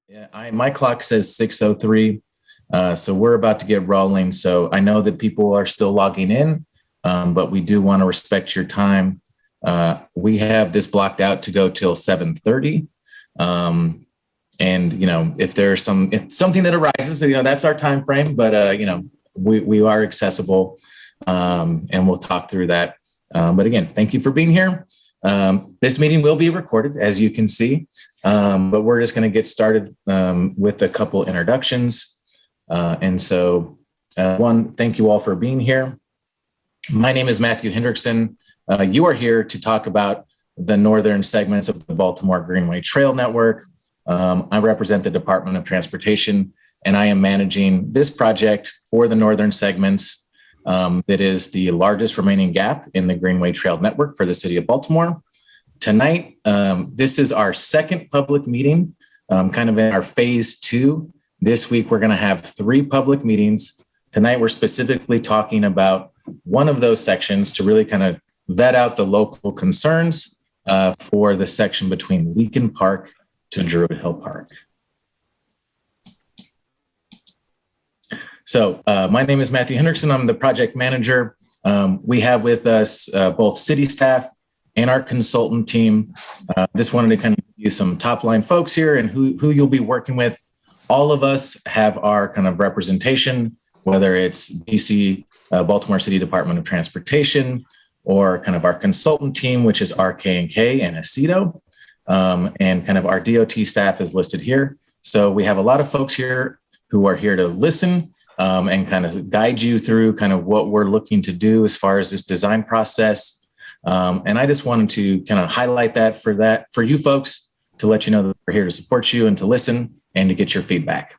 Yeah, my clock says 6:03, so we're about to get rolling. So I know that people are still logging in, but we do want to respect your time. We have this blocked out to go till 7:30. And if there's if something that arises, that's our time frame. But we are accessible, and we'll talk through that. But again, thank you for being here. This meeting will be recorded, as you can see, but we're just going to get started with a couple introductions. One, thank you all for being here. My name is Matthew Hendrickson. You are here to talk about the northern segments of the Baltimore Greenway Trail Network. I represent the Department of Transportation, and I am managing this project for the northern segments. That is the largest remaining gap in the Greenway Trail Network for the City of Baltimore. Tonight, this is our second public meeting, kind of in our phase 2. This week, we're going to have 3 public meetings. Tonight, we're specifically talking about one of those sections to really kind of vet out the local concerns for the section between Leakin Park to Druid Hill Park. So my name is Matthew Hendrickson. I'm the project manager. We have with us both city staff and our consultant team. Just wanted to kind of give you some top line folks here and who you'll be working with. All of us have our kind of representation, whether it's BC, Baltimore City Department of Transportation, or kind of our consultant team, which is RK&K and ACETO. And kind of our DOT staff is listed here. So we have a lot of folks here who are here to listen and kind of guide you through kind of what we're looking to do as far as this design process. And I just wanted to kind of highlight that for you folks to let you know that we're here to support you and to listen and to get your feedback.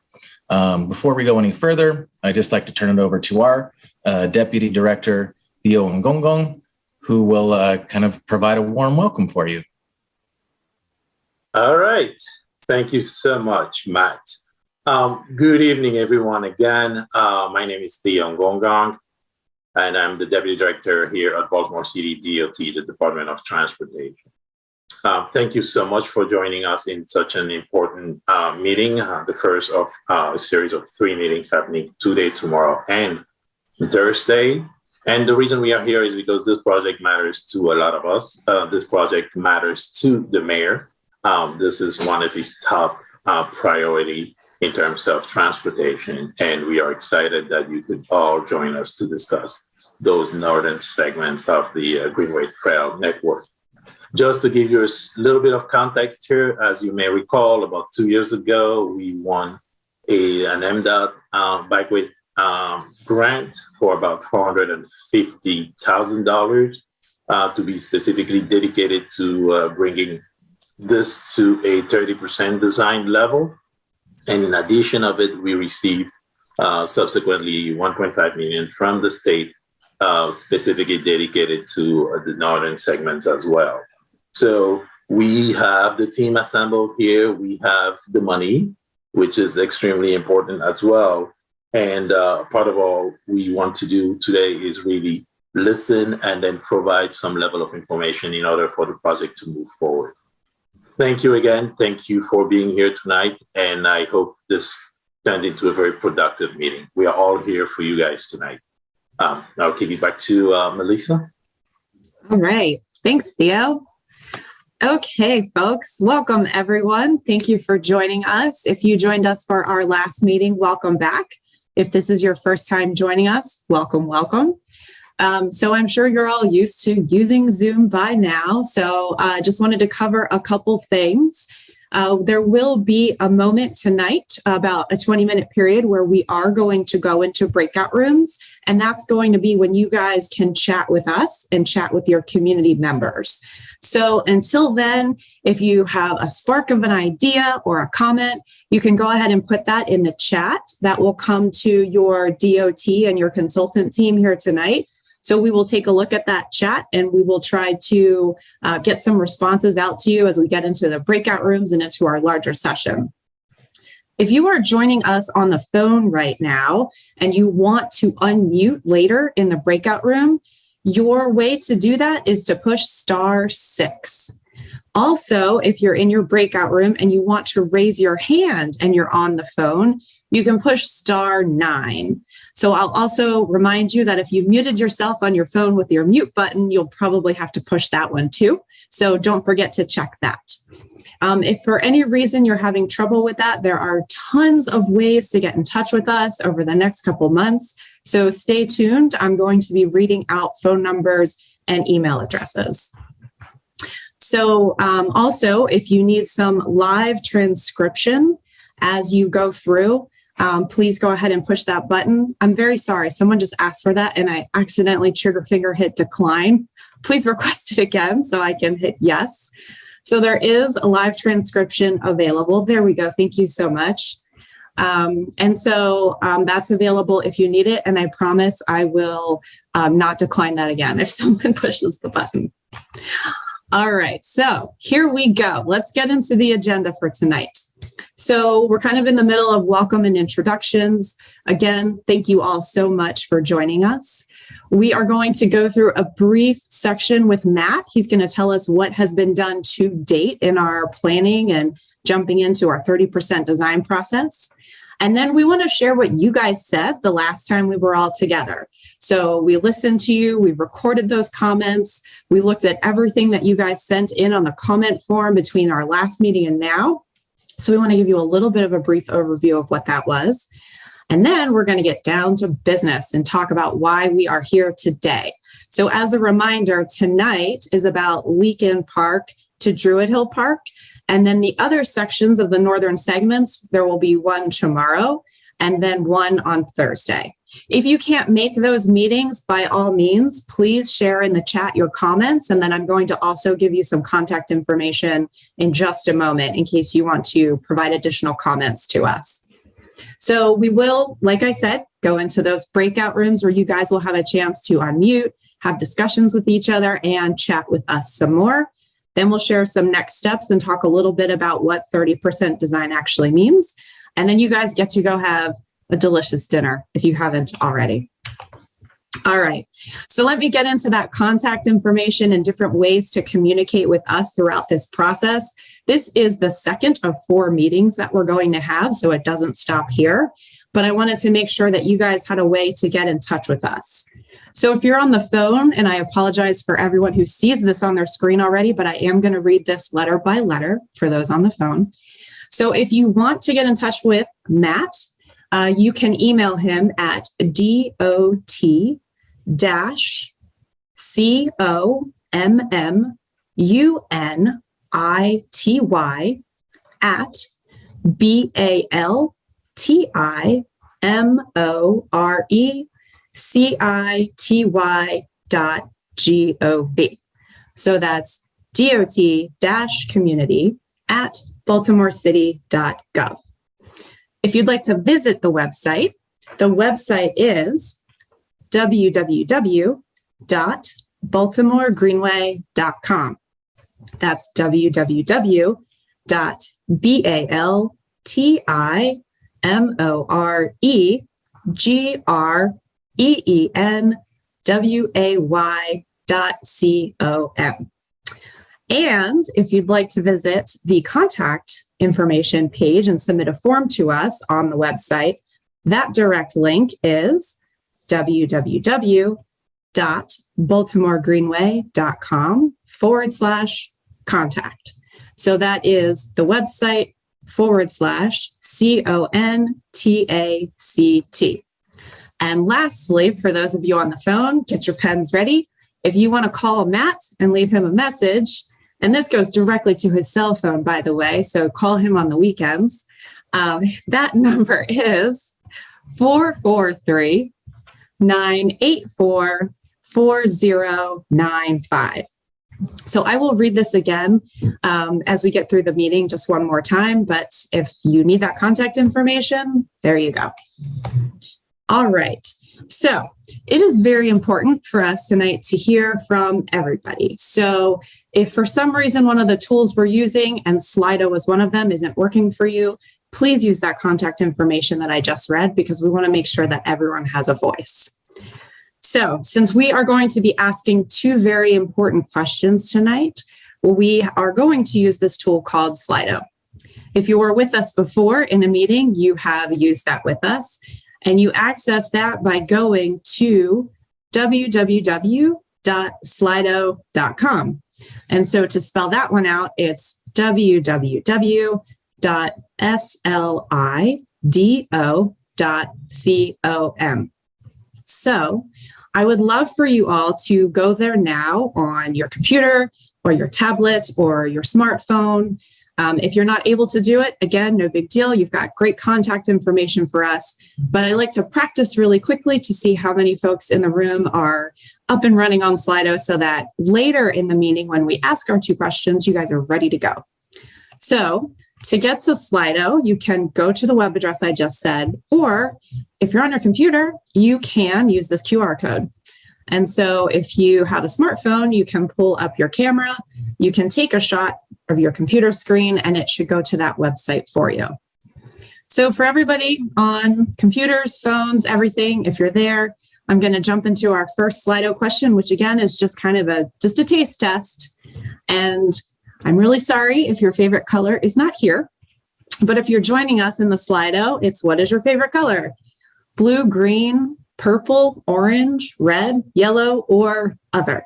Before we go any further, I'd just like to turn it over to our Deputy Director, Theo Ngongong, who will kind of provide a warm welcome for you. All right. Thank you so much, Matt. Good evening, everyone. Again, my name is Theo Ngongong, and I'm the Deputy Director here at Baltimore City DOT, the Department of Transportation. Thank you so much for joining us in such an important meeting, the first of a series of 3 meetings happening today, tomorrow, and Thursday. And the reason we are here is because this project matters to a lot of us. This project matters to the mayor. This is one of his top priority in terms of transportation, and we are excited that you could all join us to discuss those northern segments of the Greenway Trail Network. Just to give you a little bit of context here, as you may recall, about 2 years ago, we won an MDOT bikeway grant for about $450,000 to be specifically dedicated to bringing this to a 30% design level. And in addition of it, we received subsequently $1.5 million from the state, specifically dedicated to the northern segments as well. So we have the team assembled here. We have the money, which is extremely important as well. And part of all we want to do today is really listen and then provide some level of information in order for the project to move forward. Thank you again. Thank you for being here tonight. And I hope this turned into a very productive meeting. We are all here for you guys tonight. I'll kick it back to Melissa. All right. Thanks, Theo. Okay, folks, welcome everyone. Thank you for joining us. If you joined us for our last meeting, welcome back. If this is your first time joining us, welcome, welcome. So I'm sure you're all used to using Zoom by now. So I just wanted to cover a couple things. There will be a moment tonight, about a 20-minute period, where we are going to go into breakout rooms. And that's going to be when you guys can chat with us and chat with your community members. So until then, if you have a spark of an idea or a comment, you can go ahead and put that in the chat. That will come to your DOT and your consultant team here tonight. So we will take a look at that chat and we will try to get some responses out to you as we get into the breakout rooms and into our larger session. If you are joining us on the phone right now and you want to unmute later in the breakout room, your way to do that is to push *6. Also, if you're in your breakout room and you want to raise your hand and you're on the phone, you can push *9. So I'll also remind you that if you muted yourself on your phone with your mute button, you'll probably have to push that one too. So don't forget to check that. If for any reason you're having trouble with that, there are tons of ways to get in touch with us over the next couple months. So stay tuned. I'm going to be reading out phone numbers and email addresses. So also, if you need some live transcription as you go through, please go ahead and push that button. I'm very sorry. Someone just asked for that and I accidentally trigger finger hit decline. Please request it again so I can hit yes. So there is a live transcription available. There we go. Thank you so much. And so that's available if you need it. And I promise I will not decline that again if someone pushes the button. All right, so here we go. Let's get into the agenda for tonight. So we're kind of in the middle of welcome and introductions. Again, thank you all so much for joining us. We are going to go through a brief section with Matt. He's going to tell us what has been done to date in our planning and jumping into our 30% design process. And then we want to share what you guys said the last time we were all together. So we listened to you, we recorded those comments, we looked at everything that you guys sent in on the comment form between our last meeting and now. So we want to give you a little bit of a brief overview of what that was. And then we're going to get down to business and talk about why we are here today. So as a reminder, tonight is about Leakin Park to Druid Hill Park. And then the other sections of the northern segments, there will be one tomorrow and then one on Thursday. If you can't make those meetings, by all means, please share in the chat your comments. And then I'm going to also give you some contact information in just a moment in case you want to provide additional comments to us. So we will, like I said, go into those breakout rooms where you guys will have a chance to unmute, have discussions with each other, and chat with us some more. Then we'll share some next steps and talk a little bit about what 30% design actually means. And then you guys get to go have a delicious dinner if you haven't already. All right, so let me get into that contact information and different ways to communicate with us throughout this process. This is the second of 4 meetings that we're going to have, so it doesn't stop here. But I wanted to make sure that you guys had a way to get in touch with us. So if you're on the phone, and I apologize for everyone who sees this on their screen already, but I am going to read this letter by letter for those on the phone. So if you want to get in touch with Matt, you can email him at DOT-community@baltimorecity.gov. So that's dot-community@baltimorecity.gov. If you'd like to visit the website is www.baltimoregreenway.com. That's www.baltimoregreenway.com. And if you'd like to visit the contact information page and submit a form to us on the website, that direct link is www.baltimoregreenway.com/contact. So that is the website /CONTACT. And lastly, for those of you on the phone, get your pens ready. If you want to call Matt and leave him a message, and this goes directly to his cell phone, by the way, so call him on the weekends. That number is 443-984-4095. So I will read this again as we get through the meeting just one more time, but if you need that contact information, there you go. All right. So it is very important for us tonight to hear from everybody. So if for some reason one of the tools we're using, and Slido was one of them, isn't working for you, please use that contact information that I just read because we want to make sure that everyone has a voice. So since we are going to be asking 2 very important questions tonight, we are going to use this tool called Slido. If you were with us before in a meeting, you have used that with us, and you access that by going to www.slido.com. And so to spell that one out, it's www.slido.com. So I would love for you all to go there now on your computer or your tablet or your smartphone. If you're not able to do it, again, no big deal. You've got great contact information for us. But I like to practice really quickly to see how many folks in the room are up and running on Slido so that later in the meeting, when we ask our 2 questions, you guys are ready to go. So to get to Slido, you can go to the web address I just said, or if you're on your computer, you can use this QR code. And so if you have a smartphone, you can pull up your camera, you can take a shot of your computer screen, and it should go to that website for you. So for everybody on computers, phones, everything, if you're there, I'm going to jump into our first Slido question, which again is just kind of a taste test. And I'm really sorry if your favorite color is not here, but if you're joining us in the Slido, it's what is your favorite color? Blue, green, purple, orange, red, yellow, or other.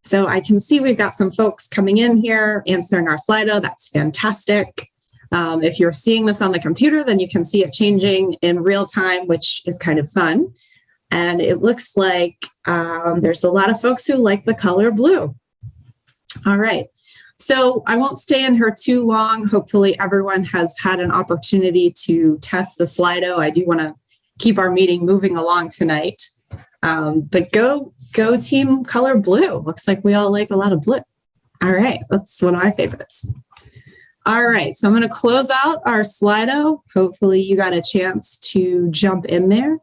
So I can see we've got some folks coming in here answering our Slido. That's fantastic. If you're seeing this on the computer, then you can see it changing in real time, which is kind of fun. And it looks like there's a lot of folks who like the color blue. All right. So I won't stay in here too long. Hopefully everyone has had an opportunity to test the Slido. I do want to keep our meeting moving along tonight. But go team color blue. Looks like we all like a lot of blue. All right, that's one of my favorites. All right, so I'm going to close out our Slido. Hopefully you got a chance to jump in there.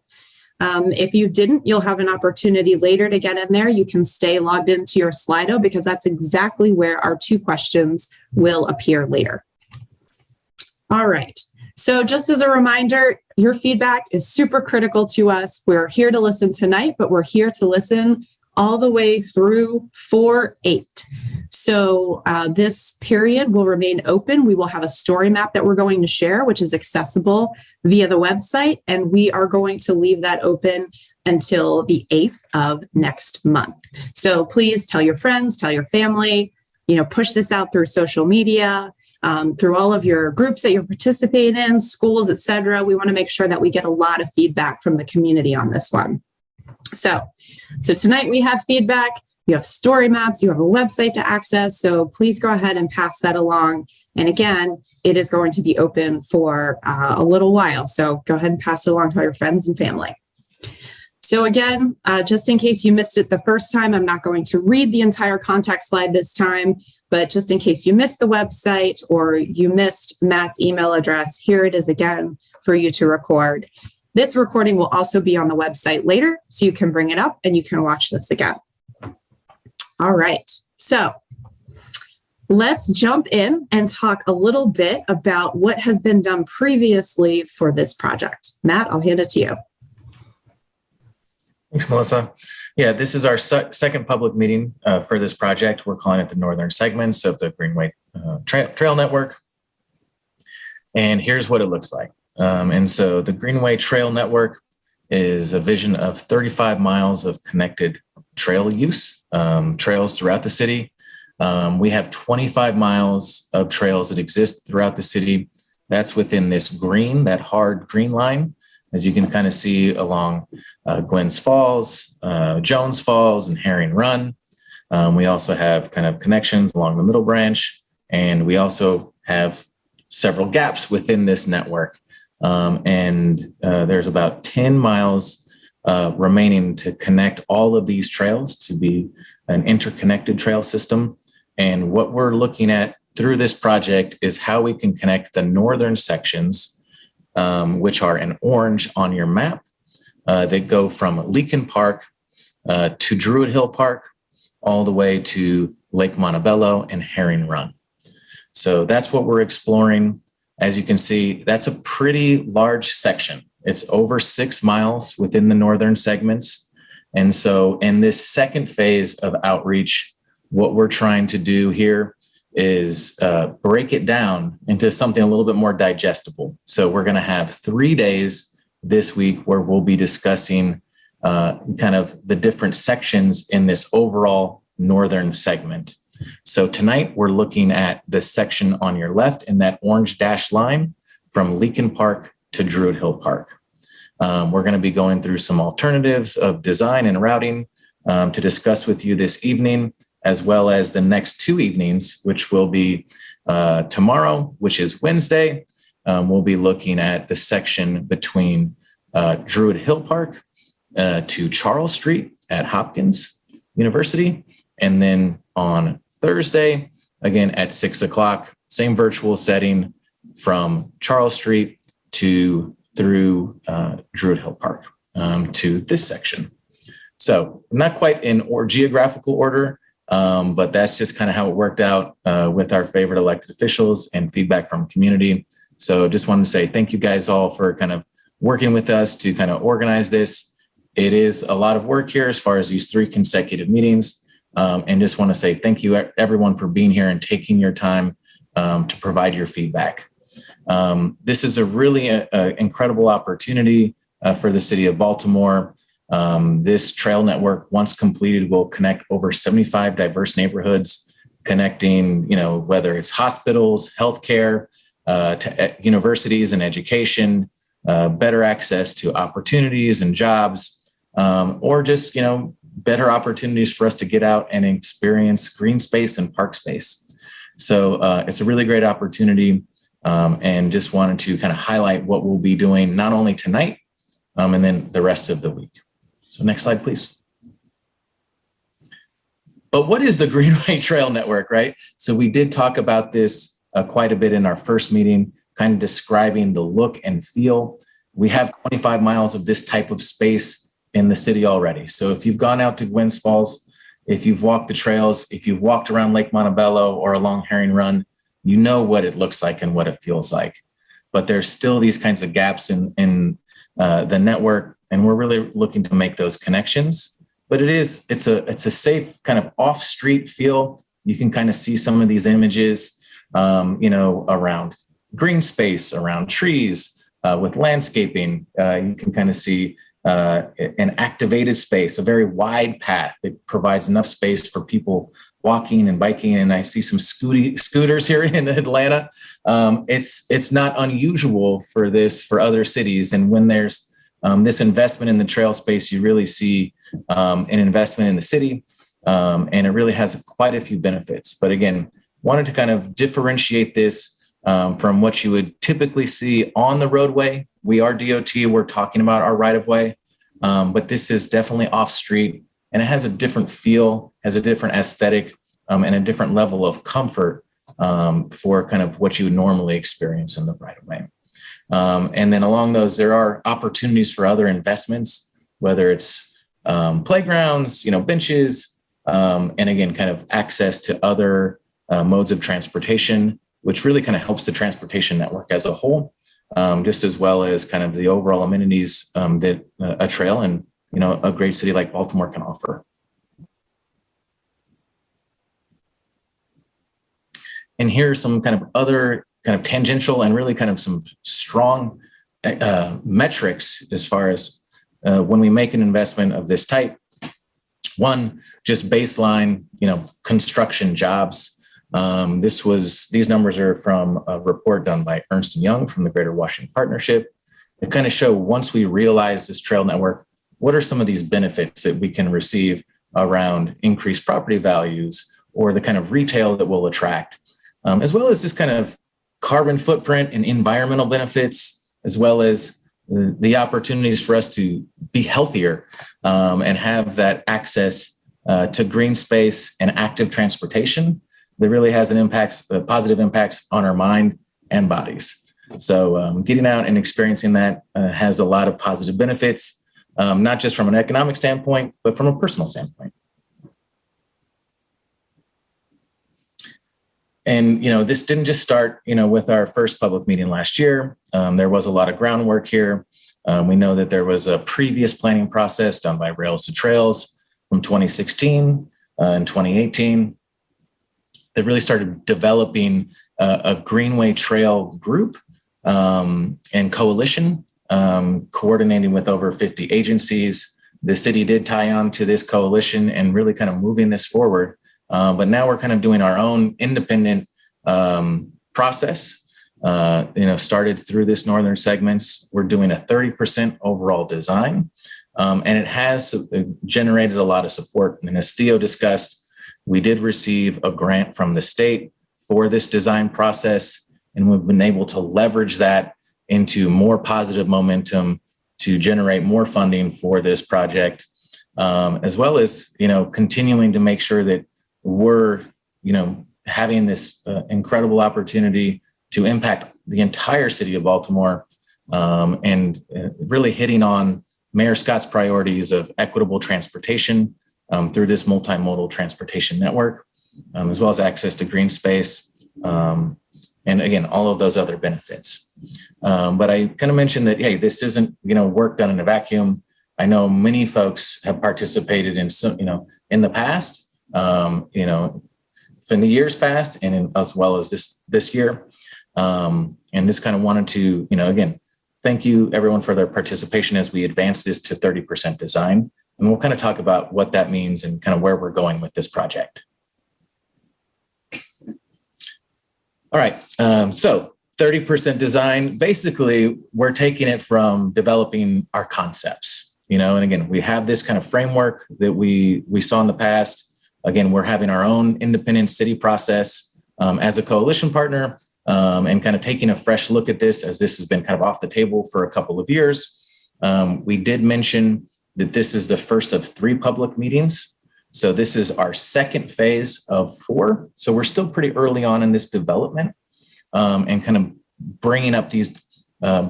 If you didn't, you'll have an opportunity later to get in there. You can stay logged into your Slido because that's exactly where our 2 questions will appear later. All right. So just as a reminder, your feedback is super critical to us. We're here to listen tonight, but we're here to listen all the way through 4/8. So this period will remain open. We will have a story map that we're going to share, which is accessible via the website, and we are going to leave that open until the 8th of next month. So please tell your friends, tell your family, push this out through social media, through all of your groups that you participate in, schools, et cetera. We want to make sure that we get a lot of feedback from the community on this one. So tonight we have feedback, you have story maps, you have a website to access. So please go ahead and pass that along. And again, it is going to be open for a little while. So go ahead and pass it along to all your friends and family. So again, just in case you missed it the first time, I'm not going to read the entire contact slide this time. But just in case you missed the website or you missed Matt's email address, here it is again for you to record. This recording will also be on the website later, so you can bring it up and you can watch this again. All right, so let's jump in and talk a little bit about what has been done previously for this project. Matt, I'll hand it to you. Thanks, Melissa. Yeah, this is our second public meeting for this project. We're calling it the Northern Segments of the Greenway Trail Network. And here's what it looks like. And so the Greenway Trail Network is a vision of 35 miles of connected trail use, trails throughout the city. We have 25 miles of trails that exist throughout the city. That's within this green, that hard green line, as you can kind of see along Glens Falls, Jones Falls, and Herring Run. We also have kind of connections along the Middle Branch, and we also have several gaps within this network. There's about 10 miles remaining to connect all of these trails to be an interconnected trail system. And what we're looking at through this project is how we can connect the northern sections, which are in orange on your map, that go from Leakin Park to Druid Hill Park, all the way to Lake Montebello and Herring Run. So that's what we're exploring. As you can see, that's a pretty large section. It's over 6 miles within the northern segments. And so in this second phase of outreach, what we're trying to do here is break it down into something a little bit more digestible. So we're going to have 3 days this week where we'll be discussing kind of the different sections in this overall northern segment. So tonight we're looking at the section on your left in that orange dashed line from Leakin Park to Druid Hill Park. We're going to be going through some alternatives of design and routing to discuss with you this evening, as well as the next 2 evenings, which will be tomorrow, which is Wednesday. We'll be looking at the section between Druid Hill Park to Charles Street at Hopkins University. And then on Thursday, again at 6 o'clock, same virtual setting from Charles Street through Druid Hill Park to this section. So not quite in geographical order, but that's just kind of how it worked out with our favorite elected officials and feedback from community. So just wanted to say thank you guys all for kind of working with us to kind of organize this. It is a lot of work here as far as these 3 consecutive meetings. And just want to say thank you everyone for being here and taking your time to provide your feedback. This is a really incredible opportunity for the city of Baltimore. This trail network, once completed, will connect over 75 diverse neighborhoods, connecting, whether it's hospitals, healthcare, to universities and education, better access to opportunities and jobs, or just, better opportunities for us to get out and experience green space and park space. So it's a really great opportunity, and just wanted to kind of highlight what we'll be doing not only tonight, and then the rest of the week. So next slide, please. But what is the Greenway Trail Network, right? So we did talk about this quite a bit in our first meeting, kind of describing the look and feel. We have 25 miles of this type of space in the city already. So if you've gone out to Gwynns Falls, if you've walked the trails, if you've walked around Lake Montebello or along Herring Run, you know what it looks like and what it feels like. But there's still these kinds of gaps in the network, and we're really looking to make those connections. But it's a safe kind of off-street feel. You can kind of see some of these images, around green space, around trees, with landscaping. You can kind of see an activated space, a very wide path that provides enough space for people walking and biking. And I see some scooters here in Atlanta. It's not unusual for other cities. And when there's this investment in the trail space, you really see an investment in the city. And it really has quite a few benefits. But again, wanted to kind of differentiate this from what you would typically see on the roadway. We are DOT, we're talking about our right of way, but this is definitely off street, and it has a different feel, has a different aesthetic, and a different level of comfort for kind of what you would normally experience in the right of way. And then along those, there are opportunities for other investments, whether it's playgrounds, benches, and again, kind of access to other modes of transportation, which really kind of helps the transportation network as a whole, just as well as kind of the overall amenities that a trail and, a great city like Baltimore can offer. And here are some kind of other kind of tangential and really kind of some strong metrics as far as when we make an investment of this type. One, just baseline, construction jobs. These numbers are from a report done by Ernst & Young from the Greater Washington Partnership. It kind of show once we realize this trail network, what are some of these benefits that we can receive around increased property values or the kind of retail that will attract, as well as this kind of carbon footprint and environmental benefits, as well as the opportunities for us to be healthier and have that access to green space and active transportation that really has positive impacts on our mind and bodies. So getting out and experiencing that has a lot of positive benefits, not just from an economic standpoint, but from a personal standpoint. And, this didn't just start, with our first public meeting last year. There was a lot of groundwork here. We know that there was a previous planning process done by Rails to Trails from 2016. in 2018 that really started developing a Greenway Trail group and coalition, coordinating with over 50 agencies. The city did tie on to this coalition and really kind of moving this forward. But now we're kind of doing our own independent process. Started through this northern segments. We're doing a 30% overall design, and it has generated a lot of support. And as Theo discussed, we did receive a grant from the state for this design process, and we've been able to leverage that into more positive momentum to generate more funding for this project, as well as continuing to make sure that we're having this incredible opportunity to impact the entire city of Baltimore, and really hitting on Mayor Scott's priorities of equitable transportation through this multimodal transportation network, as well as access to green space, and again, all of those other benefits. But I kind of mentioned that, hey, this isn't work done in a vacuum. I know many folks have participated in some, in the past, in the years past, and as well as this year. And just kind of wanted to, again, thank you everyone for their participation as we advance this to 30% design. And we'll kind of talk about what that means and kind of where we're going with this project. All right, so 30% design, basically we're taking it from developing our concepts, and again, we have this kind of framework that we saw in the past. Again, we're having our own independent city process as a coalition partner, and kind of taking a fresh look at this, as this has been kind of off the table for a couple of years. We did mention that this is the first of 3 public meetings. So this is our second phase of 4. So we're still pretty early on in this development, and kind of bringing up these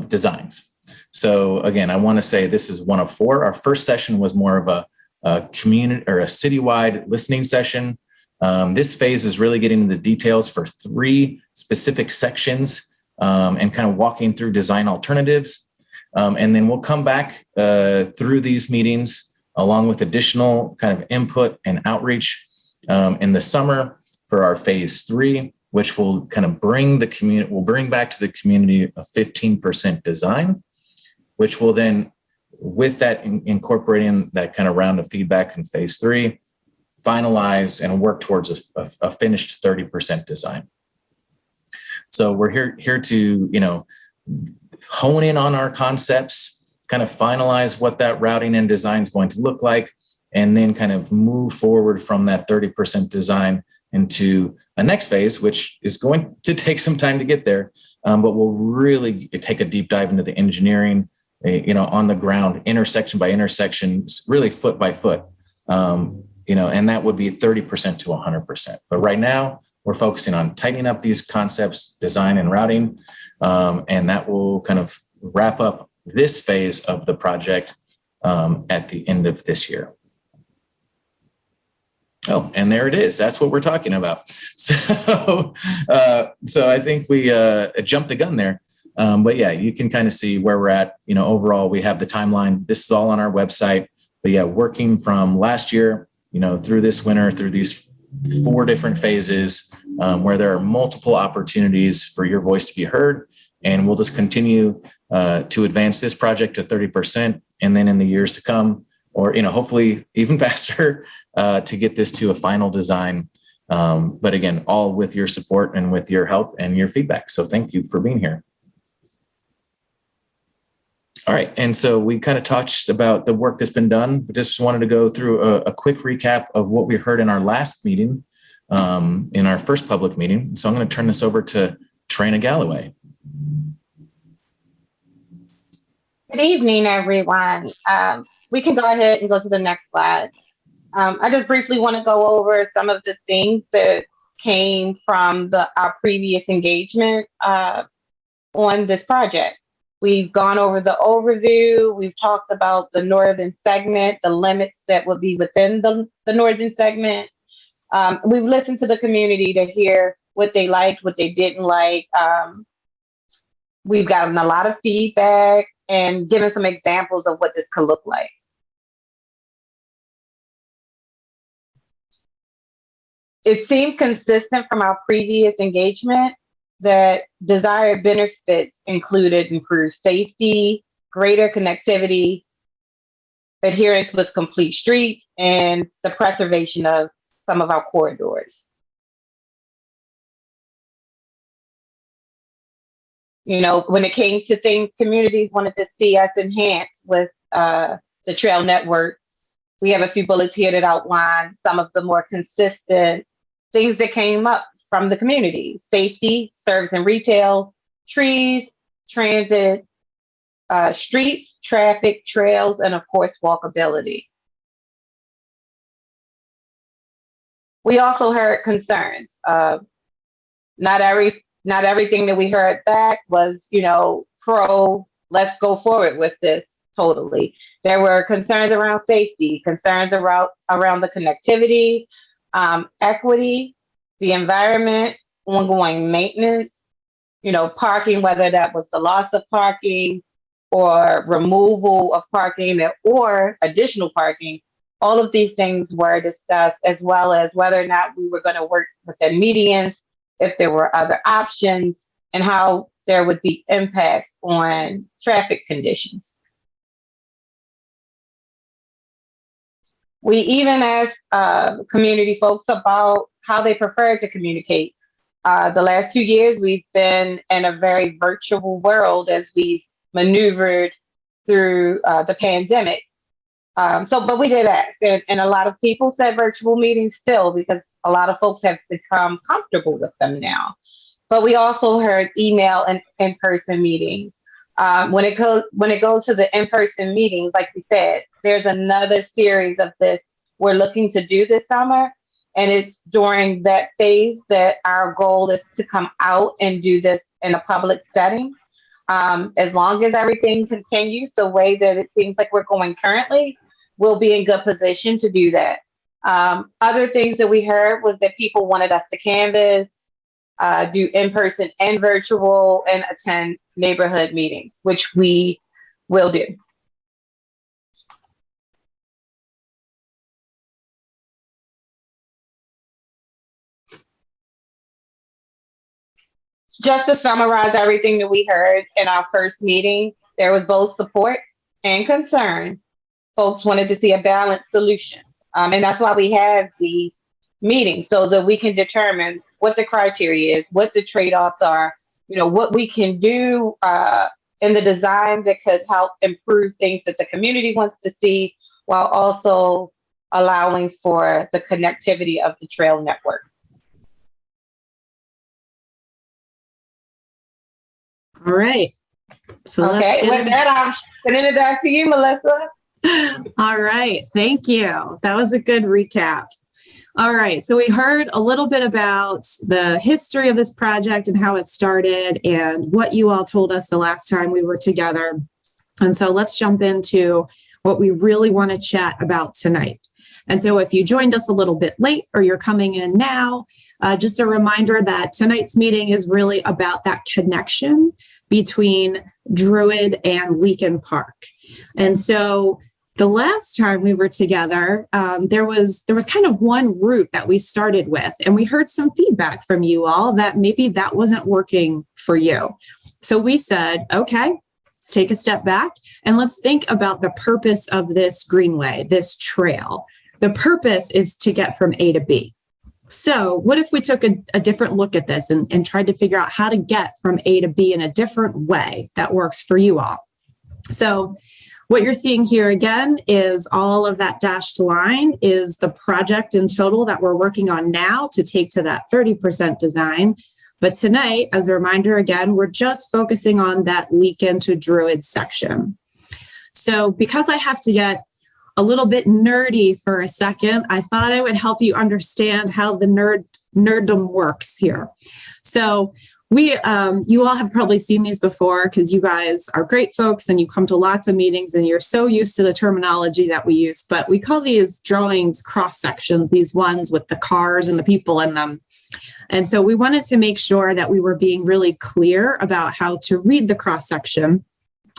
designs. So again, I want to say this is one of 4. Our first session was more of a community or a citywide listening session. This phase is really getting into the details for 3 specific sections, and kind of walking through design alternatives. And then we'll come back through these meetings along with additional kind of input and outreach in the summer for our phase 3, which will kind of bring the community, we'll bring back to the community a 15% design, which will then, with that incorporating that kind of round of feedback in phase 3, finalize and work towards a finished 30% design. So we're here to, hone in on our concepts, kind of finalize what that routing and design is going to look like, and then kind of move forward from that 30% design into a next phase, which is going to take some time to get there, but we'll really take a deep dive into the engineering, on the ground, intersection by intersection, really foot by foot, and that would be 30% to 100%. But right now, we're focusing on tightening up these concepts, design and routing, and that will kind of wrap up this phase of the project at the end of this year. Oh, and there it is. That's what we're talking about. So I think we jumped the gun there. But yeah, you can kind of see where we're at. Overall, we have the timeline. This is all on our website. But yeah, working from last year, through this winter, through these 4 different phases, where there are multiple opportunities for your voice to be heard. And we'll just continue to advance this project to 30%. And then in the years to come, or, hopefully even faster, to get this to a final design. But again, all with your support and with your help and your feedback. So thank you for being here. All right. And so we kind of touched about the work that's been done, but just wanted to go through a quick recap of what we heard in our last meeting, in our first public meeting. So I'm going to turn this over to Trina Galloway. Good evening, everyone. We can go ahead and go to the next slide. I just briefly want to go over some of the things that came from our previous engagement on this project. We've gone over the overview. We've talked about the northern segment, the limits that would be within the northern segment. We've listened to the community to hear what they liked, what they didn't like. We've gotten a lot of feedback and given some examples of what this could look like. it seemed consistent from our previous engagement that desired benefits included improved safety, greater connectivity, adherence with complete streets, and the preservation of some of our corridors. You know, when it came to things communities wanted to see us enhance with the trail network, we have a few bullets here that outline some of the more consistent things that came up from the community: safety, service and retail, trees, transit, streets, traffic, trails, and of course, walkability. We also heard concerns. Not everything that we heard back was, you know, let's go forward with this totally. There were concerns around safety, concerns around the connectivity, equity, the environment, ongoing maintenance, you know, parking, whether that was the loss of parking or removal of parking or additional parking. All of these things were discussed, as well as whether or not we were going to work within medians, if there were other options, and how there would be impacts on traffic conditions. We even asked community folks about how they prefer to communicate. The last 2 years, we've been in a very virtual world as we've maneuvered through the pandemic. But we did ask, and a lot of people said virtual meetings still, because a lot of folks have become comfortable with them now. But we also heard email and in-person meetings. When it goes to the in-person meetings, like we said, there's another series of this we're looking to do this summer. And it's during that phase that our goal is to come out and do this in a public setting. As long as everything continues the way that it seems like we're going currently, we'll be in good position to do that. Other things that we heard was that people wanted us to canvas, do in-person and virtual, and attend neighborhood meetings, which we will do. Just to summarize everything that we heard in our first meeting, there was both support and concern. Folks wanted to see a balanced solution. And that's why we have these meetings, so that we can determine what the criteria is, what the trade-offs are, you know, what we can do in the design that could help improve things that the community wants to see, while also allowing for the connectivity of the trail network. All right. So okay, with that, I'm sending it back to you, Melissa. All right. Thank you. That was a good recap. All right. So we heard a little bit about the history of this project and how it started and what you all told us the last time we were together. And so let's jump into what we really want to chat about tonight. And so if you joined us a little bit late or you're coming in now, just a reminder that tonight's meeting is really about that connection between Druid and Leakin Park. And so the last time we were together, there was kind of one route that we started with, and we heard some feedback from you all that maybe that wasn't working for you. So we said, okay, let's take a step back and let's think about the purpose of this greenway, this trail. The purpose is to get from A to B. So what if we took a different look at this and tried to figure out how to get from A to B in a different way that works for you all? So what you're seeing here again is all of that dashed line is the project in total that we're working on now to take to that 30% design. But tonight, as a reminder, again, we're just focusing on that Leakin to Druid section. So because I have to get a little bit nerdy for a second, I thought I would help you understand how the nerddom works here. So you all have probably seen these before because you guys are great folks and you come to lots of meetings and you're so used to the terminology that we use, but we call these drawings cross sections, these ones with the cars and the people in them. And so we wanted to make sure that we were being really clear about how to read the cross section.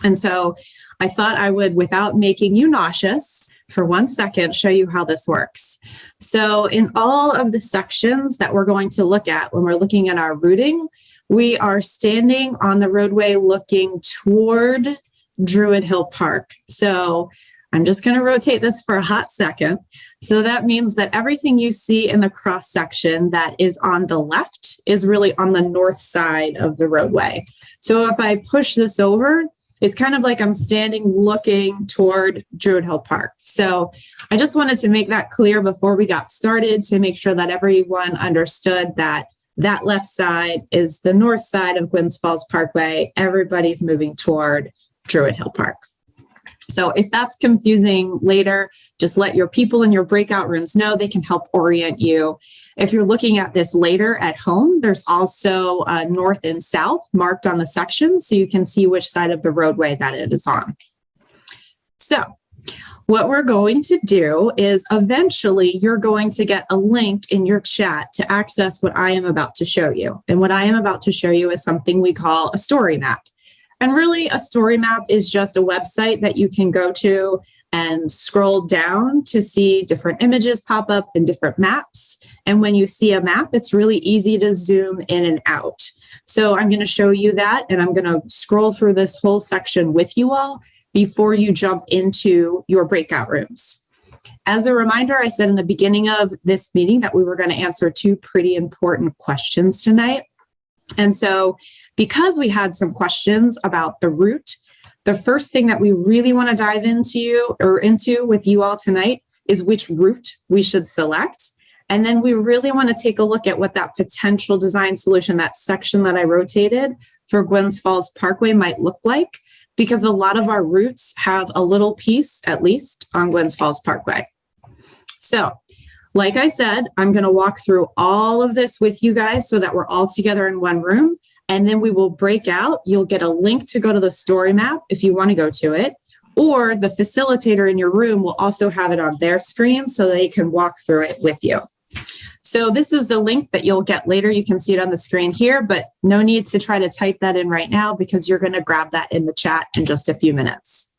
And so I thought I would, without making you nauseous, for 1 second show you how this works. So in all of the sections that we're going to look at when we're looking at our routing, we are standing on the roadway looking toward Druid Hill Park. So I'm just going to rotate this for a hot second. So that means that everything you see in the cross section that is on the left is really on the north side of the roadway. So if I push this over, it's kind of like I'm standing looking toward Druid Hill Park. So I just wanted to make that clear before we got started to make sure that everyone understood that that left side is the north side of Gwynns Falls Parkway. Everybody's moving toward Druid Hill Park. So if that's confusing later, just let your people in your breakout rooms know. They can help orient you. If you're looking at this later at home, there's also north and south marked on the section, so you can see which side of the roadway that it is on. So what we're going to do is eventually you're going to get a link in your chat to access what I am about to show you. And what I am about to show you is something we call a story map. And really, a story map is just a website that you can go to and scroll down to see different images pop up in different maps. And when you see a map, it's really easy to zoom in and out. So I'm going to show you that, and I'm going to scroll through this whole section with you all before you jump into your breakout rooms. As a reminder, I said in the beginning of this meeting that we were going to answer 2 pretty important questions tonight. And so because we had some questions about the route, the first thing that we really want to dive into with you all tonight is which route we should select. And then we really want to take a look at what that potential design solution, that section that I rotated for Gwynns Falls Parkway might look like, because a lot of our routes have a little piece, at least, on Gwynns Falls Parkway. So like I said, I'm going to walk through all of this with you guys so that we're all together in one room, and then we will break out. You'll get a link to go to the story map if you want to go to it, or the facilitator in your room will also have it on their screen so they can walk through it with you. So this is the link that you'll get later. You can see it on the screen here, but no need to try to type that in right now because you're going to grab that in the chat in just a few minutes.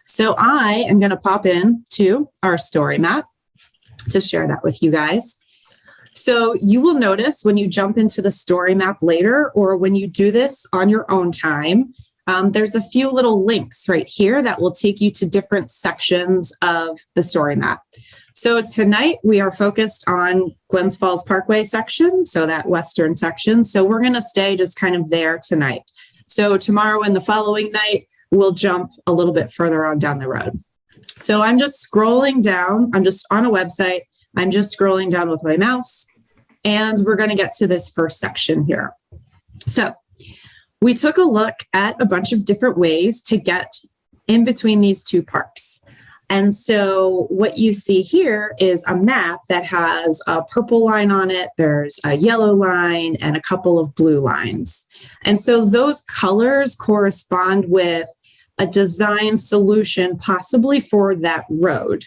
So I am going to pop in to our story map to share that with you guys. So you will notice when you jump into the story map later, or when you do this on your own time, there's a few little links right here that will take you to different sections of the story map. So tonight we are focused on Gwynns Falls Parkway section, so that western section. So we're going to stay just kind of there tonight. So tomorrow and the following night, we'll jump a little bit further on down the road. So I'm just scrolling down. I'm just on a website. I'm just scrolling down with my mouse, and we're going to get to this first section here. So we took a look at a bunch of different ways to get in between these 2 parks. And so what you see here is a map that has a purple line on it. There's a yellow line and a couple of blue lines. And so those colors correspond with a design solution possibly for that road.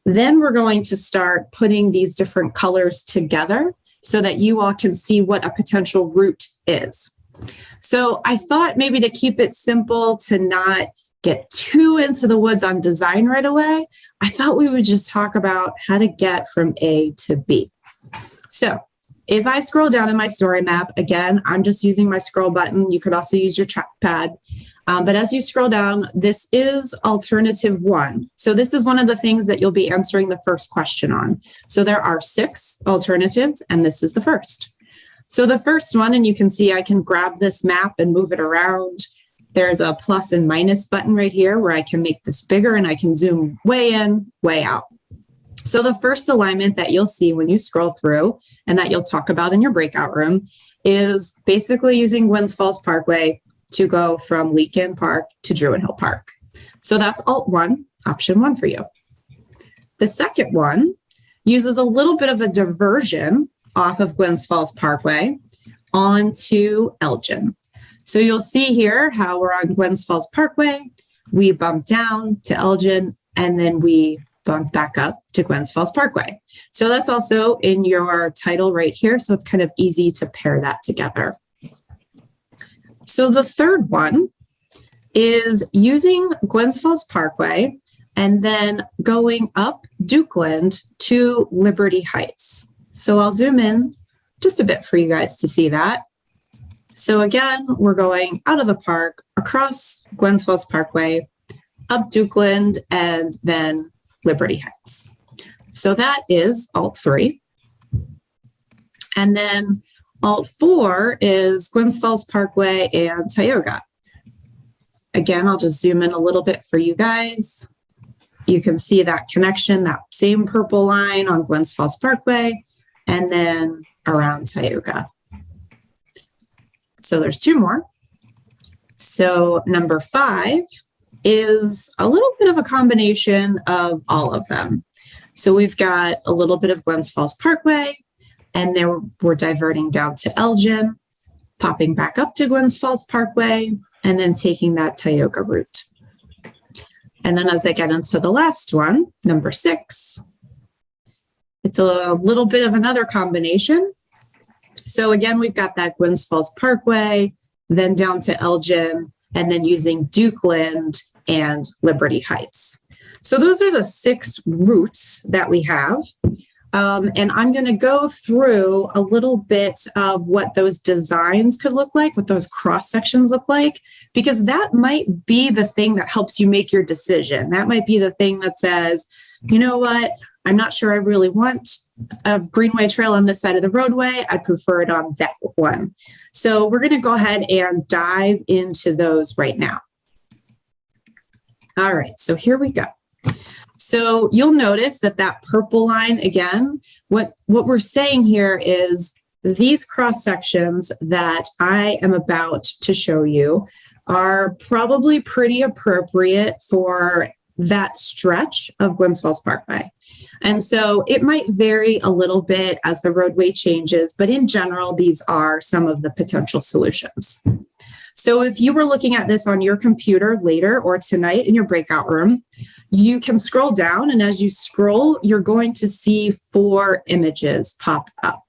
Then we're going to start putting these different colors together so that you all can see what a potential route is. So I thought maybe to keep it simple, to not get too into the woods on design right away, I thought we would just talk about how to get from A to B. So if I scroll down in my story map, again, I'm just using my scroll button. You could also use your trackpad. But as you scroll down, this is alternative 1. So this is one of the things that you'll be answering the first question on. So there are 6 alternatives, and this is the first. So the first one, and you can see I can grab this map and move it around. There's a plus and minus button right here where I can make this bigger and I can zoom way in, way out. So the first alignment that you'll see when you scroll through and that you'll talk about in your breakout room is basically using Gwynns Falls Parkway to go from Leakin Park to Druid Hill Park. So that's Alt 1, option 1 for you. The second one uses a little bit of a diversion off of Gwynns Falls Parkway onto Elgin. So you'll see here how we're on Gwynns Falls Parkway, we bump down to Elgin, and then we bump back up to Gwynns Falls Parkway. So that's also in your title right here, so it's kind of easy to pair that together. So the third one is using Gwynns Falls Parkway and then going up Dukeland to Liberty Heights. So I'll zoom in just a bit for you guys to see that. So again, we're going out of the park, across Gwens Falls Parkway, up Dukeland, and then Liberty Heights. So that is Alt 3. And then Alt 4 is Gwens Falls Parkway and Tioga. Again, I'll just zoom in a little bit for you guys. You can see that connection, that same purple line on Gwens Falls Parkway, and then around Tioga. So there's 2 more. So number 5 is a little bit of a combination of all of them. So we've got a little bit of Gwens Falls Parkway, and then we're diverting down to Elgin, popping back up to Gwens Falls Parkway, and then taking that Tioga route. And then as I get into the last one, number 6, it's a little bit of another combination. So again, we've got that Gwens Falls Parkway, then down to Elgin, and then using Dukeland and Liberty Heights. So those are the 6 routes that we have. And I'm going to go through a little bit of what those designs could look like, what those cross sections look like, because that might be the thing that helps you make your decision. That might be the thing that says, you know what, I'm not sure I really want a Greenway trail on this side of the roadway. I prefer it on that one. So we're going to go ahead and dive into those right now. All right, so here we go. So you'll notice that that purple line, again, what we're saying here is these cross sections that I am about to show you are probably pretty appropriate for that stretch of Gwens Falls Parkway. And so it might vary a little bit as the roadway changes, but in general, these are some of the potential solutions. So if you were looking at this on your computer later or tonight in your breakout room, you can scroll down, and as you scroll, you're going to see 4 images pop up.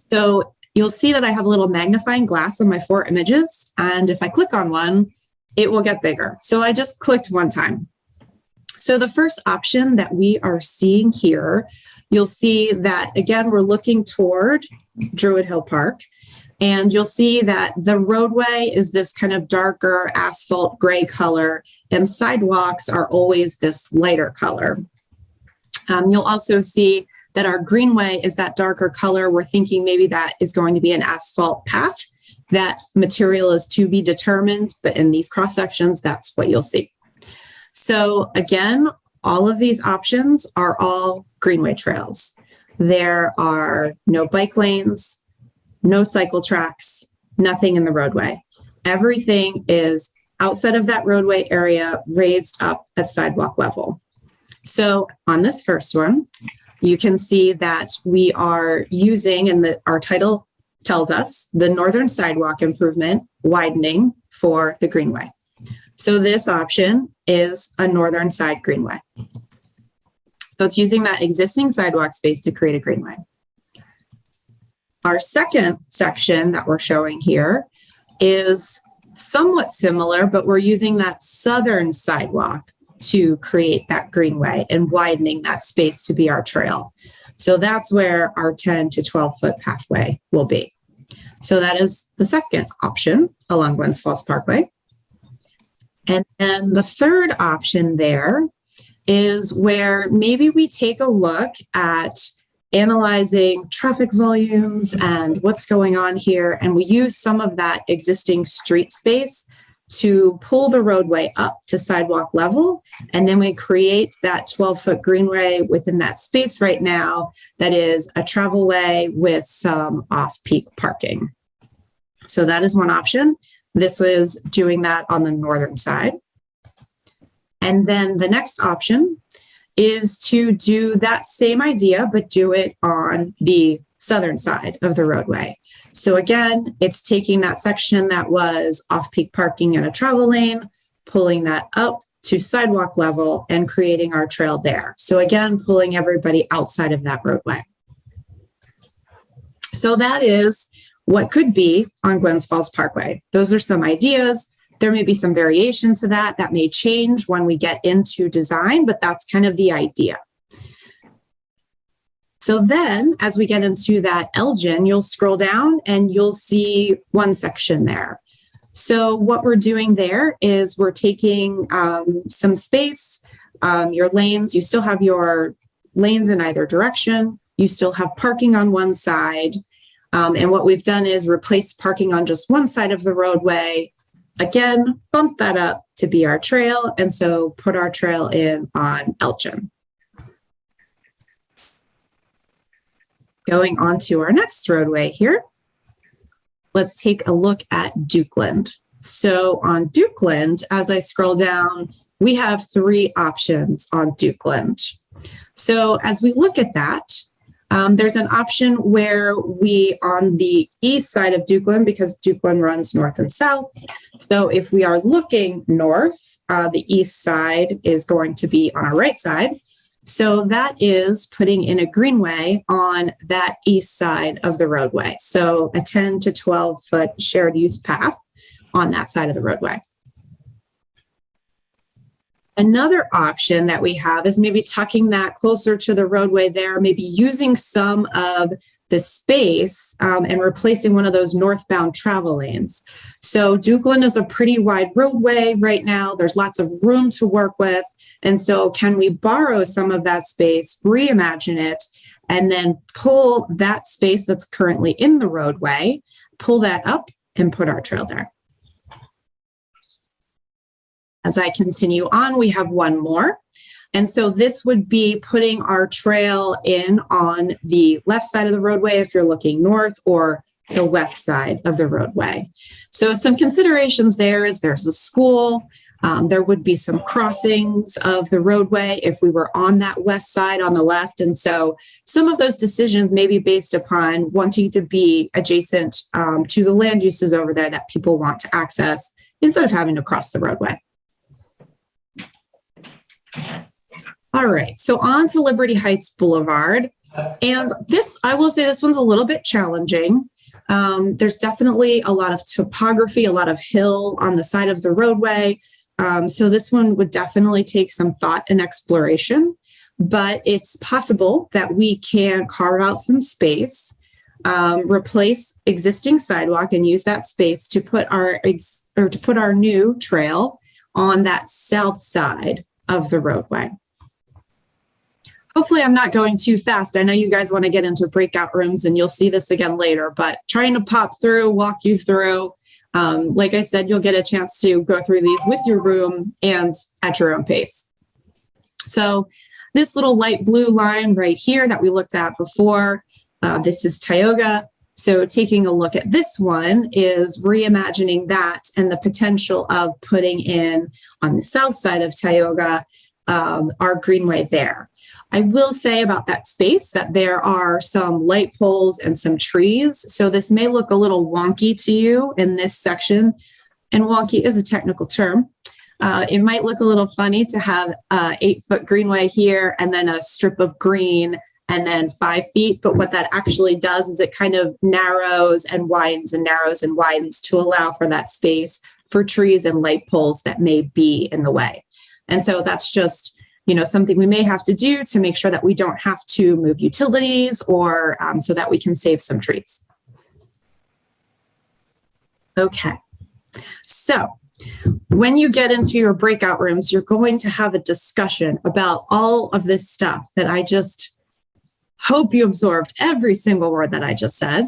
So you'll see that I have a little magnifying glass on my 4 images, and if I click on one, it will get bigger. So I just clicked one time. So the first option that we are seeing here, you'll see that, again, we're looking toward Druid Hill Park. And you'll see that the roadway is this kind of darker asphalt gray color, and sidewalks are always this lighter color. You'll also see that our greenway is that darker color. We're thinking maybe that is going to be an asphalt path. That material is to be determined, but in these cross sections, that's what you'll see. So again, all of these options are all greenway trails. There are no bike lanes, no cycle tracks, nothing in the roadway. Everything is outside of that roadway area, raised up at sidewalk level. So on this first one, you can see that we are using, and our title tells us, the northern sidewalk improvement widening for the greenway. So this option is a northern side greenway. So it's using that existing sidewalk space to create a greenway. Our second section that we're showing here is somewhat similar, but we're using that southern sidewalk to create that greenway and widening that space to be our trail. So that's where our 10 to 12 foot pathway will be. So that is the second option along Gwens Falls Parkway. And then the third option there is where maybe we take a look at analyzing traffic volumes and what's going on here. And we use some of that existing street space to pull the roadway up to sidewalk level. And then we create that 12-foot greenway within that space right now that is a travel way with some off-peak parking. So that is one option. This was doing that on the northern side. And then the next option is to do that same idea, but do it on the southern side of the roadway. So again, it's taking that section that was off-peak parking in a travel lane, pulling that up to sidewalk level and creating our trail there. So again, pulling everybody outside of that roadway. So that is what could be on Gwens Falls Parkway. Those are some ideas. There may be some variation to that. That may change when we get into design, but that's kind of the idea. So then as we get into that Elgin, you'll scroll down and you'll see one section there. So what we're doing there is we're taking some space, your lanes. You still have your lanes in either direction. You still have parking on one side. And what we've done is replace parking on just one side of the roadway. Again, bump that up to be our trail. And so put our trail in on Elgin. Going on to our next roadway here. Let's take a look at Dukeland. So on Dukeland, as I scroll down, we have 3 options on Dukeland. So as we look at that, there's an option where we, on the east side of Dukeland, because Dukeland runs north and south. So if we are looking north, the east side is going to be on our right side. So that is putting in a greenway on that east side of the roadway. So a 10 to 12 foot shared use path on that side of the roadway. Another option that we have is maybe tucking that closer to the roadway there, maybe using some of the space and replacing one of those northbound travel lanes. So Dukeland is a pretty wide roadway right now. There's lots of room to work with. And so can we borrow some of that space, reimagine it, and then pull that space that's currently in the roadway, pull that up and put our trail there. As I continue on, we have one more. And so this would be putting our trail in on the left side of the roadway if you're looking north, or the west side of the roadway. So some considerations there is there's a school. There would be some crossings of the roadway if we were on that west side on the left. And so some of those decisions may be based upon wanting to be adjacent to the land uses over there that people want to access instead of having to cross the roadway. All right, so on to Liberty Heights Boulevard. And this, I will say this one's a little bit challenging. There's definitely a lot of topography, a lot of hill on the side of the roadway. So this one would definitely take some thought and exploration, but it's possible that we can carve out some space, replace existing sidewalk and use that space to put our new trail on that south side of the roadway. Hopefully I'm not going too fast. I know you guys want to get into breakout rooms and you'll see this again later, but trying to pop through, walk you through. Like I said, you'll get a chance to go through these with your room and at your own pace. So this little light blue line right here that we looked at before, this is Tioga. So taking a look at this one is reimagining that and the potential of putting in on the south side of Tioga, our greenway there. I will say about that space that there are some light poles and some trees. So this may look a little wonky to you in this section. And wonky is a technical term. It might look a little funny to have an 8-foot greenway here and then a strip of green and then 5 feet. But what that actually does is it kind of narrows and widens and narrows and widens to allow for that space for trees and light poles that may be in the way. And so that's just, something we may have to do to make sure that we don't have to move utilities or so that we can save some trees. Okay. So when you get into your breakout rooms, you're going to have a discussion about all of this stuff that I just hope you absorbed every single word that I just said.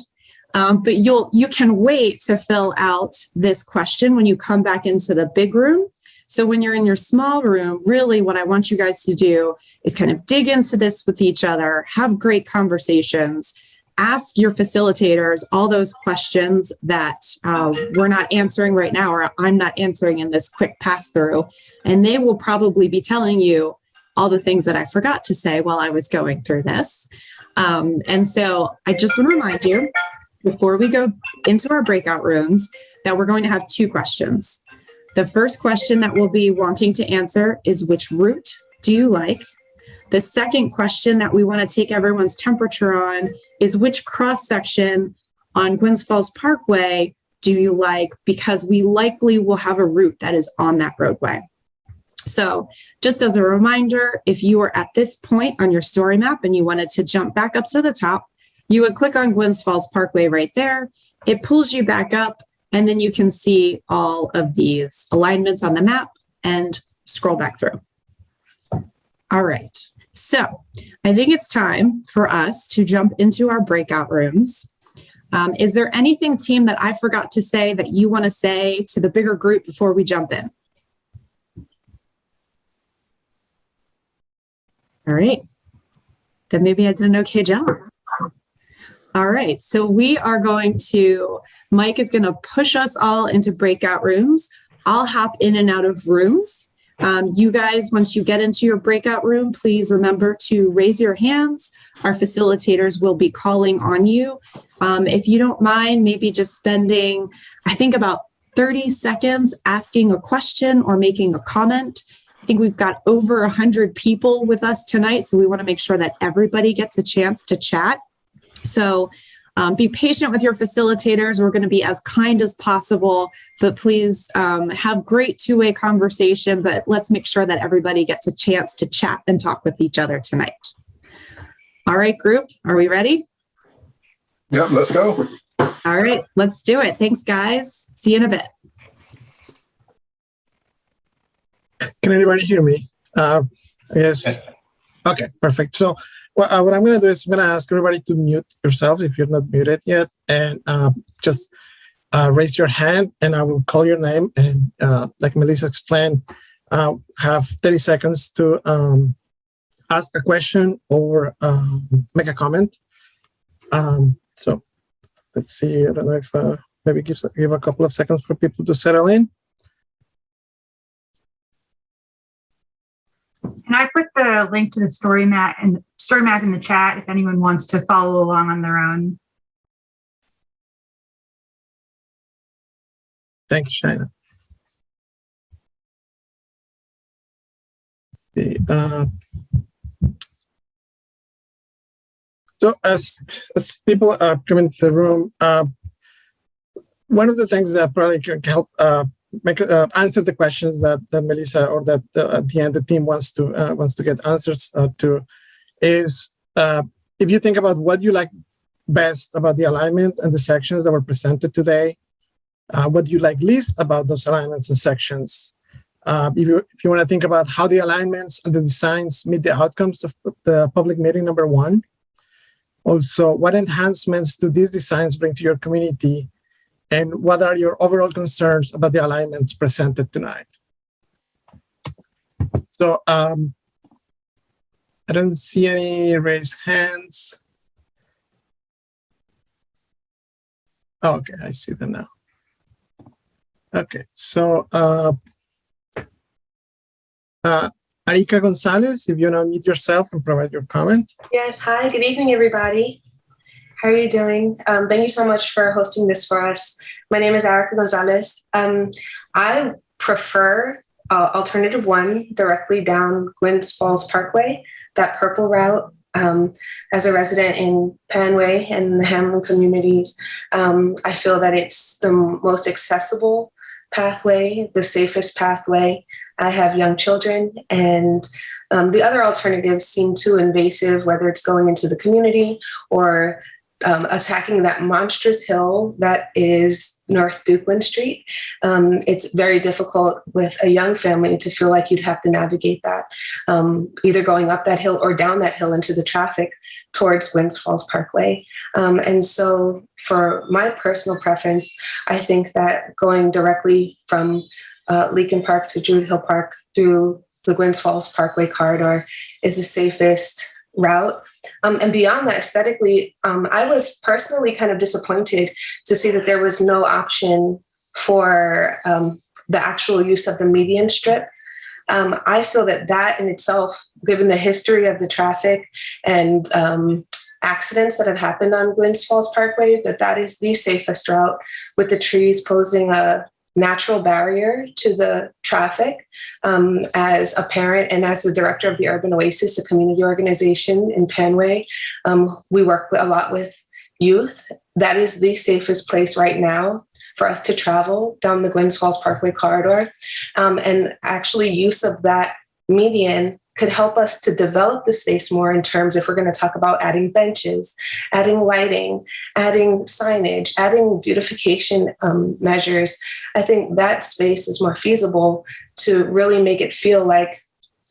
But you can wait to fill out this question when you come back into the big room. So when you're in your small room, really what I want you guys to do is kind of dig into this with each other, have great conversations, ask your facilitators all those questions that we're not answering right now, or I'm not answering in this quick pass through. And they will probably be telling you all the things that I forgot to say while I was going through this. And so I just want to remind you, before we go into our breakout rooms, that we're going to have 2 questions. The first question that we'll be wanting to answer is, which route do you like? The second question that we want to take everyone's temperature on is, which cross section on Gwynns Falls Parkway do you like? Because we likely will have a route that is on that roadway. So just as a reminder, if you are at this point on your story map and you wanted to jump back up to the top, you would click on Gwynns Falls Parkway right there. It pulls you back up, and then you can see all of these alignments on the map and scroll back through. All right. So I think it's time for us to jump into our breakout rooms. Is there anything, team, that I forgot to say that you want to say to the bigger group before we jump in? All right. Then maybe I did an okay job. All right. So we are going to, Mike is going to push us all into breakout rooms. I'll hop in and out of rooms. You guys, once you get into your breakout room, please remember to raise your hands. Our facilitators will be calling on you. If you don't mind, maybe just spending, I think, about 30 seconds asking a question or making a comment. I think we've got over 100 people with us tonight, so we want to make sure that everybody gets a chance to chat. So be patient with your facilitators. We're going to be as kind as possible, but please have great two-way conversation, but let's make sure that everybody gets a chance to chat and talk with each other tonight. All right, group, are we ready? Yep, let's go. All right, let's do it. Thanks, guys. See you in a bit. Can anybody hear me? Yes. Okay, perfect. So what I'm going to do is I'm going to ask everybody to mute yourselves if you're not muted yet, and just raise your hand, and I will call your name. And like Melissa explained, have 30 seconds to ask a question or make a comment. So let's see. I don't know if maybe give a couple of seconds for people to settle in. Can I put the link to the story map in the chat if anyone wants to follow along on their own? Thank you, Shaina. So as people are coming to the room, one of the things that probably can help answer the questions that Melissa or that at the end the team wants to get answers to is if you think about what you like best about the alignment and the sections that were presented today, what you like least about those alignments and sections. If you want to think about how the alignments and the designs meet the outcomes of the public meeting number 1. Also, what enhancements do these designs bring to your community? And what are your overall concerns about the alignments presented tonight? So I don't see any raised hands. Oh, okay, I see them now. Okay, so Arika Gonzalez, if you want to unmute yourself and provide your comment. Yes, hi, good evening, everybody. How are you doing? Thank you so much for hosting this for us. My name is Erica Gonzalez. I prefer alternative 1 directly down Gwynns Falls Parkway, that purple route. As a resident in Panway and the Hamlin communities, I feel that it's the most accessible pathway, the safest pathway. I have young children, and the other alternatives seem too invasive, whether it's going into the community or attacking that monstrous hill that is North Dukeland Street. It's very difficult with a young family to feel like you'd have to navigate that, either going up that hill or down that hill into the traffic towards Gwynns Falls Parkway. And so for my personal preference, I think that going directly from Leakin Park to Druid Hill Park through the Gwynns Falls Parkway corridor is the safest route. And beyond that, aesthetically, I was personally kind of disappointed to see that there was no option for the actual use of the median strip. I feel that in itself, given the history of the traffic and accidents that have happened on Gwynns Falls Parkway, that is the safest route, with the trees posing a natural barrier to the traffic. As a parent and as the director of the Urban Oasis, a community organization in Panway, we work a lot with youth. That is the safest place right now for us to travel down the Gwynns Falls Parkway corridor. And actually use of that median could help us to develop the space more in terms, if we're going to talk about adding benches, adding lighting, adding signage, adding beautification measures. I think that space is more feasible to really make it feel like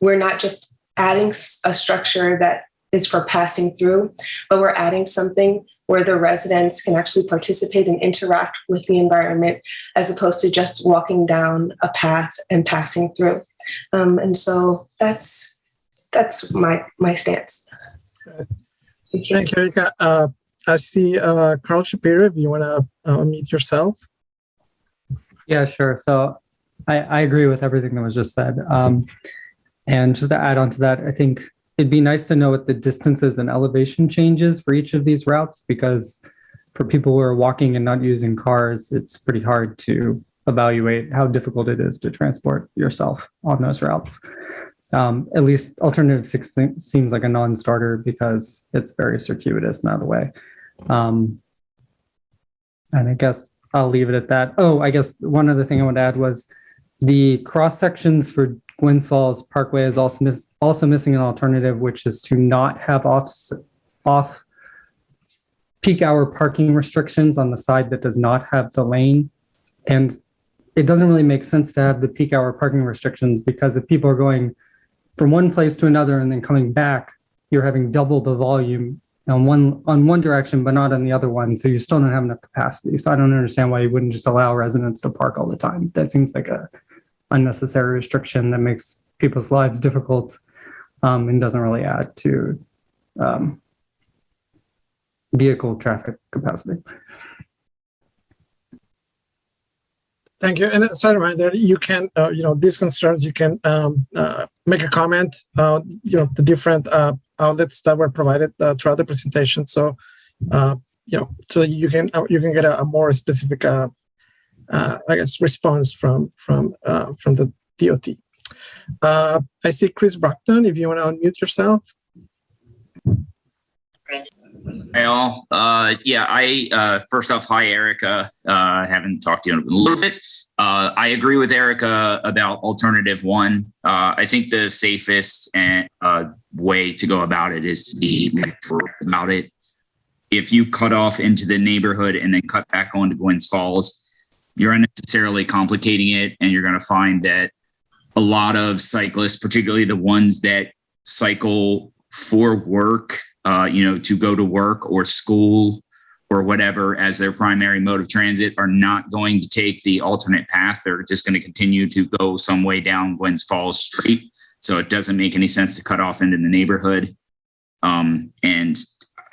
we're not just adding a structure that is for passing through, but we're adding something where the residents can actually participate and interact with the environment as opposed to just walking down a path and passing through. And so that's my stance. Thank you, Erika. I see Carl Shapiro, if you want to unmute yourself. Yeah, sure. So I agree with everything that was just said. And just to add on to that, I think it'd be nice to know what the distances and elevation changes for each of these routes, because for people who are walking and not using cars, it's pretty hard to evaluate how difficult it is to transport yourself on those routes. At least alternative 6 seems like a non-starter because it's very circuitous and out of the way. And I guess I'll leave it at that. Oh, I guess one other thing I want to add was the cross sections for Gwynns Falls Parkway is also missing an alternative, which is to not have off peak hour parking restrictions on the side that does not have the lane. And it doesn't really make sense to have the peak hour parking restrictions, because if people are going from one place to another and then coming back, you're having double the volume on one direction, but not on the other one. So you still don't have enough capacity. So I don't understand why you wouldn't just allow residents to park all the time. That seems like a unnecessary restriction that makes people's lives difficult and doesn't really add to vehicle traffic capacity. Thank you. And as a reminder, you can, these concerns, you can make a comment, the different outlets that were provided throughout the presentation. So, so you can get a more specific, response from the DOT. I see Chris Brockton, if you want to unmute yourself. Hey all. First off, hi Erica. Haven't talked to you in a little bit. I agree with Erica about alternative 1. I think the safest way to go about it is to be about it. If you cut off into the neighborhood and then cut back onto Gwynns Falls, you're unnecessarily complicating it, and you're going to find that a lot of cyclists, particularly the ones that cycle for work, to go to work or school or whatever as their primary mode of transit, are not going to take the alternate path. They're just going to continue to go some way down Gwynns Falls Street. So it doesn't make any sense to cut off into the neighborhood. And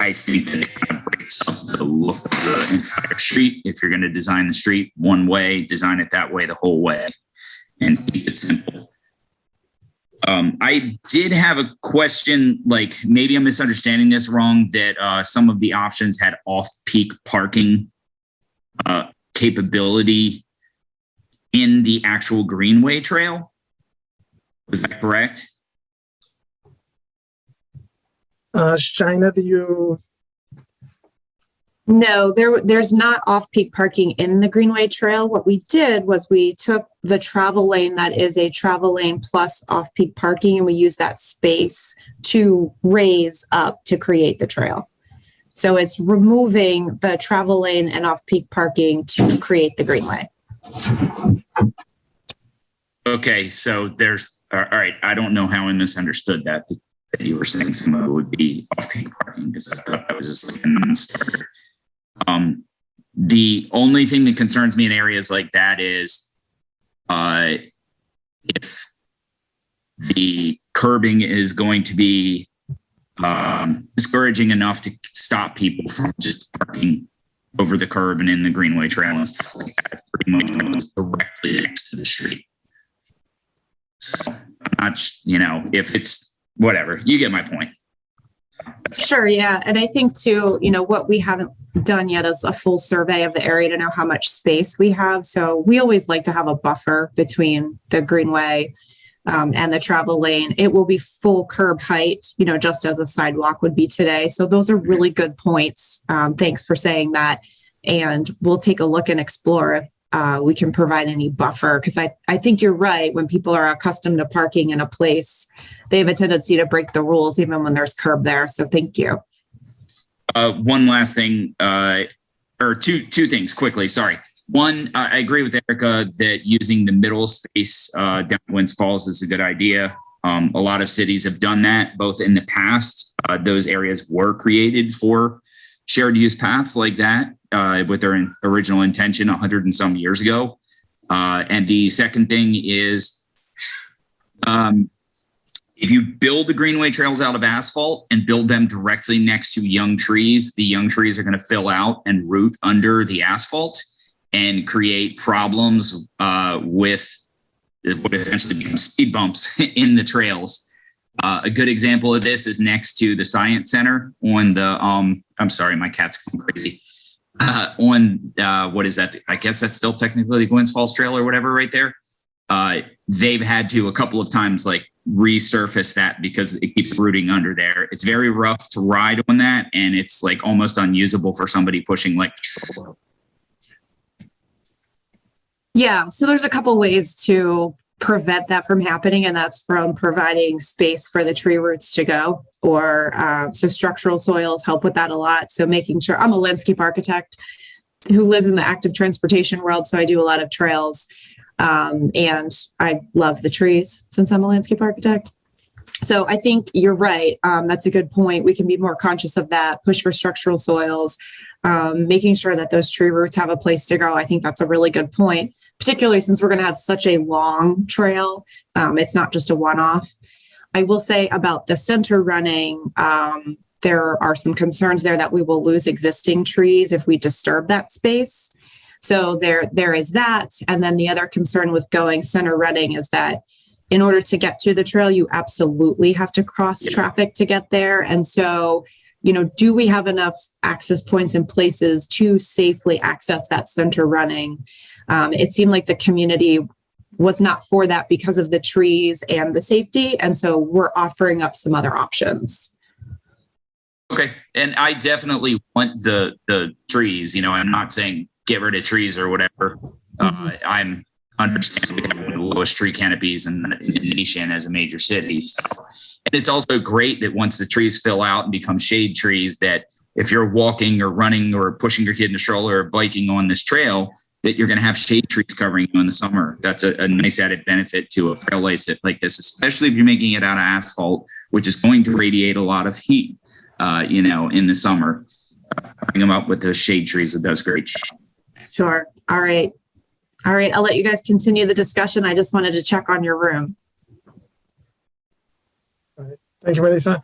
I think that it kind of breaks up the look of the entire street. If you're going to design the street one way, design it that way the whole way and keep it simple. I did have a question, like maybe I'm misunderstanding this wrong, that some of the options had off-peak parking capability in the actual Greenway Trail. Was that correct? Shaina, do you? No, there's not off-peak parking in the Greenway Trail. What we did was we took the travel lane that is a travel lane plus off-peak parking, and we used that space to raise up to create the trail. So it's removing the travel lane and off-peak parking to create the Greenway. Okay, so there's, all right, I don't know how I misunderstood that you were saying some of it would be off-peak parking, because I thought that was just like a non-starter. The only thing that concerns me in areas like that is if the curbing is going to be discouraging enough to stop people from just parking over the curb and in the Greenway Trail and stuff like that, pretty much directly next to the street. So I'm not, if it's whatever, you get my point. Sure, yeah. And I think too, what we haven't done yet is a full survey of the area to know how much space we have. So we always like to have a buffer between the Greenway and the travel lane. It will be full curb height, just as a sidewalk would be today. So those are really good points. Thanks for saying that. And we'll take a look and explore if we can provide any buffer. Because I think you're right. When people are accustomed to parking in a place, they have a tendency to break the rules even when there's curb there. So thank you. One last thing, or two things quickly. Sorry. One, I agree with Erica that using the middle space down Gwynns Falls is a good idea. A lot of cities have done that, both in the past. Those areas were created for shared use paths like that with their original intention 100 and some years ago. And the second thing is, if you build the Greenway trails out of asphalt and build them directly next to young trees, the young trees are going to fill out and root under the asphalt and create problems with what essentially becomes speed bumps in the trails. A good example of this is next to the Science Center on the, I'm sorry, my cat's going crazy. What is that? I guess that's still technically the Gwynns Falls Trail or whatever right there. They've had to a couple of times like resurface that because it keeps rooting under there. It's very rough to ride on that, and it's like almost unusable for somebody pushing like. Yeah, so there's a couple ways to prevent that from happening, and that's from providing space for the tree roots to go, or so structural soils help with that a lot. So making sure, I'm a landscape architect who lives in the active transportation world, so I do a lot of trails, and I love the trees since I'm a landscape architect. So I think you're right. That's a good point. We can be more conscious of that, push for structural soils, making sure that those tree roots have a place to go. I think that's a really good point, particularly since we're going to have such a long trail. It's not just a one-off. I will say about the center running, there are some concerns there that we will lose existing trees if we disturb that space. So there is that. And then the other concern with going center running is that in order to get to the trail, you absolutely have to cross traffic to get there. And so, do we have enough access points in places to safely access that center running? It seemed like the community was not for that because of the trees and the safety. And so we're offering up some other options. Okay. And I definitely want the trees, I'm not saying get rid of trees or whatever. I'm understand we have the lowest tree canopies in the nation as a major city. So, and it's also great that once the trees fill out and become shade trees, that if you're walking or running or pushing your kid in the stroller or biking on this trail, that you're going to have shade trees covering you in the summer. That's a nice added benefit to a trail like this, especially if you're making it out of asphalt, which is going to radiate a lot of heat, in the summer. Bring them up with those shade trees. It does great. Sure. All right. I'll let you guys continue the discussion. I just wanted to check on your room. All right. Thank you, Melissa.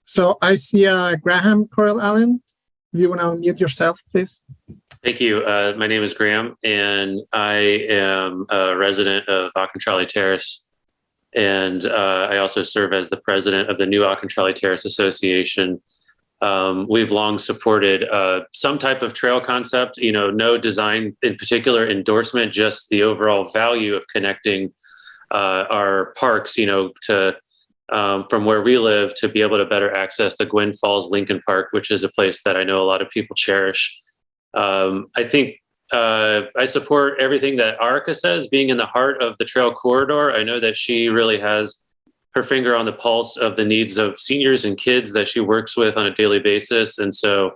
So I see Graham Correll Allen. If you want to unmute yourself, please. Thank you. My name is Graham, and I am a resident of Auchentrally Terrace. And I also serve as the president of the New Auchentrally Terrace Association. We've long supported some type of trail concept, no design in particular endorsement, just the overall value of connecting our parks, to from where we live to be able to better access the Gwynns Falls Leakin Park, which is a place that I know a lot of people cherish. I think I support everything that Arica says, being in the heart of the trail corridor. I know that she really has her finger on the pulse of the needs of seniors and kids that she works with on a daily basis. And so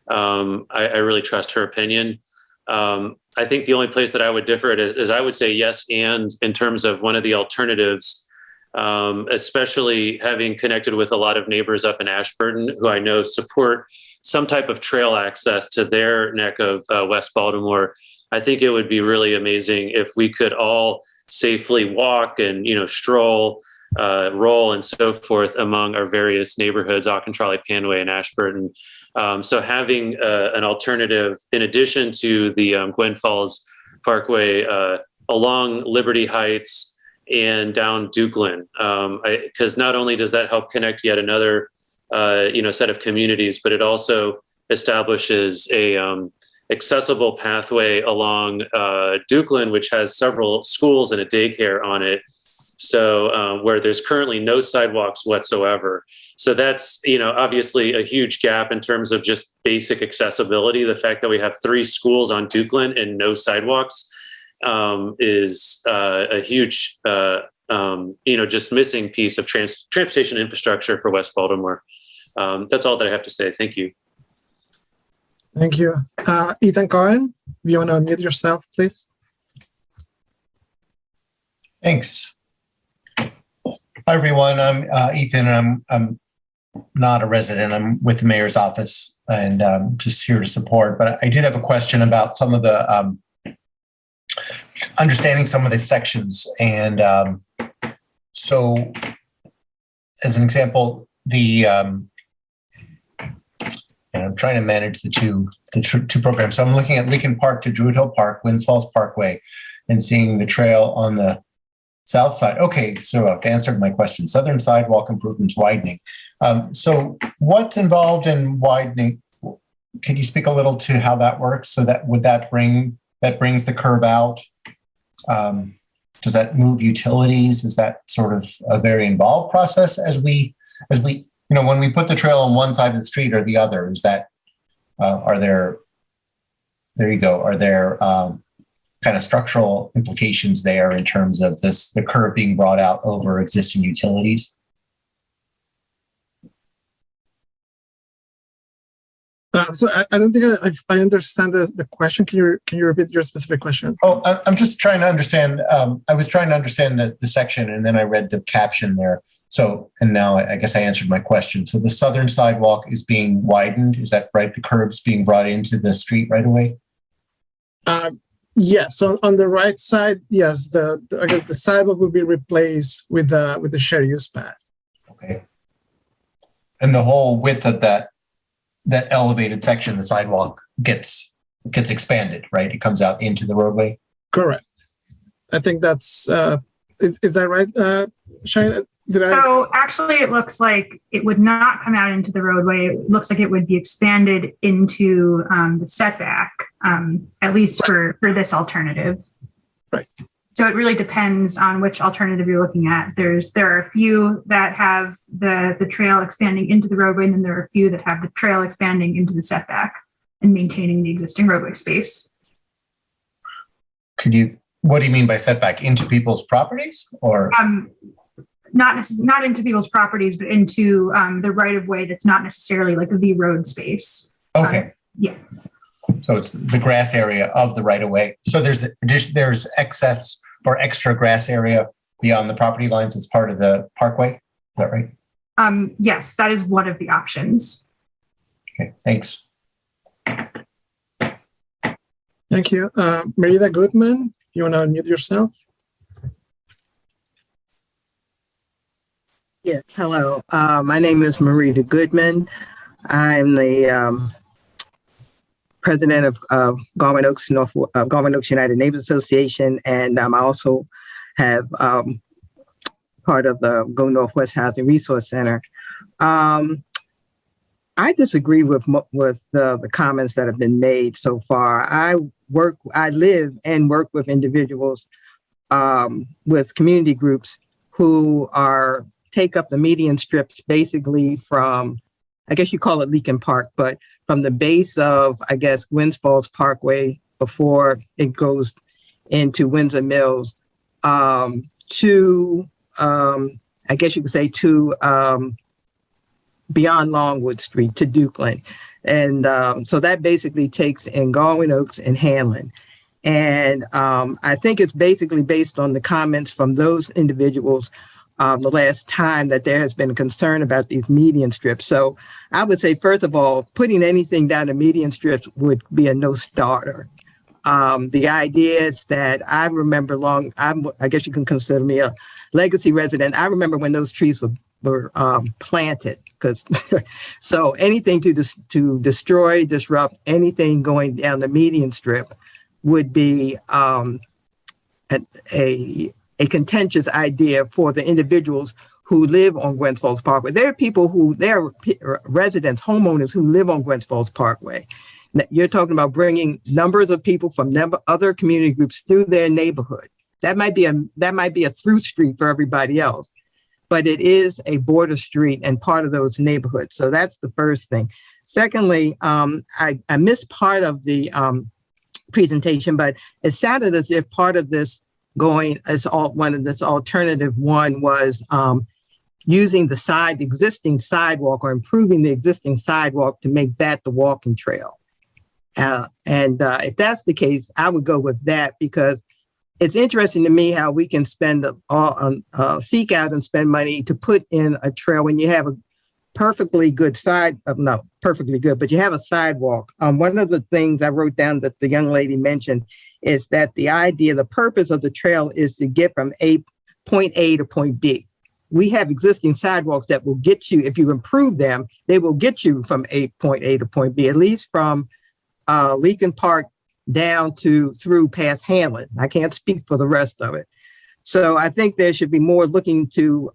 I really trust her opinion. I think the only place that I would differ is I would say yes, and in terms of one of the alternatives, especially having connected with a lot of neighbors up in Ashburton who I know support some type of trail access to their neck of West Baltimore. I think it would be really amazing if we could all safely walk and, stroll, roll and so forth among our various neighborhoods, Auchentrally, Panway, and Ashburton. So having an alternative in addition to the Gwynns Falls Parkway along Liberty Heights and down Dukeland, because not only does that help connect yet another set of communities, but it also establishes a accessible pathway along Dukeland, which has several schools and a daycare on it. So where there's currently no sidewalks whatsoever. So that's, obviously a huge gap in terms of just basic accessibility. The fact that we have 3 schools on Dukeland and no sidewalks is a huge, just missing piece of transportation infrastructure for West Baltimore. That's all that I have to say. Thank you. Thank you. Ethan Cohen, you want to unmute yourself, please? Thanks. Hi, everyone. I'm Ethan, and I'm not a resident. I'm with the mayor's office and just here to support. But I did have a question about some of the understanding some of the sections. And so, as an example, and I'm trying to manage the two programs. So I'm looking at Leakin Park to Druid Hill Park, Winds Falls Parkway, and seeing the trail on the south side. Okay, so I've answered my question. Southern sidewalk improvements widening. So what's involved in widening? Can you speak a little to how that works? So that brings the curb out? Does that move utilities? Is that sort of a very involved process as we when we put the trail on one side of the street or the other? Is that are there kind of structural implications there in terms of the curb being brought out over existing utilities? So I don't think I understand the question. Can you repeat your specific question? Oh, I'm just trying to understand. I was trying to understand the section, and then I read the caption there. So, and now I guess I answered my question. So the southern sidewalk is being widened. Is that right? The curb's being brought into the street right away? Yes. So on the right side, yes. I guess the sidewalk will be replaced with the shared use path. Okay. And the whole width of that elevated section, the sidewalk gets expanded, right? It comes out into the roadway. Correct. I think that's is that right, Shane? So actually, it looks like it would not come out into the roadway. It looks like it would be expanded into the setback, at least for this alternative. Right. So it really depends on which alternative you're looking at. There are a few that have the trail expanding into the roadway, and then there are a few that have the trail expanding into the setback and maintaining the existing roadway space. What do you mean by setback? Into people's properties, or? Not into people's properties, but into the right of way that's not necessarily like the road space. Okay. Yeah. So it's the grass area of the right of way. So there's excess or extra grass area beyond the property lines as part of the parkway. Is that right? Yes, that is one of the options. Okay. Thanks. Thank you. Merida Goodman, you want to unmute yourself? Yes, hello. My name is Marita Goodman. I'm the president of Garment Oaks United Neighbors Association, and I also have part of the Go Northwest Housing Resource Center. I disagree with the comments that have been made so far. I live and work with individuals with community groups who take up the median strips basically from, I guess you call it Leakin Park, but from the base of, I guess, Winds Falls Parkway before it goes into Windsor Mills to, I guess you could say to beyond Longwood Street to Dukeland. And so that basically takes in Garwin Oaks and Hanlon. And I think it's basically based on the comments from those individuals the last time that there has been concern about these median strips. So I would say, first of all, putting anything down to median strips would be a no starter. The idea is that I remember I guess you can consider me a legacy resident. I remember when those trees were planted, because so anything to destroy, disrupt anything going down the median strip would be a contentious idea for the individuals who live on Gwynns Falls Parkway. There are residents, homeowners who live on Gwynns Falls Parkway. You're talking about bringing numbers of people from other community groups through their neighborhood. That might be a through street for everybody else, but it is a border street and part of those neighborhoods. So that's the first thing. Secondly, I missed part of the presentation, but it sounded as if part of this alternative one was using the existing sidewalk or improving the existing sidewalk to make that the walking trail. If that's the case, I would go with that, because it's interesting to me how we can seek out and spend money to put in a trail when you have a perfectly good but you have a sidewalk. One of the things I wrote down that the young lady mentioned is that the purpose of the trail is to get from point A to point B. We have existing sidewalks that will get you, if you improve them, they will get you from point A to point B, at least from Leakin Park down through past Hanlon. I can't speak for the rest of it. So I think there should be more looking to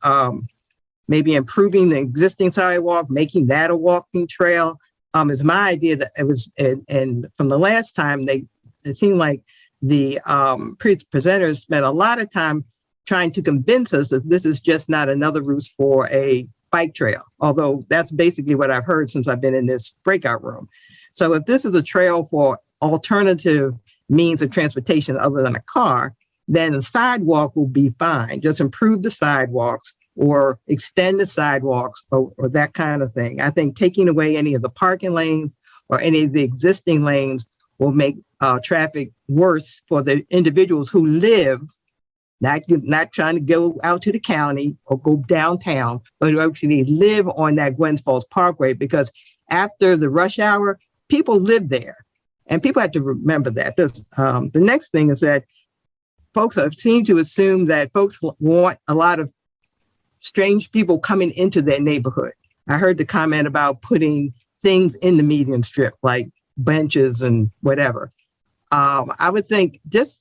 maybe improving the existing sidewalk, making that a walking trail. It's my idea that it was, and from the last time, it seemed like the presenters spent a lot of time trying to convince us that this is just not another route for a bike trail, although that's basically what I've heard since I've been in this breakout room. So if this is a trail for alternative means of transportation other than a car, then the sidewalk will be fine. Just improve the sidewalks or extend the sidewalks or that kind of thing. I think taking away any of the parking lanes or any of the existing lanes will make traffic worse for the individuals who live, not trying to go out to the county or go downtown, but who actually live on that Gwynns Falls Parkway, because after the rush hour, people live there. And people have to remember that. The next thing is that folks seem to assume that folks want a lot of strange people coming into their neighborhood. I heard the comment about putting things in the median strip, like benches and whatever. I would think, just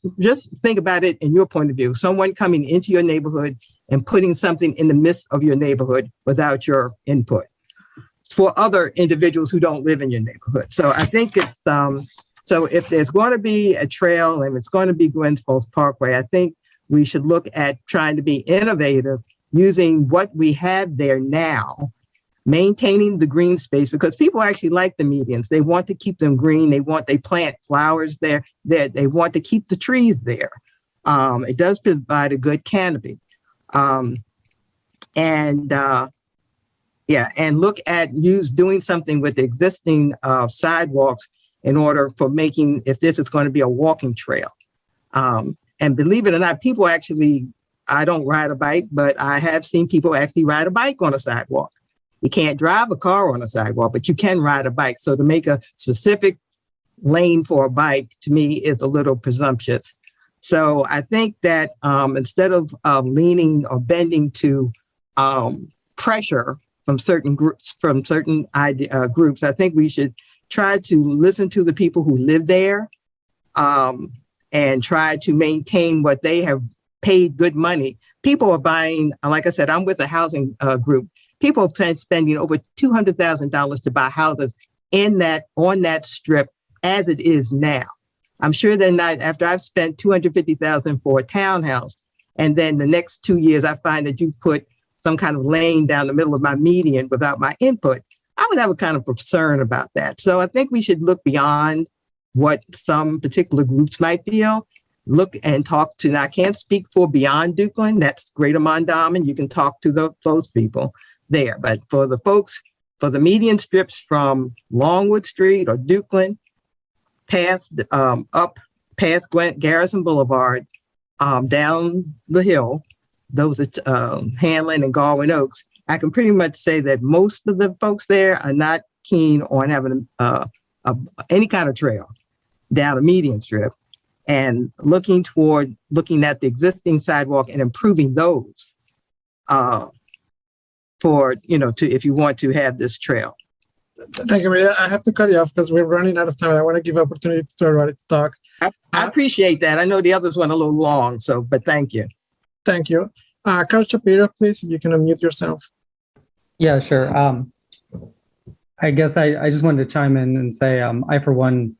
think about it in your point of view, someone coming into your neighborhood and putting something in the midst of your neighborhood without your input. It's for other individuals who don't live in your neighborhood. So I think it's, so if there's going to be a trail and it's going to be Gwynns Falls Parkway, I think we should look at trying to be innovative using what we have there now, maintaining the green space, because people actually like the medians. They want to keep them green. They plant flowers there. They want to keep the trees there. It does provide a good canopy. And look at doing something with the existing sidewalks in order for making, if this is going to be a walking trail. And believe it or not, people actually, I don't ride a bike, but I have seen people actually ride a bike on a sidewalk. You can't drive a car on a sidewalk, but you can ride a bike. So to make a specific lane for a bike, to me, is a little presumptuous. So I think that instead of leaning or bending to pressure from certain groups, I think we should try to listen to the people who live there and try to maintain what they have paid good money. People are buying, like I said, I'm with a housing group. People are spending over $200,000 to buy houses on that strip as it is now. I'm sure they're not, after I've spent $250,000 for a townhouse, and then the next 2 years, I find that you've put some kind of lane down the middle of my median without my input, I would have a kind of concern about that. So I think we should look beyond what some particular groups might feel. Look and talk to, now I can't speak for Beyond Dukeland, that's Greater Mondawmin, you can talk to those people there. But for the folks, for the median strips from Longwood Street or Dukeland, up past Garrison Boulevard, down the hill, those are Hanlon and Galwin Oaks, I can pretty much say that most of the folks there are not keen on having any kind of trail down a median strip, and looking at the existing sidewalk and improving those for, if you want to have this trail. Thank you, Maria. I have to cut you off because we're running out of time. I want to give opportunity to everybody to talk. I appreciate that. I know the others went a little long, but thank you. Thank you. Coach Shapiro, please, if you can unmute yourself. Yeah, sure. I guess I just wanted to chime in and say I, for one,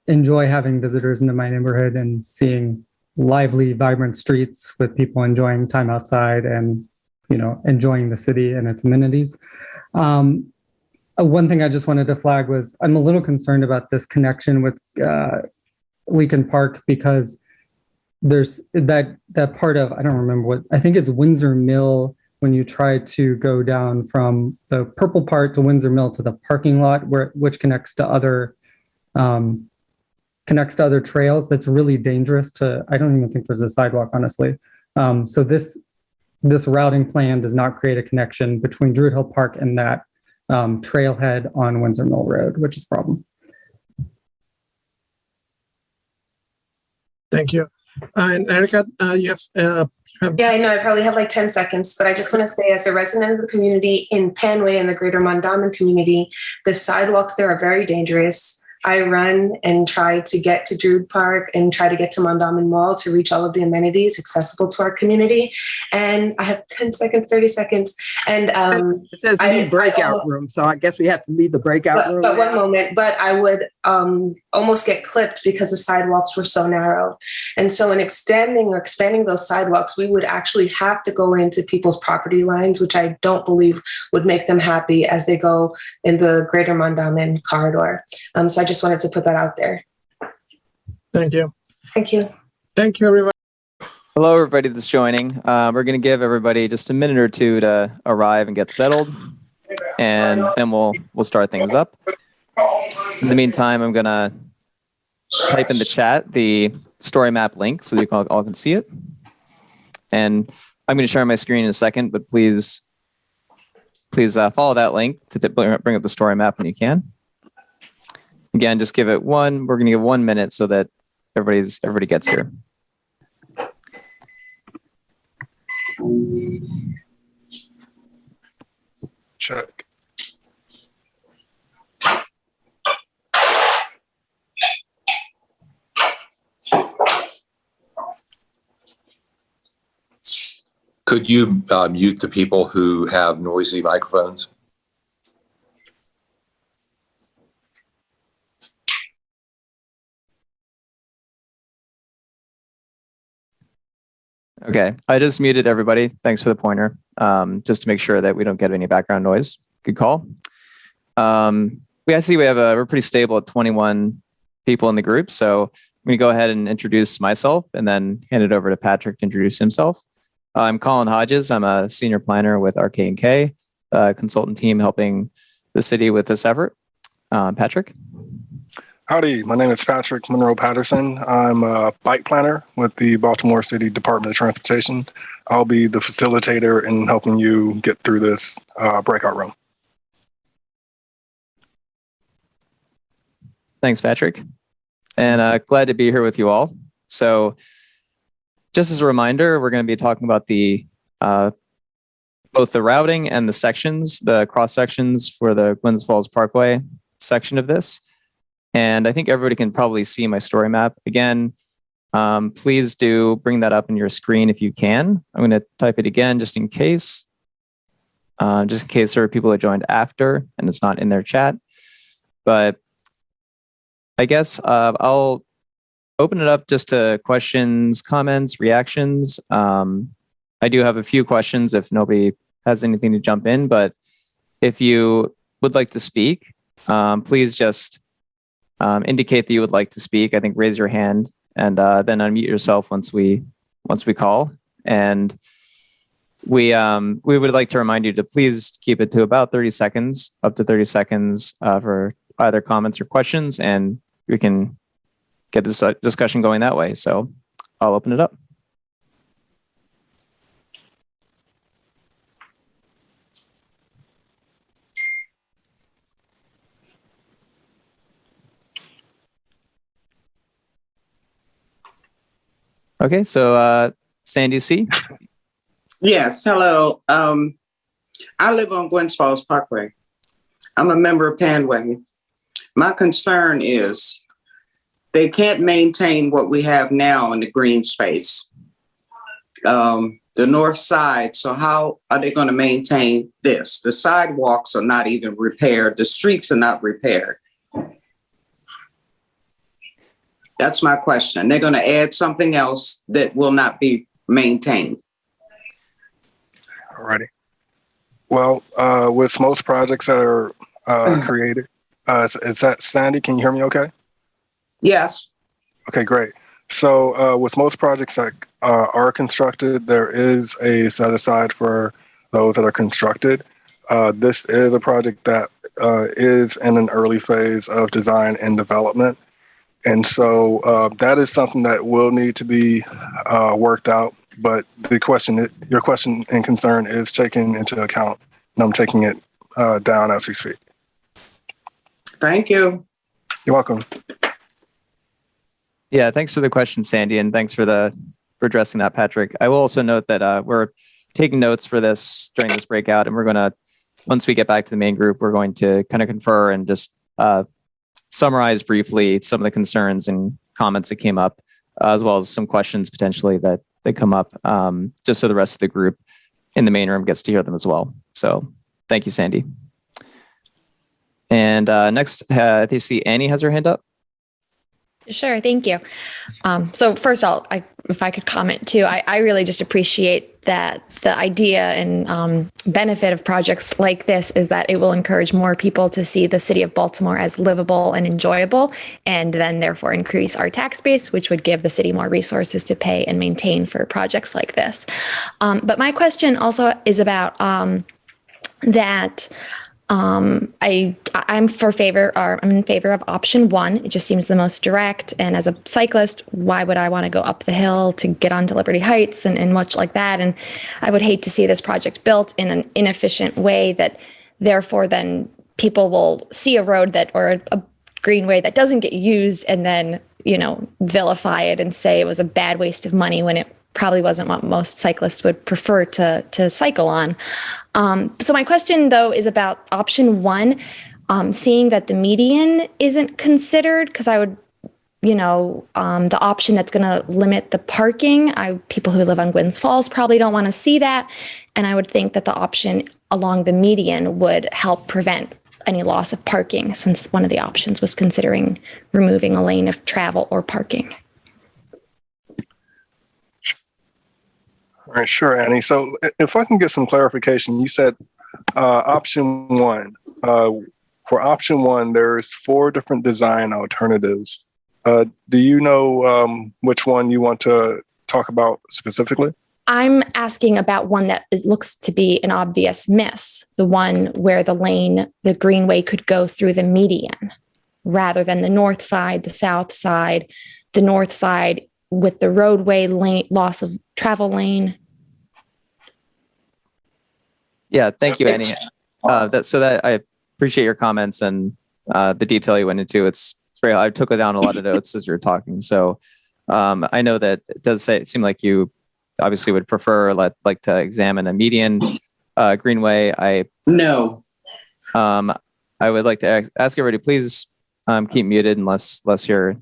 enjoy having visitors into my neighborhood and seeing, lively, vibrant streets with people enjoying time outside and, enjoying the city and its amenities. One thing I just wanted to flag was I'm a little concerned about this connection with Leakin Park, because there's that part of, I don't remember what, I think it's Windsor Mill, when you try to go down from the purple part to Windsor Mill to the parking lot, which connects to other trails. That's really dangerous I don't even think there's a sidewalk, honestly. So this routing plan does not create a connection between Druid Hill Park and that trailhead on Windsor Mill Road, which is a problem. Thank you. And Erica, you have Yeah, I know. I probably have like 10 seconds, but I just want to say, as a resident of the community in Panway and the greater Mondawmin community, the sidewalks there are very dangerous. I run and try to get to Druid Park and try to get to Mondawmin Mall to reach all of the amenities accessible to our community. And I have 10 seconds, 30 seconds. And it says leave breakout room. So I guess we have to leave the breakout room. But one moment, but I would almost get clipped because the sidewalks were so narrow. And so in extending or expanding those sidewalks, we would actually have to go into people's property lines, which I don't believe would make them happy as they go in the greater Mondawmin corridor. So I just wanted to put that out there. Thank you. Thank you. Thank you, everybody. Hello, everybody that's joining. We're going to give everybody just a minute or two to arrive and get settled, and then we'll start things up. In the meantime, I'm going to type in the chat the story map link so that you all can see it. And I'm going to share my screen in a second, but please follow that link to bring up the story map when you can. Again, just we're going to give 1 minute so that everybody gets here. Check. Could you mute the people who have noisy microphones? Okay, I just muted everybody. Thanks for the pointer. Just to make sure that we don't get any background noise. Good call. We're pretty stable at 21 people in the group. So I'm going to go ahead and introduce myself and then hand it over to Patrick to introduce himself. I'm Colin Hodges. I'm a senior planner with RK&K, a consultant team helping the city with this effort. Patrick? Howdy, my name is Patrick Monroe Patterson. I'm a bike planner with the Baltimore City Department of Transportation. I'll be the facilitator in helping you get through this breakout room. Thanks, Patrick. And glad to be here with you all. So just as a reminder, we're going to be talking about both the routing and the sections, the cross sections for the Glens Falls Parkway section of this. And I think everybody can probably see my story map. Again, please do bring that up in your screen if you can. I'm going to type it again just in case there are people that joined after and it's not in their chat. But I guess I'll open it up just to questions, comments, reactions. I do have a few questions if nobody has anything to jump in, but if you would like to speak, please just indicate that you would like to speak. I think raise your hand and then unmute yourself once we call. And we would like to remind you to please keep it to about 30 seconds, up to 30 seconds for either comments or questions, and we can get this discussion going that way. So I'll open it up. Okay, so Sandy C. Yes, hello. I live on Glens Falls Parkway. I'm a member of Panway. My concern is they can't maintain what we have now in the green space, the north side. So how are they going to maintain this? The sidewalks are not even repaired. The streets are not repaired. That's my question. They're going to add something else that will not be maintained. Alrighty. Well, with most projects that are created, is that Sandy? Can you hear me okay? Yes. Okay, great. So with most projects that are constructed, there is a set aside for those that are constructed. This is a project that is in an early phase of design and development. And so that is something that will need to be worked out. But your question and concern is taken into account, and I'm taking it down as we speak. Thank you. You're welcome. Yeah, thanks for the question, Sandy, and thanks for addressing that, Patrick. I will also note that we're taking notes for this during this breakout, and we're going to, once we get back to the main group, we're going to kind of confer and just summarize briefly some of the concerns and comments that came up, as well as some questions potentially that come up, just so the rest of the group in the main room gets to hear them as well. So thank you, Sandy. And next, I see Annie has her hand up. Sure, thank you. So first, if I could comment too, I really just appreciate that the idea and benefit of projects like this is that it will encourage more people to see the city of Baltimore as livable and enjoyable, and then therefore increase our tax base, which would give the city more resources to pay and maintain for projects like this. But my question also is about that. I'm in favor of option one. It just seems the most direct. And as a cyclist, why would I want to go up the hill to get onto Liberty Heights and much like that? And I would hate to see this project built in an inefficient way that therefore then people will see a road or a greenway that doesn't get used and then, vilify it and say it was a bad waste of money when it probably wasn't what most cyclists would prefer to cycle on. So my question, though, is about option one, seeing that the median isn't considered, because I would, the option that's going to limit the parking, people who live on Gwynns Falls probably don't want to see that. And I would think that the option along the median would help prevent any loss of parking, since one of the options was considering removing a lane of travel or parking. All right, sure, Annie. So if I can get some clarification, you said option one. For option one, there's 4 different design alternatives. Do you know which one you want to talk about specifically? I'm asking about one that looks to be an obvious miss, the one where the greenway could go through the median rather than the north side, the south side, the north side with the roadway lane, loss of travel lane. Yeah, thank you, Annie. I appreciate your comments and the detail you went into. It's very. I took down a lot of notes as you were talking. So I know that it does seem like you obviously would prefer like to examine a median greenway. No. I would like to ask everybody, please keep muted unless you're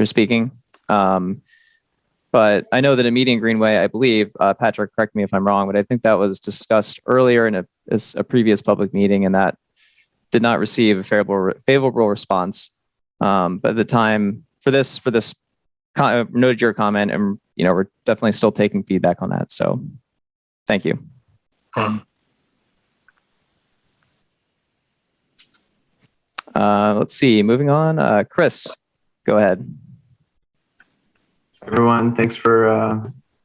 speaking. But I know that a median greenway, I believe, Patrick, correct me if I'm wrong, but I think that was discussed earlier in a previous public meeting, and that did not receive a favorable response. But at the time for this, noted your comment, and we're definitely still taking feedback on that. So, thank you. Let's see. Moving on, Chris, go ahead. Everyone, thanks for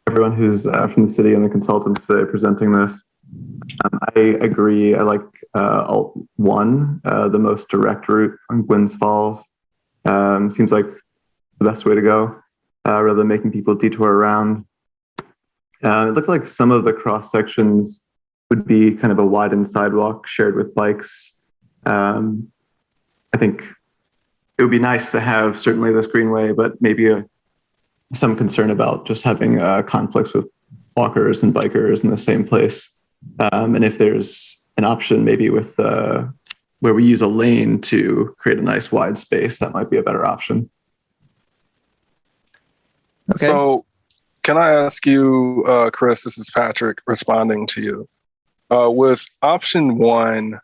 everyone who's from the city and the consultants today presenting this. I agree. I like alt one, the most direct route on Gwynns Falls. Seems like the best way to go, rather than making people detour around. It looked like some of the cross sections would be kind of a widened sidewalk shared with bikes. I think it would be nice to have certainly this greenway, but maybe some concern about just having conflicts with walkers and bikers in the same place. And if there's an option maybe with where we use a lane to create a nice wide space, that might be a better option. Okay. So can I ask you, Chris, this is Patrick responding to you. Was option one,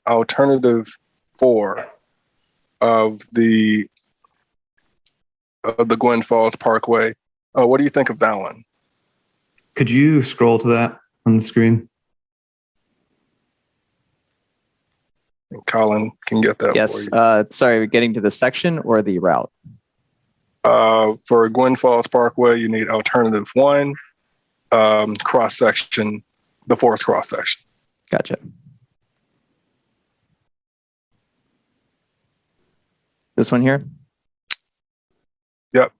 alternative 4 of the of the Gwynn Falls Parkway. What do you think of that one? Could you scroll to that on the screen? Colin can get that Yes. for you. Sorry, getting to the section or the route? For Gwynn Falls Parkway, you need alternative 1, cross section, the fourth cross section. Gotcha. This one here? Yep.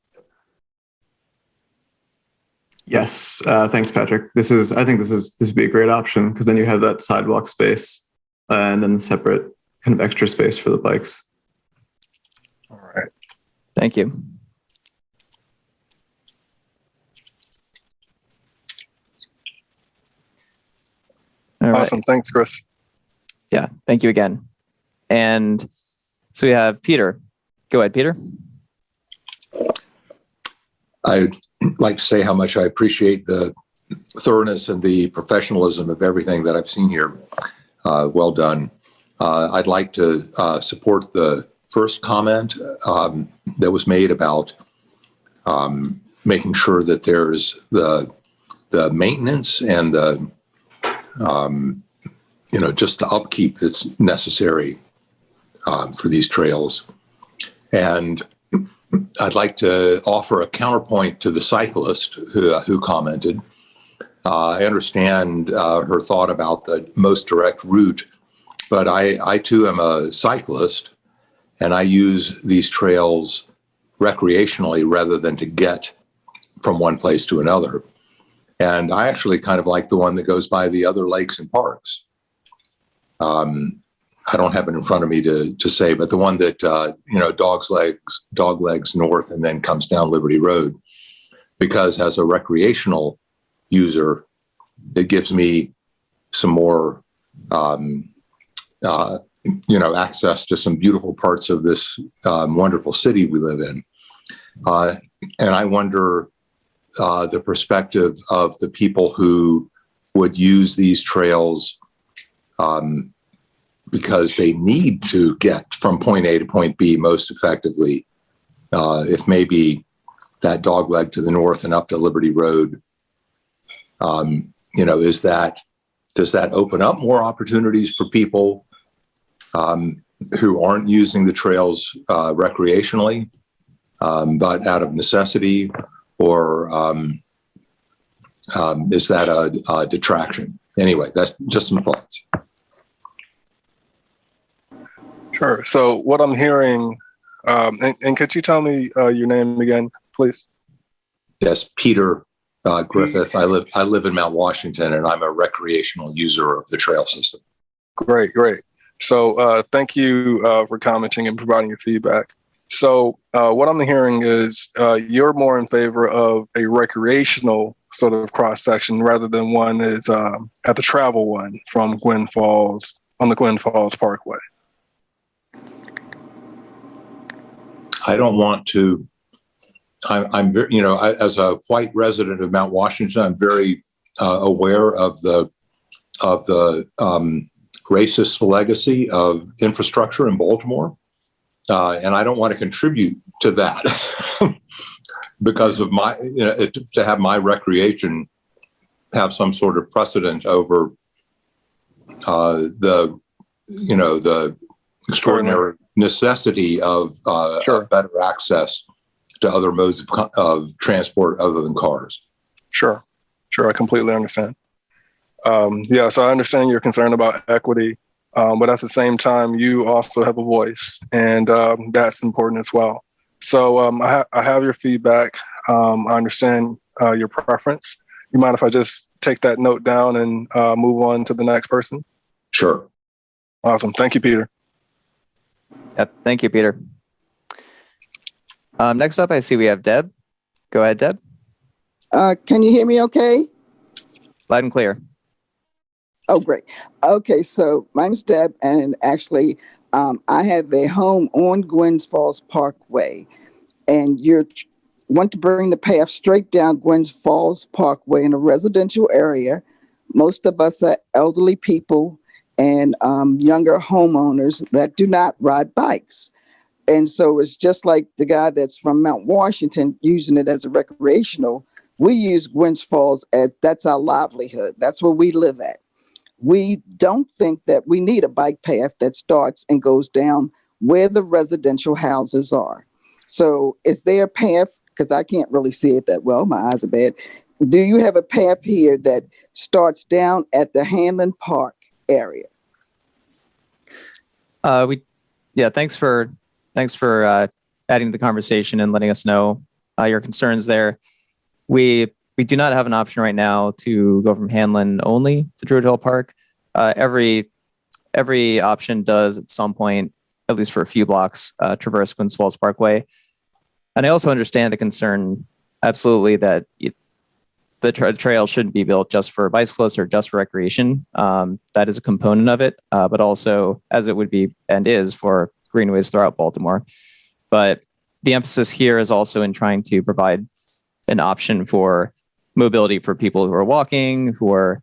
Yes. Thanks, Patrick. I think this would be a great option because then you have that sidewalk space and then the separate kind of extra space for the bikes. All right. Thank you. All right. Awesome. Thanks, Chris. Yeah. Thank you again. And so we have Peter. Go ahead, Peter. I'd like to say how much I appreciate the thoroughness and the professionalism of everything that I've seen here. Well done. I'd like to support the first comment that was made about making sure that there's the maintenance and the just the upkeep that's necessary for these trails. And I'd like to offer a counterpoint to the cyclist who commented. I understand her thought about the most direct route, but I too am a cyclist, and I use these trails recreationally rather than to get from one place to another. And I actually kind of like the one that goes by the other lakes and parks. I don't have it in front of me to say, but the one that, dog legs north and then comes down Liberty Road, because as a recreational user, it gives me some more, access to some beautiful parts of this wonderful city we live in. And I wonder the perspective of the people who would use these trails because they need to get from point A to point B most effectively. If maybe that dog leg to the north and up to Liberty Road, does that open up more opportunities for people who aren't using the trails recreationally, but out of necessity, or is that a detraction? Anyway, that's just some thoughts. Sure. So what I'm hearing, and could you tell me your name again, please? Yes, Peter Griffith. I live in Mount Washington, and I'm a recreational user of the trail system. Great. So thank you for commenting and providing your feedback. So what I'm hearing is you're more in favor of a recreational sort of cross section rather than one is at the travel one from Gwynn Falls on the Gwynn Falls Parkway. I don't want to. I'm very, as a white resident of Mount Washington, I'm very aware of the racist legacy of infrastructure in Baltimore, and I don't want to contribute to that because of my, to have my recreation have some sort of precedent over the extraordinary necessity of better access to other modes of transport other than cars. Sure. I completely understand. So I understand you're concerned about equity, but at the same time, you also have a voice, and that's important as well. So I have your feedback. I understand your preference. You mind if I just take that note down and move on to the next person? Sure. Awesome. Thank you, Peter. Yep. Thank you, Peter. Next up, I see we have Deb. Go ahead, Deb. Can you hear me okay? Loud and clear. Oh, great. Okay, so my name's Deb, and actually, I have a home on Gwynn Falls Parkway, and you want to bring the path straight down Gwynn Falls Parkway in a residential area. Most of us are elderly people and younger homeowners that do not ride bikes. And so it's just like the guy that's from Mount Washington using it as a recreational. We use Gwynns Falls as that's our livelihood. That's where we live at. We don't think that we need a bike path that starts and goes down where the residential houses are. So is there a path? Because I can't really see it that well. My eyes are bad. Do you have a path here that starts down at the Hanlon Park area? Thanks for adding to the conversation and letting us know your concerns there. We do not have an option right now to go from Hanlon only to Druid Hill Park. Every option does at some point, at least for a few blocks, traverse Gwynns Falls Parkway. And I also understand the concern absolutely that the trail shouldn't be built just for bicyclists or just for recreation. That is a component of it, but also as it would be and is for greenways throughout Baltimore. But the emphasis here is also in trying to provide an option for mobility for people who are walking, who are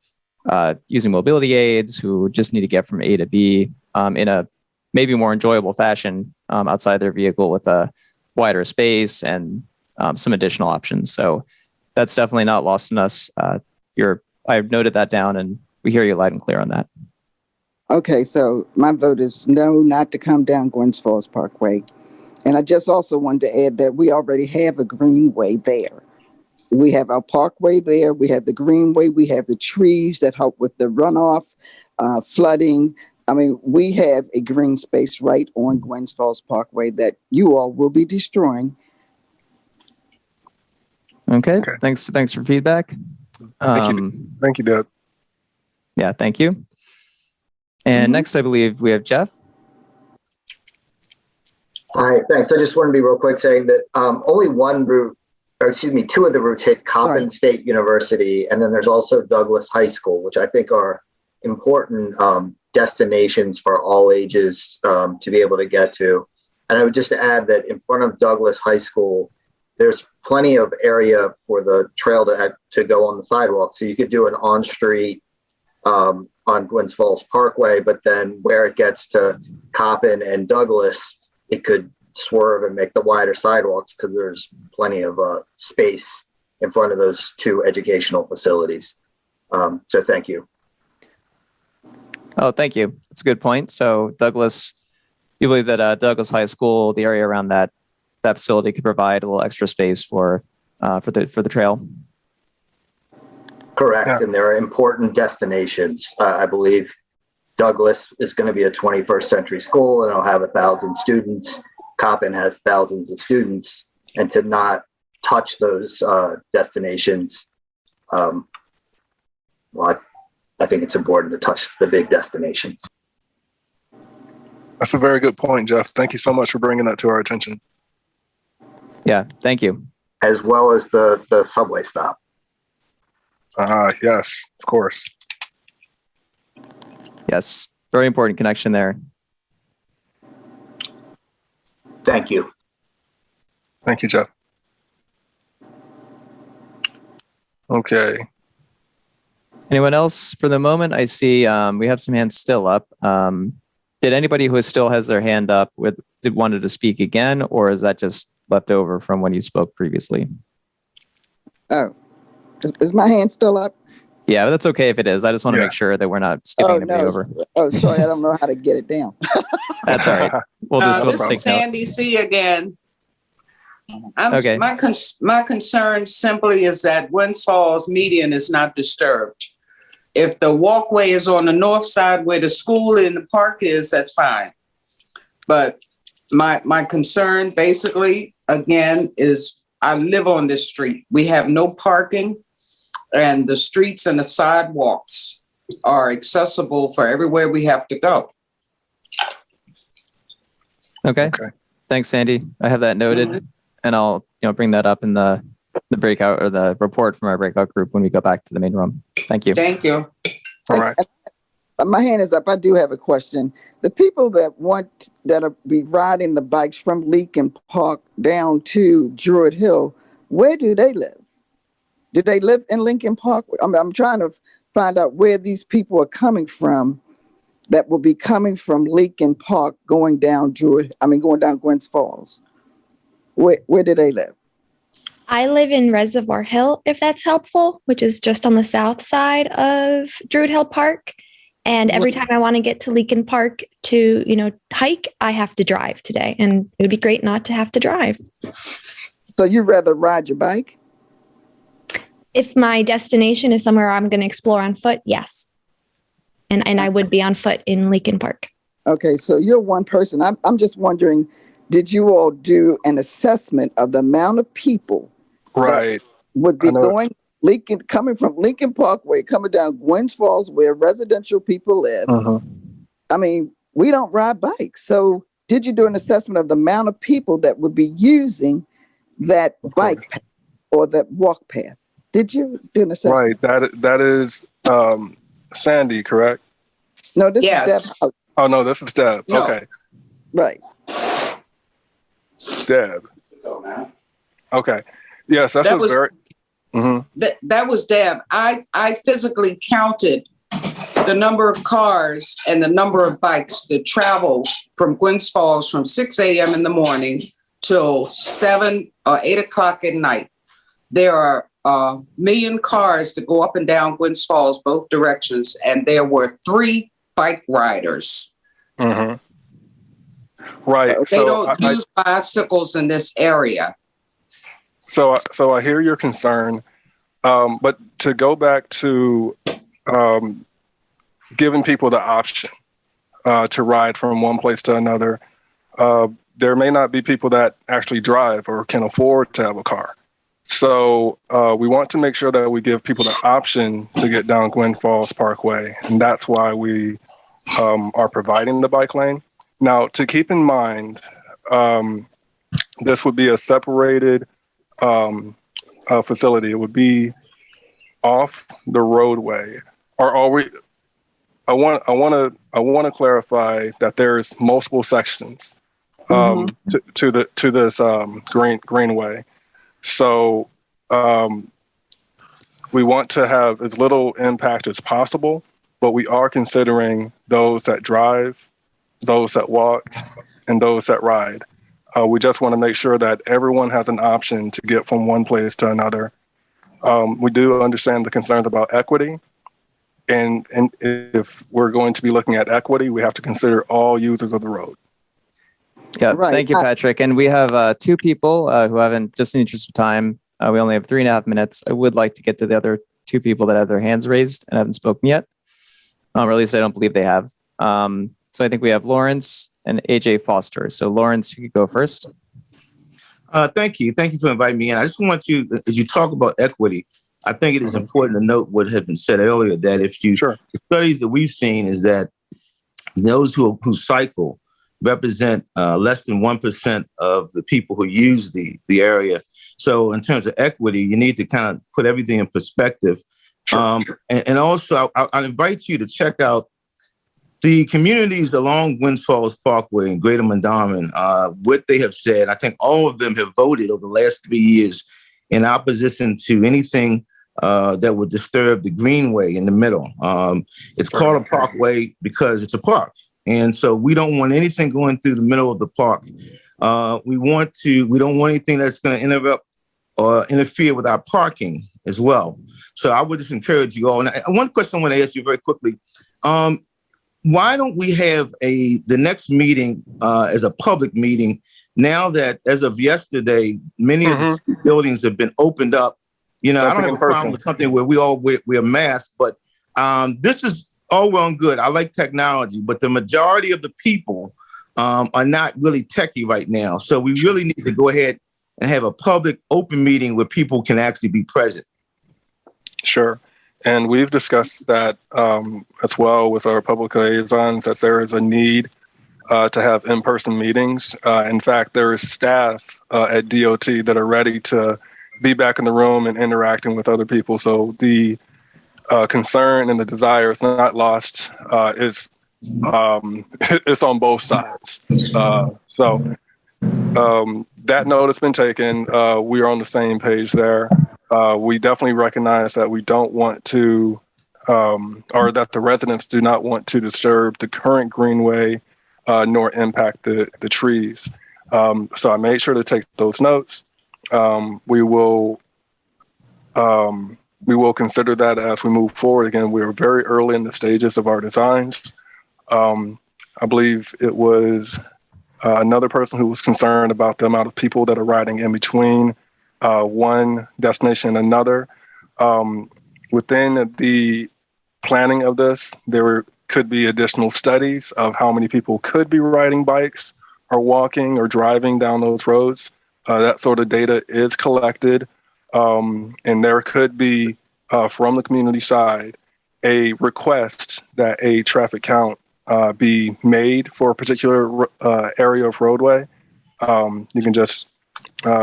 using mobility aids, who just need to get from A to B in a maybe more enjoyable fashion outside their vehicle with a wider space and some additional options. So that's definitely not lost on us. I've noted that down and we hear you loud and clear on that. Okay, so my vote is no, not to come down Gwynns Falls Parkway. And I just also wanted to add that we already have a greenway there. We have our parkway there. We have the greenway. We have the trees that help with the runoff, flooding. I mean, we have a green space right on Gwynns Falls Parkway that you all will be destroying. Okay. Thanks for feedback. Thank you, Doug. Yeah, thank you. And next, I believe we have Jeff. Hi, thanks. I just want to be real quick saying that only one route, or excuse me, two of the routes hit Coppin State University, and then there's also Douglas High School, which I think are important destinations for all ages to be able to get to. And I would just add that in front of Douglas High School, there's plenty of area for the trail to go on the sidewalk. So you could do an on-street on Gwynns Falls Parkway, but then where it gets to Coppin and Douglas, it could swerve and make the wider sidewalks because there's plenty of space in front of those two educational facilities. So thank you. Oh, thank you. That's a good point. So Douglas, you believe that Douglas High School, the area around that facility could provide a little extra space for the trail? Correct. Yeah. And there are important destinations. I believe Douglas is going to be a 21st century school and it'll have 1,000 students. Coppin has thousands of students, and to not touch those destinations, I think it's important to touch the big destinations. That's a very good point, Jeff. Thank you so much for bringing that to our attention. Yeah, thank you. As well as the subway stop. Yes, of course. Yes, very important connection there. Thank you. Thank you, Jeff. Okay. Anyone else for the moment? I see we have some hands still up. Did anybody who still has their hand up wanted to speak again, or is that just left over from when you spoke previously? Oh, is my hand still up? Yeah, but that's okay if it is. I just want to make sure that we're not skipping anybody over. Oh, sorry, I don't know how to get it down. That's all right. We'll just this is Sandy C again. Okay. My concern simply is that Gwynns Falls median is not disturbed. If the walkway is on the north side where the school and the park is, that's fine. But my concern basically, again, is I live on this street. We have no parking, and the streets and the sidewalks are accessible for everywhere we have to go. Okay. Thanks, Sandy. I have that noted, and I'll bring that up in the breakout or the report from our breakout group when we go back to the main room. Thank you. Thank you. All right. My hand is up. I do have a question. The people that will be riding the bikes from Leakin Park down to Druid Hill, where do they live? Do they live in Lincoln Park? I'm trying to find out where these people are coming from that will be coming from Leakin Park going down going down Gwynns Falls? Where do they live? I live in Reservoir Hill, if that's helpful, which is just on the south side of Druid Hill Park. And every time I want to get to Leakin Park to, hike, I have to drive today. And it would be great not to have to drive. So you'd rather ride your bike? If my destination is somewhere I'm going to explore on foot, yes. And I would be on foot in Leakin Park. Okay, so you're one person. I'm just wondering, did you all do an assessment of the amount of people right would be coming from Leakin Parkway, coming down Gwynns Falls where residential people live? I mean, we don't ride bikes. So did you do an assessment of the amount of people that would be using that bike path or that walk path? Did you do an assessment? Right. That is Sandy, correct? No, this is Deb. Oh, no, this is Deb. No. Okay. Right. Deb. Okay. Yes, that's that was Deb. I physically counted the number of cars and the number of bikes that travel from Gwynns Falls from 6 a.m. in the morning till 7 or 8 o'clock at night. There are a million cars that go up and down Gwynns Falls, both directions, and there were 3 bike riders. Right. They don't use bicycles in this area. So I hear your concern, but to go back to giving people the option to ride from one place to another, there may not be people that actually drive or can afford to have a car. So we want to make sure that we give people the option to get down Gwynns Falls Parkway, and that's why we are providing the bike lane. Now, to keep in mind, this would be a separated facility. It would be off the roadway. Or are we? I want to clarify that there's multiple sections to this greenway. So we want to have as little impact as possible, but we are considering those that drive, those that walk, and those that ride. We just want to make sure that everyone has an option to get from one place to another. We do understand the concerns about equity. And if we're going to be looking at equity, we have to consider all users of the road. Yeah, thank you, Patrick. And we have 2 people who haven't, just in the interest of time, we only have 3.5 minutes. I would like to get to the other 2 people that have their hands raised and haven't spoken yet. Or at least I don't believe they have. So I think we have Lawrence and AJ Foster. So Lawrence, you could go first. Thank you. Thank you for inviting me in. I just want you, as you talk about equity, I think it is important to note what had been said earlier, that the studies that we've seen is that those who cycle represent less than 1% of the people who use the area. So in terms of equity, you need to kind of put everything in perspective. And also, I invite you to check out the communities along Gwynns Falls Parkway and Greater Mondawmin, what they have said. I think all of them have voted over the last 3 years in opposition to anything that would disturb the greenway in the middle. It's called a parkway because it's a park. And so we don't want anything going through the middle of the park. We don't want anything that's going to interrupt or interfere with our parking as well. So I would just encourage you all. And one question I want to ask you very quickly. Why don't we have the next meeting as a public meeting now that, as of yesterday, many of the buildings have been opened up? I don't have a problem with something where we all wear masks, but this is all well and good. I like technology, but the majority of the people are not really techie right now. So we really need to go ahead and have a public open meeting where people can actually be present. Sure. And we've discussed that as well with our public liaisons, that there is a need to have in-person meetings. In fact, there is staff at DOT that are ready to be back in the room and interacting with other people. So the concern and the desire is not lost. It's on both sides. So that note has been taken. We are on the same page there. We definitely recognize that we don't want to or that the residents do not want to disturb the current greenway nor impact the trees. So I made sure to take those notes. We will consider that as we move forward. Again, we're very early in the stages of our designs. I believe it was another person who was concerned about the amount of people that are riding in between one destination and another. Within the planning of this, there could be additional studies of how many people could be riding bikes or walking or driving down those roads. That sort of data is collected. And there could be, from the community side, a request that a traffic count be made for a particular area of roadway. You can just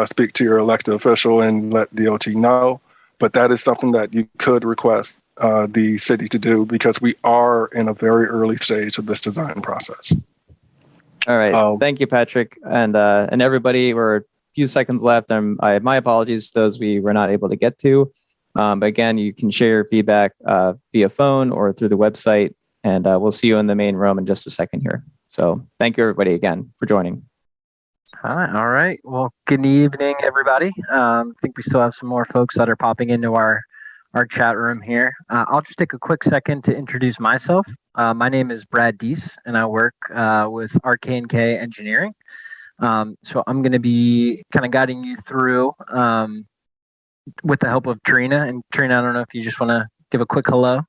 speak to your elected official and let DOT know. But that is something that you could request the city to do because we are in a very early stage of this design process. All right. Thank you, Patrick. And everybody, we're a few seconds left. My apologies to those we were not able to get to. But again, you can share your feedback via phone or through the website. And we'll see you in the main room in just a second here. So thank you, everybody, again, for joining. All right. Well, good evening, everybody. I think we still have some more folks that are popping into our chat room here. I'll just take a quick second to introduce myself. My name is Brad Deese, and I work with RK&K Engineering. So I'm going to be kind of guiding you through with the help of Trina. And Trina, I don't know if you just want to give a quick hello.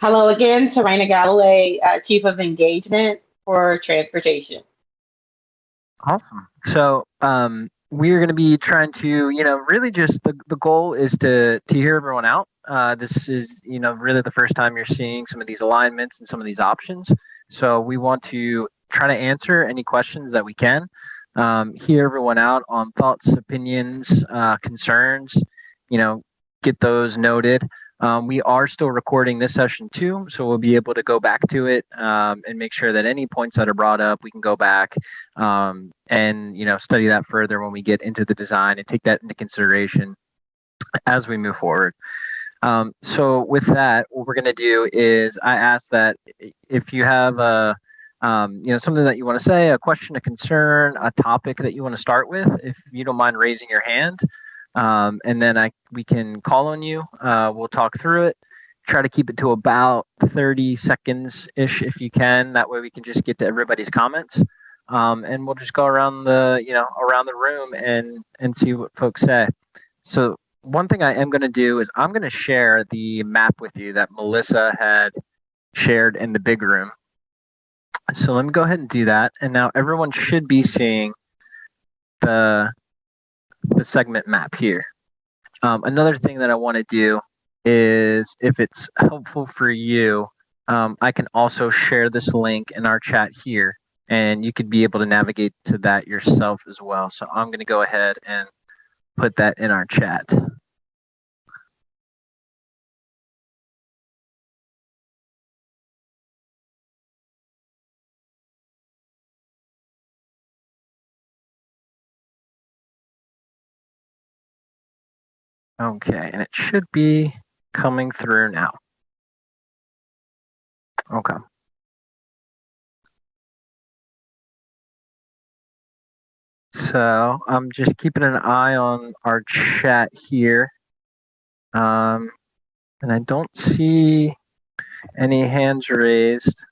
Hello again, Tarina Galloway, Chief of Engagement for Transportation. Awesome. So we are going to be trying to, really just the goal is to hear everyone out. This is, really the first time you're seeing some of these alignments and some of these options. So we want to try to answer any questions that we can, hear everyone out on thoughts, opinions, concerns, get those noted. We are still recording this session too, so we'll be able to go back to it and make sure that any points that are brought up, we can go back and study that further when we get into the design and take that into consideration as we move forward. So with that, what we're going to do is I ask that if you have something that you want to say, a question, a concern, a topic that you want to start with, if you don't mind raising your hand. And then we can call on you. We'll talk through it. Try to keep it to about 30 seconds-ish if you can. That way we can just get to everybody's comments. And we'll just go around the room and see what folks say. So one thing I am going to do is I'm going to share the map with you that Melissa had shared in the big room. So let me go ahead and do that. And now everyone should be seeing the segment map here. Another thing that I want to do is, if it's helpful for you, I can also share this link in our chat here, and you could be able to navigate to that yourself as well. So I'm going to go ahead and put that in our chat. Okay, and it should be coming through now. Okay. So I'm just keeping an eye on our chat here. And I don't see any hands raised.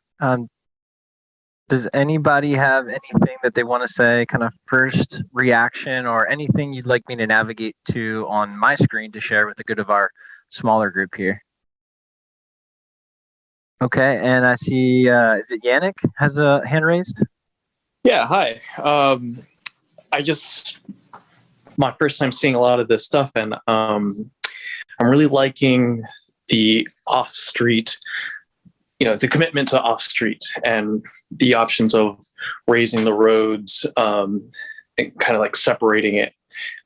Does anybody have anything that they want to say, kind of first reaction or anything you'd like me to navigate to on my screen to share with the good of our smaller group here? Okay, and I see, is it Yannick has a hand raised? Yeah, hi. My first time seeing a lot of this stuff, and I'm really liking the off-street, the commitment to off-street and the options of raising the roads and kind of like separating it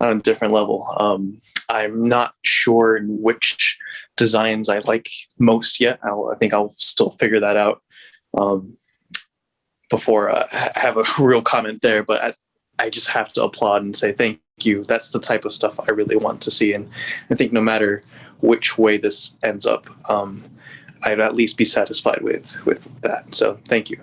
on a different level. I'm not sure which designs I like most yet. I think I'll still figure that out before I have a real comment there. But I just have to applaud and say thank you. That's the type of stuff I really want to see. And I think no matter which way this ends up, I'd at least be satisfied with that. So thank you.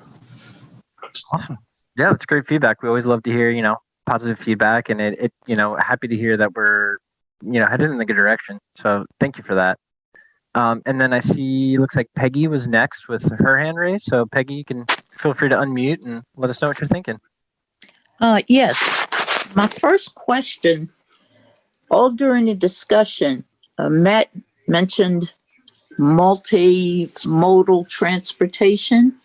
Awesome. Yeah, that's great feedback. We always love to hear, positive feedback, and it happy to hear that we're, headed in the good direction. So thank you for that. And then I see, looks like Peggy was next with her hand raised. So Peggy, you can feel free to unmute and let us know what you're thinking. Yes. My first question, all during the discussion, Matt mentioned multimodal transportation.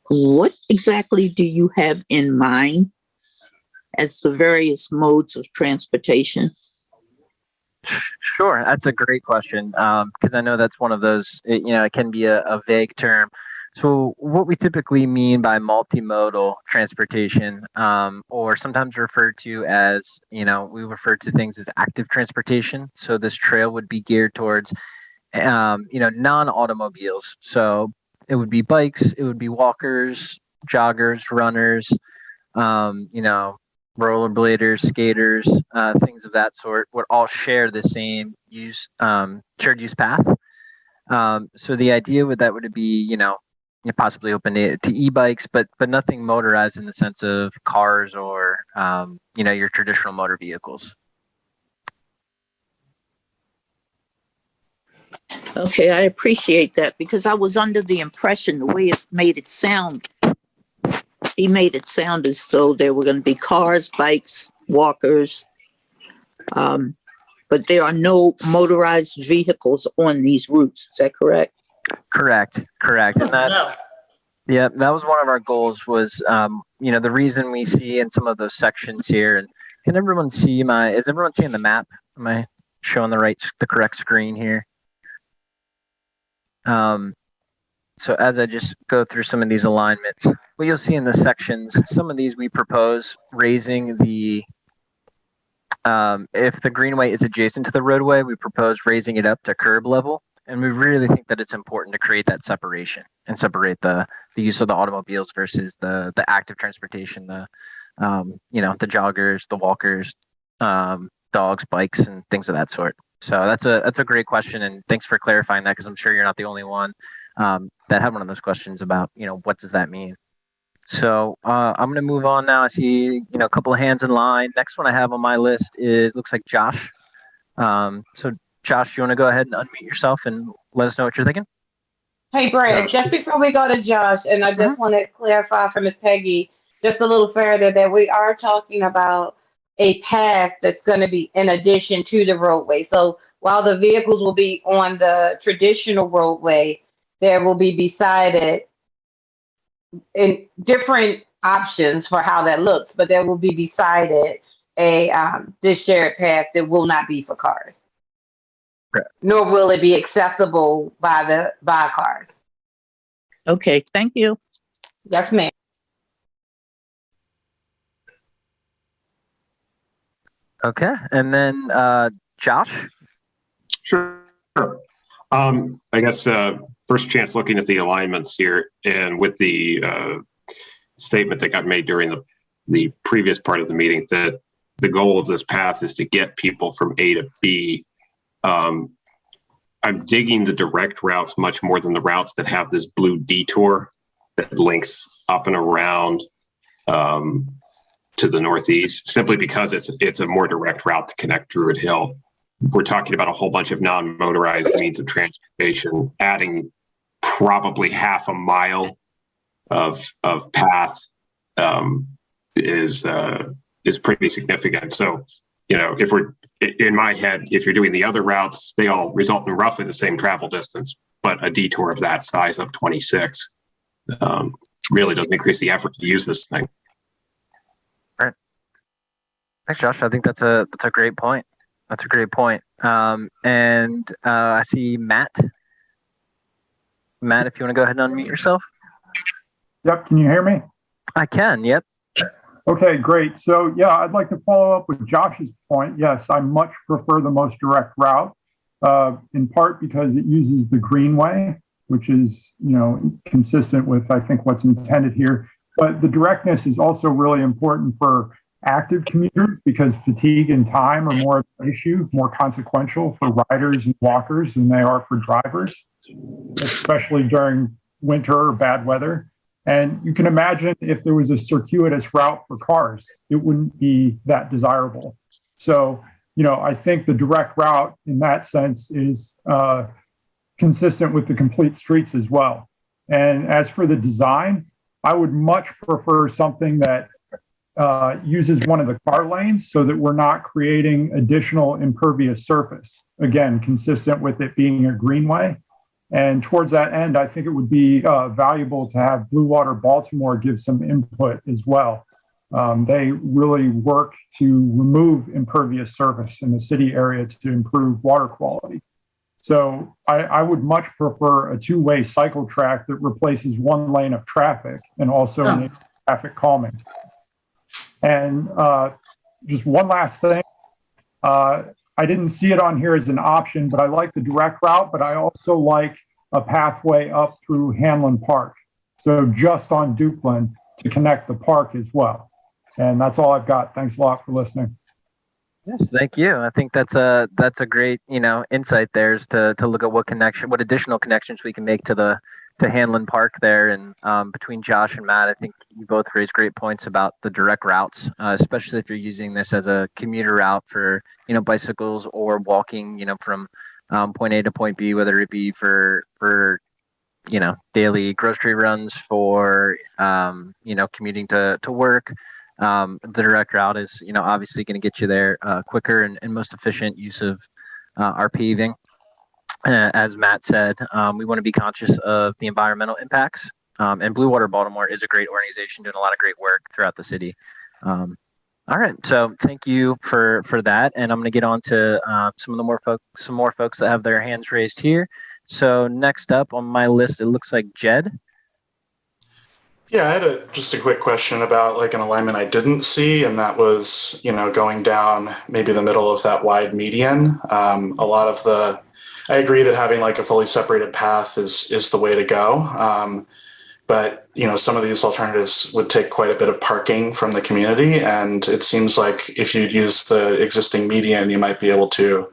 What exactly do you have in mind as the various modes of transportation? Sure, that's a great question, because I know that's one of those, it can be a vague term. So what we typically mean by multimodal transportation, or sometimes referred to as, we refer to things as active transportation. So this trail would be geared towards, non-automobiles. So it would be bikes, it would be walkers, joggers, runners, rollerbladers, skaters, things of that sort would all share the same shared use path. So the idea with that would be, possibly open to e-bikes, but nothing motorized in the sense of cars or, your traditional motor vehicles. Okay, I appreciate that, because I was under the impression the way it made it sound, he made it sound as though there were going to be cars, bikes, walkers, but there are no motorized vehicles on these routes. Is that correct? Correct. And that, yeah, that was one of our goals was, the reason we see in some of those sections here, and can everyone see is everyone seeing the map? Am I showing the correct screen here? So as I just go through some of these alignments, what you'll see in the sections, some of these we propose raising the, if the greenway is adjacent to the roadway, we propose raising it up to curb level. And we really think that it's important to create that separation and separate the use of the automobiles versus the active transportation, the joggers, the walkers, dogs, bikes, and things of that sort. So that's a great question, and thanks for clarifying that, because I'm sure you're not the only one that had one of those questions about, what does that mean? So I'm going to move on now. I see, a couple of hands in line. Next one I have on my list looks like Josh. So Josh, you want to go ahead and unmute yourself and let us know what you're thinking? Hey, Brad, just before we go to Josh, and I just want to clarify for Ms. Peggy, just a little further, that we are talking about a path that's going to be in addition to the roadway. So while the vehicles will be on the traditional roadway, there will be beside it in different options for how that looks, but there will be beside it this shared path that will not be for cars. Correct. Nor will it be accessible by cars. Okay, thank you. Yes, ma'am. Okay, and then Josh? Sure. I guess first chance looking at the alignments here, and with the statement that got made during the previous part of the meeting that the goal of this path is to get people from A to B. I'm digging the direct routes much more than the routes that have this blue detour that links up and around to the northeast, simply because it's a more direct route to connect Druid Hill. We're talking about a whole bunch of non-motorized means of transportation, adding probably half a mile of path is pretty significant. So, if we're in my head, if you're doing the other routes, they all result in roughly the same travel distance, but a detour of that size of 26 really doesn't increase the effort to use this thing. All right. Thanks, Josh. I think that's a great point. That's a great point. And I see Matt. Matt, if you want to go ahead and unmute yourself. Yep. Can you hear me? I can. Yep. Okay, great. So yeah, I'd like to follow up with Josh's point. Yes, I much prefer the most direct route, in part because it uses the greenway, which is, consistent with, I think, what's intended here. But the directness is also really important for active commuters because fatigue and time are more of an issue, more consequential for riders and walkers than they are for drivers, especially during winter or bad weather. And you can imagine if there was a circuitous route for cars, it wouldn't be that desirable. So, I think the direct route in that sense is consistent with the complete streets as well. And as for the design, I would much prefer something that uses one of the car lanes so that we're not creating additional impervious surface. Again, consistent with it being a greenway. And towards that end, I think it would be valuable to have Blue Water Baltimore give some input as well. They really work to remove impervious surface in the city area to improve water quality. So I would much prefer a two-way cycle track that replaces one lane of traffic and also traffic calming. And just one last thing, I didn't see it on here as an option, but I like the direct route, but I also like a pathway up through Hanlon Park. So just on Dukeland to connect the park as well. And that's all I've got. Thanks a lot for listening. Yes, thank you. I think that's a great, insight there is to look at what additional connections we can make to Hanlon Park there. And between Josh and Matt, I think you both raised great points about the direct routes, especially if you're using this as a commuter route for, bicycles or walking, from point A to point B, whether it be for daily grocery runs, for, commuting to work. The direct route is, obviously going to get you there quicker and most efficient use of our paving. As Matt said, we want to be conscious of the environmental impacts. And Blue Water Baltimore is a great organization doing a lot of great work throughout the city. All right, so thank you for that, and I'm going to get on to some more folks that have their hands raised here. So next up on my list, it looks like Jed. Yeah, I had just a quick question about like an alignment I didn't see, and that was, going down maybe the middle of that wide median. I agree that having like a fully separated path is the way to go. But, some of these alternatives would take quite a bit of parking from the community. And it seems like if you'd use the existing median, you might be able to,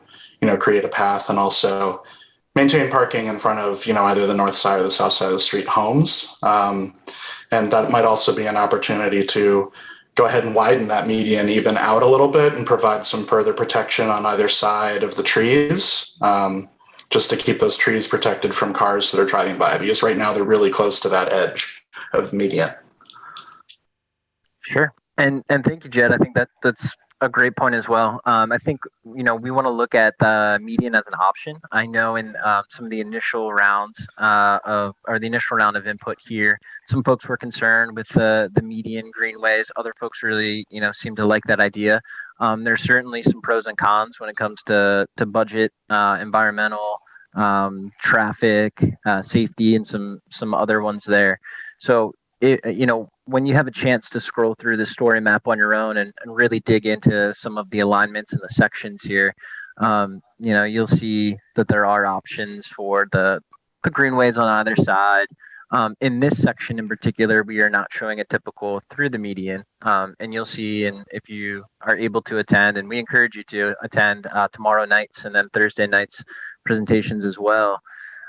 create a path and also maintain parking in front of, either the north side or the south side of the street homes. And that might also be an opportunity to go ahead and widen that median even out a little bit and provide some further protection on either side of the trees, just to keep those trees protected from cars that are driving by, because right now they're really close to that edge of the median. Sure. And thank you, Jed. I think that's a great point as well. I think, we want to look at the median as an option. I know in some of the initial rounds the initial round of input here, some folks were concerned with the median greenways. Other folks really, seem to like that idea. There's certainly some pros and cons when it comes to budget, environmental, traffic, safety, and some other ones there. So, when you have a chance to scroll through the story map on your own and really dig into some of the alignments and the sections here, you'll see that there are options for the greenways on either side. In this section in particular, we are not showing a typical through the median. And you'll see, and if you are able to attend, and we encourage you to attend tomorrow night's and then Thursday night's presentations as well,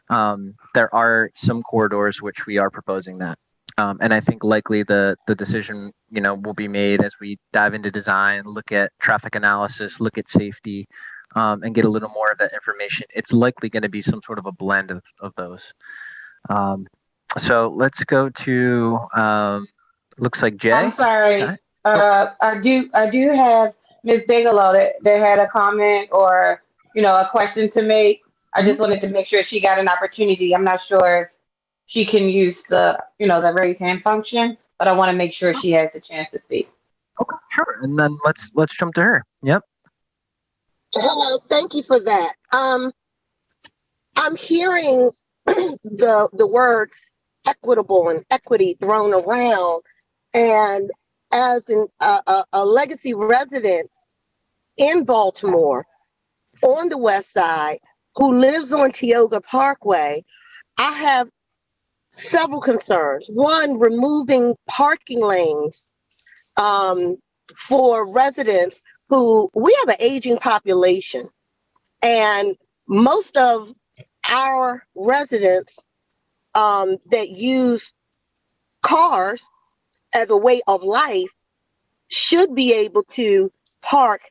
there are some corridors which we are proposing that. And I think likely the decision, will be made as we dive into design, look at traffic analysis, look at safety, and get a little more of that information. It's likely going to be some sort of a blend of those. So let's go to looks like Jay. I'm sorry. I do have Ms. Bigelow that had a comment or a question to make. I just wanted to make sure she got an opportunity. I'm not sure if she can use the the raise hand function, but I want to make sure she has a chance to speak. Okay, sure. And then let's jump to her. Yep. Hello, thank you for that. I'm hearing the word equitable and equity thrown around, and as a legacy resident in Baltimore on the west side who lives on Tioga Parkway, I have several concerns. One, removing parking lanes for residents who, we have an aging population, and most of our residents that use cars as a way of life should be able to park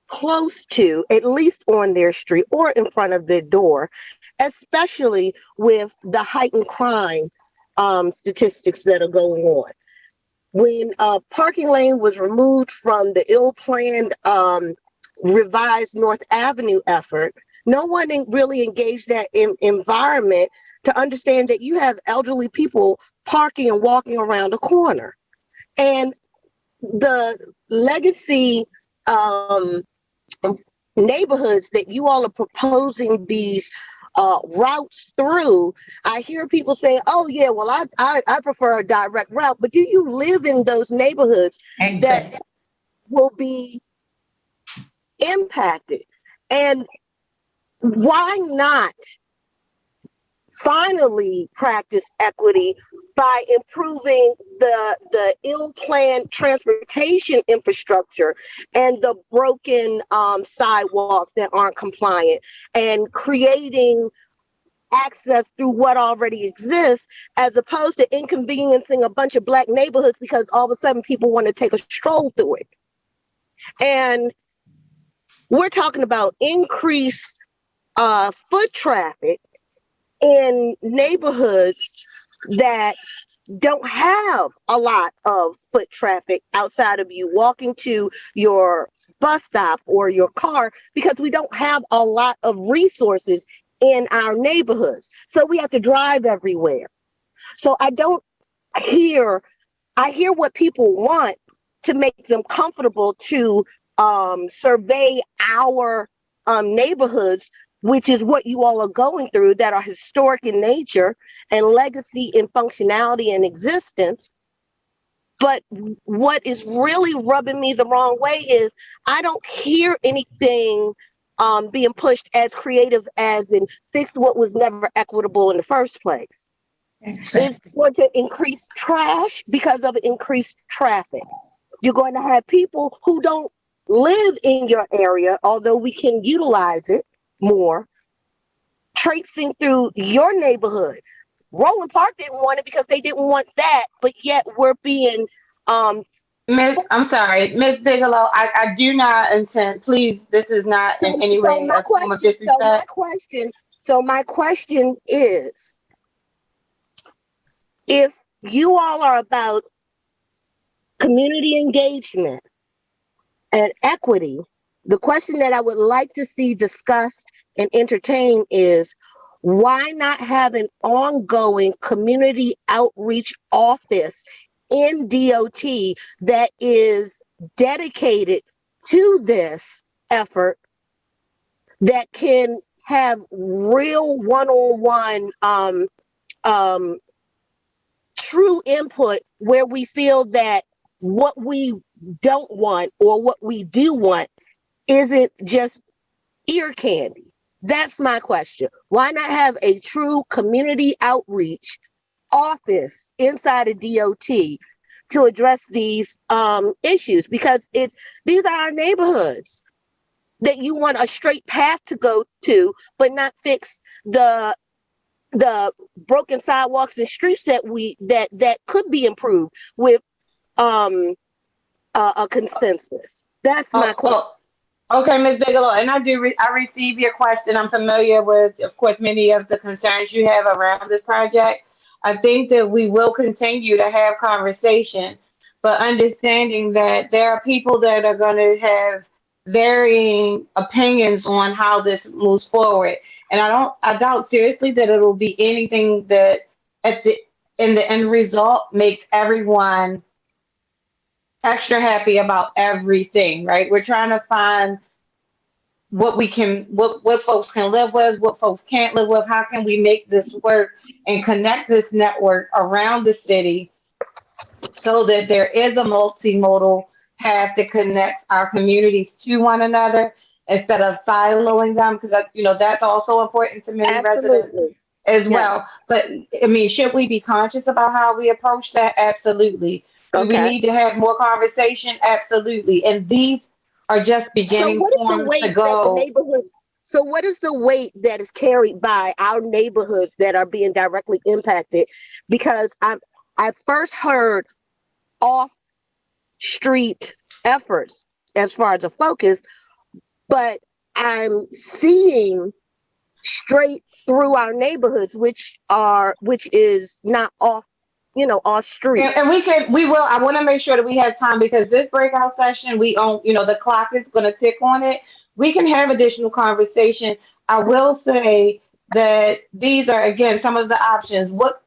close to, at least on their street or in front of their door, especially with the heightened crime statistics that are going on. When a parking lane was removed from the ill-planned revised North Avenue effort, no one really engaged that environment to understand that you have elderly people parking and walking around a corner. And the legacy neighborhoods that you all are proposing these routes through, I hear people say, oh yeah, well, I prefer a direct route, but do you live in those neighborhoods that will be impacted? And why not finally practice equity by improving the ill-planned transportation infrastructure and the broken sidewalks that aren't compliant, and creating access through what already exists, as opposed to inconveniencing a bunch of Black neighborhoods because all of a sudden people want to take a stroll through it. And we're talking about increased foot traffic in neighborhoods that don't have a lot of foot traffic outside of you walking to your bus stop or your car, because we don't have a lot of resources in our neighborhoods. So we have to drive everywhere. So I hear what people want to make them comfortable to survey our neighborhoods, which is what you all are going through, that are historic in nature and legacy in functionality and existence. But what is really rubbing me the wrong way is I don't hear anything being pushed as creative as in fix what was never equitable in the first place. Exactly. It's going to increase trash because of increased traffic. You're going to have people who don't live in your area, although we can utilize it more, traipsing through your neighborhood. Roland Park didn't want it because they didn't want that, but yet we're being I'm sorry, Ms. Bigelow, I do not intend, please, this is not in any way a form of disrespect. So my question is, if you all are about community engagement and equity, the question that I would like to see discussed and entertained is, why not have an ongoing community outreach office in DOT that is dedicated to this effort, that can have real one-on-one true input, where we feel that what we don't want or what we do want isn't just ear candy? That's my question. Why not have a true community outreach office inside of DOT to address these issues? Because these are our neighborhoods that you want a straight path to go to, but not fix the broken sidewalks and streets that could be improved with a consensus. That's my question. Okay, Ms. Bigelow, and I receive your question. I'm familiar with, of course, many of the concerns you have around this project. I think that we will continue to have conversation, but understanding that there are people that are going to have varying opinions on how this moves forward. And I doubt seriously that it'll be anything that in the end result makes everyone extra happy about everything, right? We're trying to find what folks can live with, what folks can't live with. How can we make this work and connect this network around the city so that there is a multimodal path that connects our communities to one another instead of siloing them? Because that's also important to many residents. as well. But I mean, should we be conscious about how we approach that? Absolutely. Do we need to have more conversation? Absolutely. And these are just So beginning what is the forms to weight that the go. neighborhoods? So what is the weight that is carried by our neighborhoods that are being directly impacted? Because I first heard off street efforts as far as a focus, but I'm seeing straight through our neighborhoods, which is not off, off street. And we will. I want to make sure that we have time because this breakout session, we own, the clock is going to tick on it. We can have additional conversation. I will say that these are, again, some of the options. What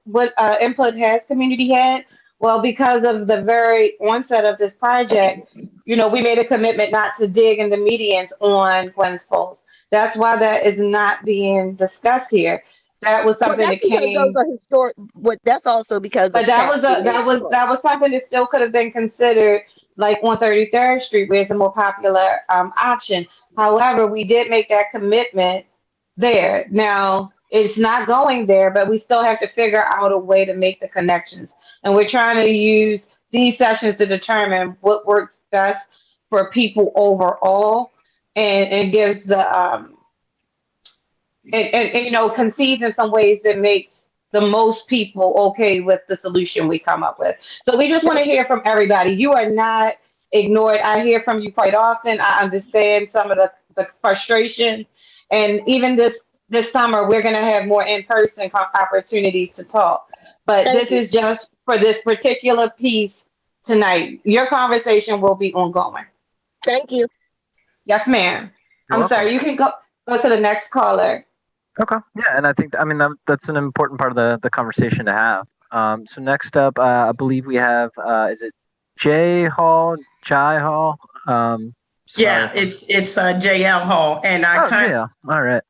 input has community had? Well, because of the very onset of this project, we made a commitment not to dig in the medians on Glens Falls. That's why that is not being discussed here. That was something that came. Those are historic. But that's also because. But that was something that still could have been considered, like on 33rd Street, where it's a more popular option. However, we did make that commitment there. Now it's not going there, but we still have to figure out a way to make the connections. And we're trying to use these sessions to determine what works best for people overall, and gives the and concedes in some ways that makes the most people okay with the solution we come up with. So we just want to hear from everybody. You are not ignored. I hear from you quite often. I understand some of the frustration. And even this summer, we're going to have more in-person opportunity to talk. But this is just for this particular piece tonight. Your conversation will be ongoing. Thank you. Yes, ma'am. I'm sorry. You can go to the next caller. Okay. Yeah, and I think that's an important part of the conversation to have. So next up, I believe we have is it Jai Hall? Yeah, it's JL Hall, and yeah. All right.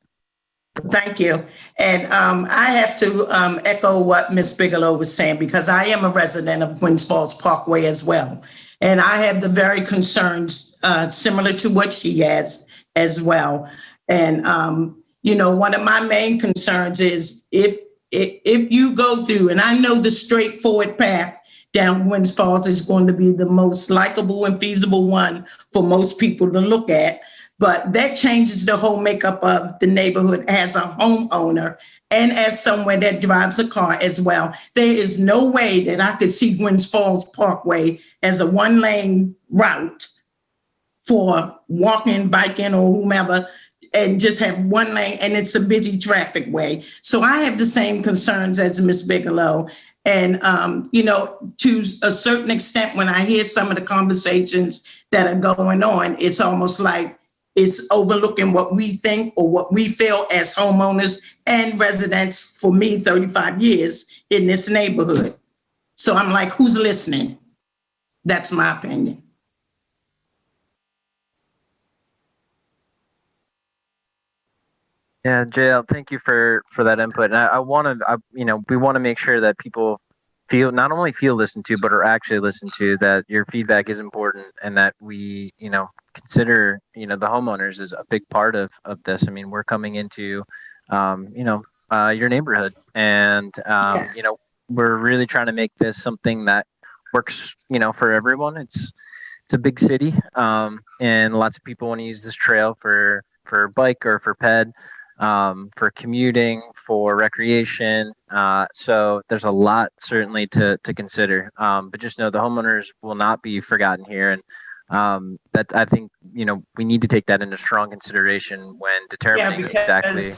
Thank you. And I have to echo what Ms. Bigelow was saying, because I am a resident of Gwynns Falls Parkway as well. And I have the very concerns similar to what she has as well. And, one of my main concerns is if you go through, and I know the straightforward path down Gwynns Falls is going to be the most likable and feasible one for most people to look at. But that changes the whole makeup of the neighborhood as a homeowner and as someone that drives a car as well. There is no way that I could see Gwynns Falls Parkway as a one-lane route for walking, biking, or whomever, and just have one lane, and it's a busy traffic way. So I have the same concerns as Ms. Bigelow. And, to a certain extent, when I hear some of the conversations that are going on, it's almost like it's overlooking what we think or what we feel as homeowners and residents, for me, 35 years in this neighborhood. So I'm like, who's listening? That's my opinion. Yeah, JL, thank you for that input. And we want to make sure that people not only feel listened to, but are actually listened to, that your feedback is important, and that we, consider, the homeowners as a big part of this. I mean, we're coming into, your neighborhood, and, Yes. We're really trying to make this something that works, for everyone. It's a big city, and lots of people want to use this trail for bike or for ped. For commuting, for recreation. So there's a lot certainly to consider. But just know the homeowners will not be forgotten here. And that, I think, we need to take that into strong consideration when determining exactly.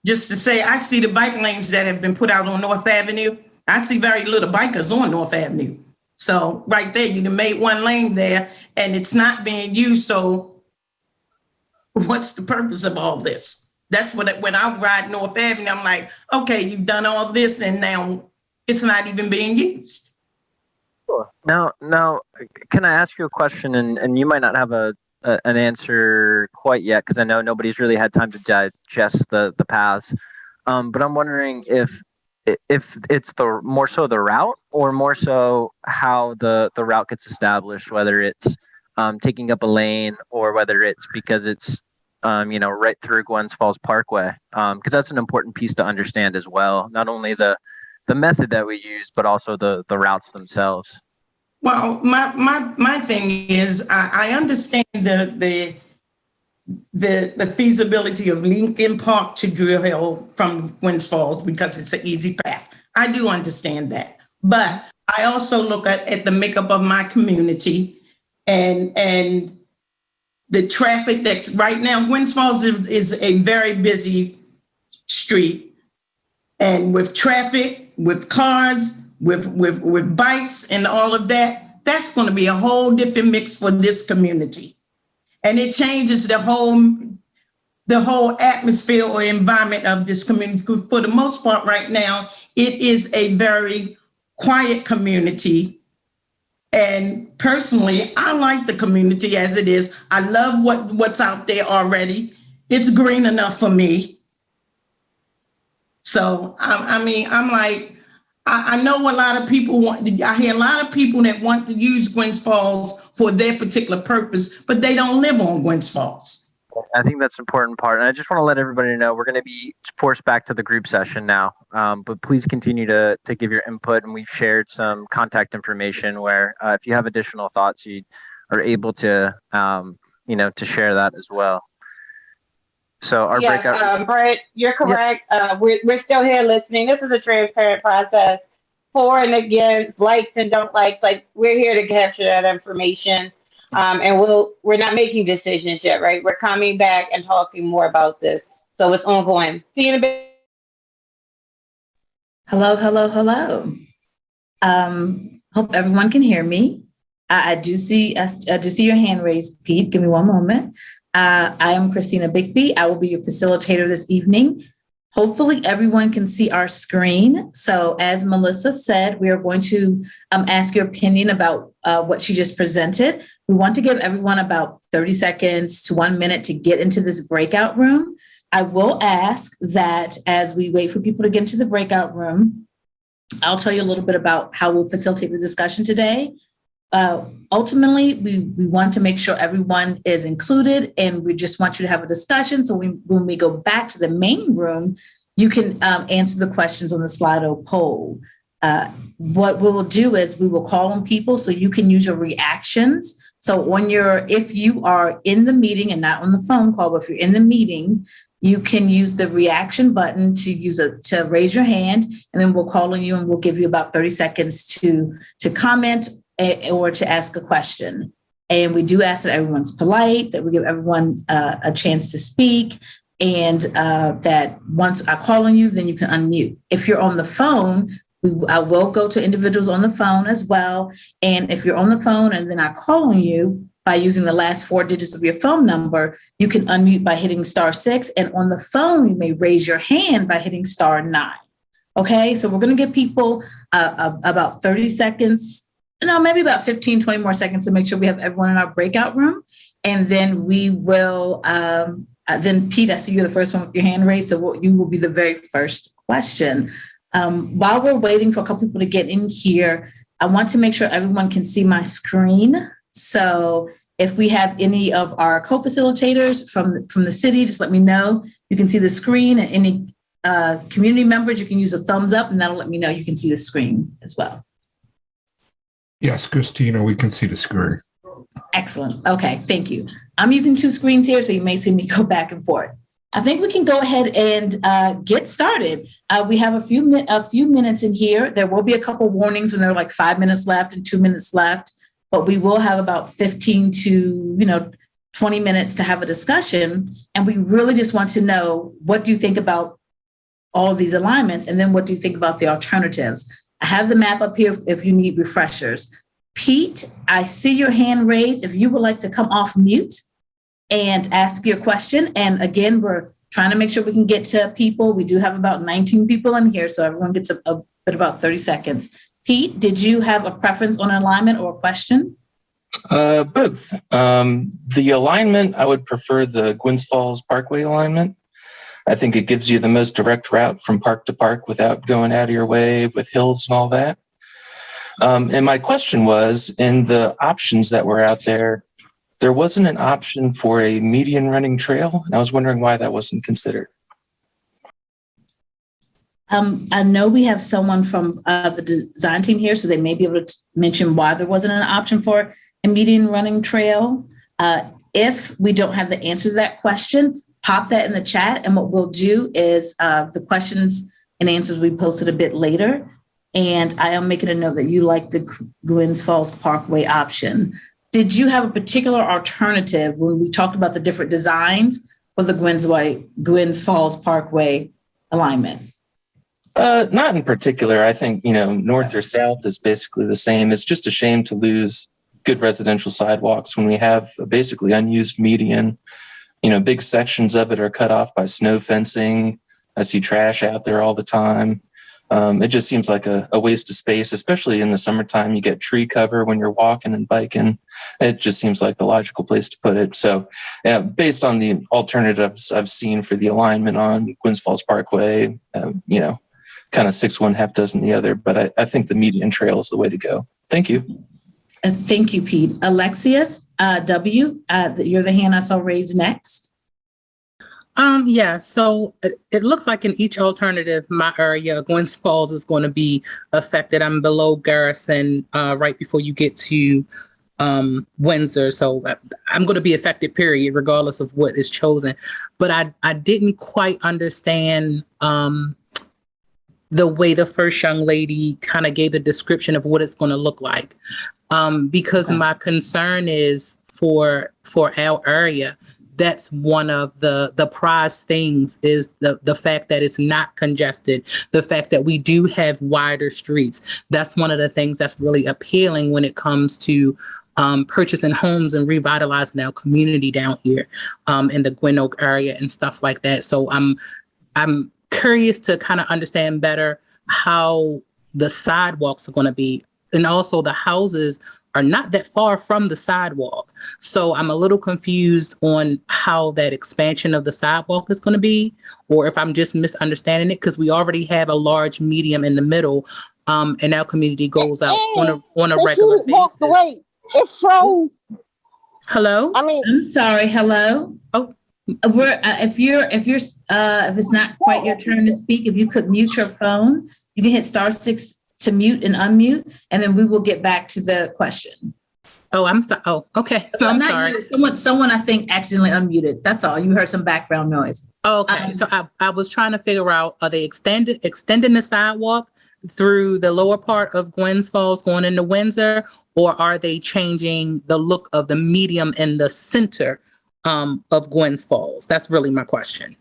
Just to say, I see the bike lanes that have been put out on North Avenue. I see very little bikers on North Avenue. So right there, you made one lane there and it's not being used. So what's the purpose of all this? That's when I ride North Avenue, I'm like, okay, you've done all this and now it's not even being used. Sure. Now, can I ask you a question? And you might not have an answer quite yet, because I know nobody's really had time to digest the paths. But I'm wondering if it's more so the route, or more so how the route gets established, whether it's taking up a lane, or whether it's because it's right through Glens Falls Parkway, because that's an important piece to understand as well. Not only the method that we use, but also the routes themselves. Well, my thing is, I understand the feasibility of Leakin Park to Drill Hill from Gwynns Falls because it's an easy path. I do understand that. But I also look at the makeup of my community and the traffic that's right now. Gwynns Falls is a very busy street. And with traffic, with cars, with bikes and all of that, that's going to be a whole different mix for this community. And it changes the whole atmosphere or environment of this community. For the most part right now, it is a very quiet community. And personally, I like the community as it is. I love what's out there already. It's green enough for me. So, I know a lot of people I hear a lot of people that want to use Gwynns Falls for their particular purpose, but they don't live on Gwynns Falls. I think that's an important part. And I just want to let everybody know we're going to be forced back to the group session now. But please continue to give your input. And we've shared some contact information where if you have additional thoughts, you are able to, to share that as well. So our breakout. Brett, you're correct. We're still here listening. This is a transparent process. For and against, likes and don't likes. Like, we're here to capture that information. And we're not making decisions yet, right? We're coming back and talking more about this. So it's ongoing. See you in a bit. Hello. Hope everyone can hear me. I do see your hand raised, Pete. Give me one moment. I am Christina Bigby. I will be your facilitator this evening. Hopefully everyone can see our screen. So as Melissa said, we are going to ask your opinion about what she just presented. We want to give everyone about 30 seconds to 1 minute to get into this breakout room. I will ask that as we wait for people to get into the breakout room, I'll tell you a little bit about how we'll facilitate the discussion today. Ultimately, we want to make sure everyone is included, and we just want you to have a discussion. So when we go back to the main room, you can answer the questions on the Slido poll. What we will do is we will call on people so you can use your reactions. So if you are in the meeting and not on the phone call, but if you're in the meeting, you can use the reaction button to raise your hand, and then we'll call on you and we'll give you about 30 seconds to comment or to ask a question. And we do ask that everyone's polite, that we give everyone a chance to speak, and that once I call on you, then you can unmute. If you're on the phone, I will go to individuals on the phone as well. And if you're on the phone and then I call on you by using the last 4 digits of your phone number, you can unmute by hitting *6. And on the phone, you may raise your hand by hitting *9. Okay, so we're going to give people about 30 seconds. No, maybe about 15, 20 more seconds to make sure we have everyone in our breakout room. And then we will, then Pete, I see you're the first one with your hand raised. So you will be the very first question. While we're waiting for a couple people to get in here, I want to make sure everyone can see my screen. So if we have any of our co-facilitators from the city, just let me know. You can see the screen, and any community members, you can use a thumbs up and that'll let me know you can see the screen as well. Yes, Christina, we can see the screen. Excellent. Okay, thank you. I'm using 2 screens here, so you may see me go back and forth. I think we can go ahead and get started. We have a few minutes in here. There will be a couple warnings when there are like 5 minutes left and 2 minutes left, but we will have about 15 to 20 minutes to have a discussion. And we really just want to know, what do you think about all of these alignments? And then what do you think about the alternatives? I have the map up here if you need refreshers. Pete, I see your hand raised. If you would like to come off mute and ask your question. And again, we're trying to make sure we can get to people. We do have about 19 people in here, so everyone gets a bit about 30 seconds. Pete, did you have a preference on alignment or a question? Both. The alignment, I would prefer the Gwynns Falls Parkway alignment. I think it gives you the most direct route from park to park without going out of your way with hills and all that. And my question was, in the options that were out there, there wasn't an option for a median running trail, and I was wondering why that wasn't considered. I know we have someone from the design team here, so they may be able to mention why there wasn't an option for a median running trail. If we don't have the answer to that question, pop that in the chat, and what we'll do is the questions and answers we posted a bit later. And I am making a note that you like the Gwynns Falls Parkway option. Did you have a particular alternative when we talked about the different designs for the Gwynns Falls Parkway alignment? Not in particular. I think, north or south is basically the same. It's just a shame to lose good residential sidewalks when we have a basically unused median. Big sections of it are cut off by snow fencing. I see trash out there all the time. It just seems like a waste of space, especially in the summertime. You get tree cover when you're walking and biking. It just seems like the logical place to put it. So based on the alternatives I've seen for the alignment on Gwynns Falls Parkway, kind of 6 one, half dozen the other, but I think the median trail is the way to go. Thank you. Thank you, Pete. Alexius, W, you're the hand I saw raised next. Yeah, so it looks like in each alternative, my area, Gwynns Falls, is going to be affected. I'm below Garrison, right before you get to Windsor. So I'm going to be affected, period, regardless of what is chosen. But I didn't quite understand the way the first young lady kind of gave the description of what it's going to look like. Because my concern is for our area, that's one of the prized things is the fact that it's not congested, the fact that we do have wider streets. That's one of the things that's really appealing when it comes to purchasing homes and revitalizing our community down here in the Gwynn Oak area and stuff like that. So I'm curious to kind of understand better how the sidewalks are going to be. And also the houses are not that far from the sidewalk. So I'm a little confused on how that expansion of the sidewalk is going to be, or if I'm just misunderstanding it, because we already have a large medium in the middle, and our community goes out on a regular basis. Away. It froze. Hello? I'm sorry. Hello? Oh. If it's not quite your turn to speak, if you could mute your phone, you can hit *6 to mute and unmute, and then we will get back to the question. Oh, okay. So I'm sorry. You. Someone I think accidentally unmuted. That's all. You heard some background noise. Okay. So I was trying to figure out, are they extending the sidewalk through the lower part of Gwynns Falls going into Windsor, or are they changing the look of the medium in the center of Gwynns Falls? That's really my question.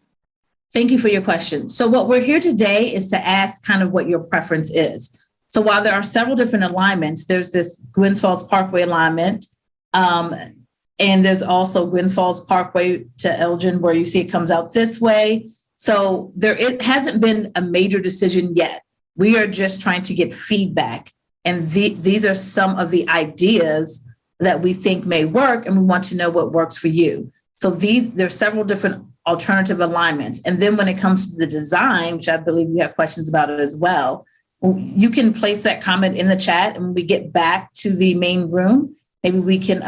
Thank you for your question. So what we're here today is to ask kind of what your preference is. So while there are several different alignments, there's this Gwynns Falls Parkway alignment, and there's also Gwynns Falls Parkway to Elgin, where you see it comes out this way. So it hasn't been a major decision yet. We are just trying to get feedback. And these are some of the ideas that we think may work, and we want to know what works for you. So there's several different alternative alignments. And then when it comes to the design, which I believe you have questions about it as well, you can place that comment in the chat, and when we get back to the main room, maybe we can,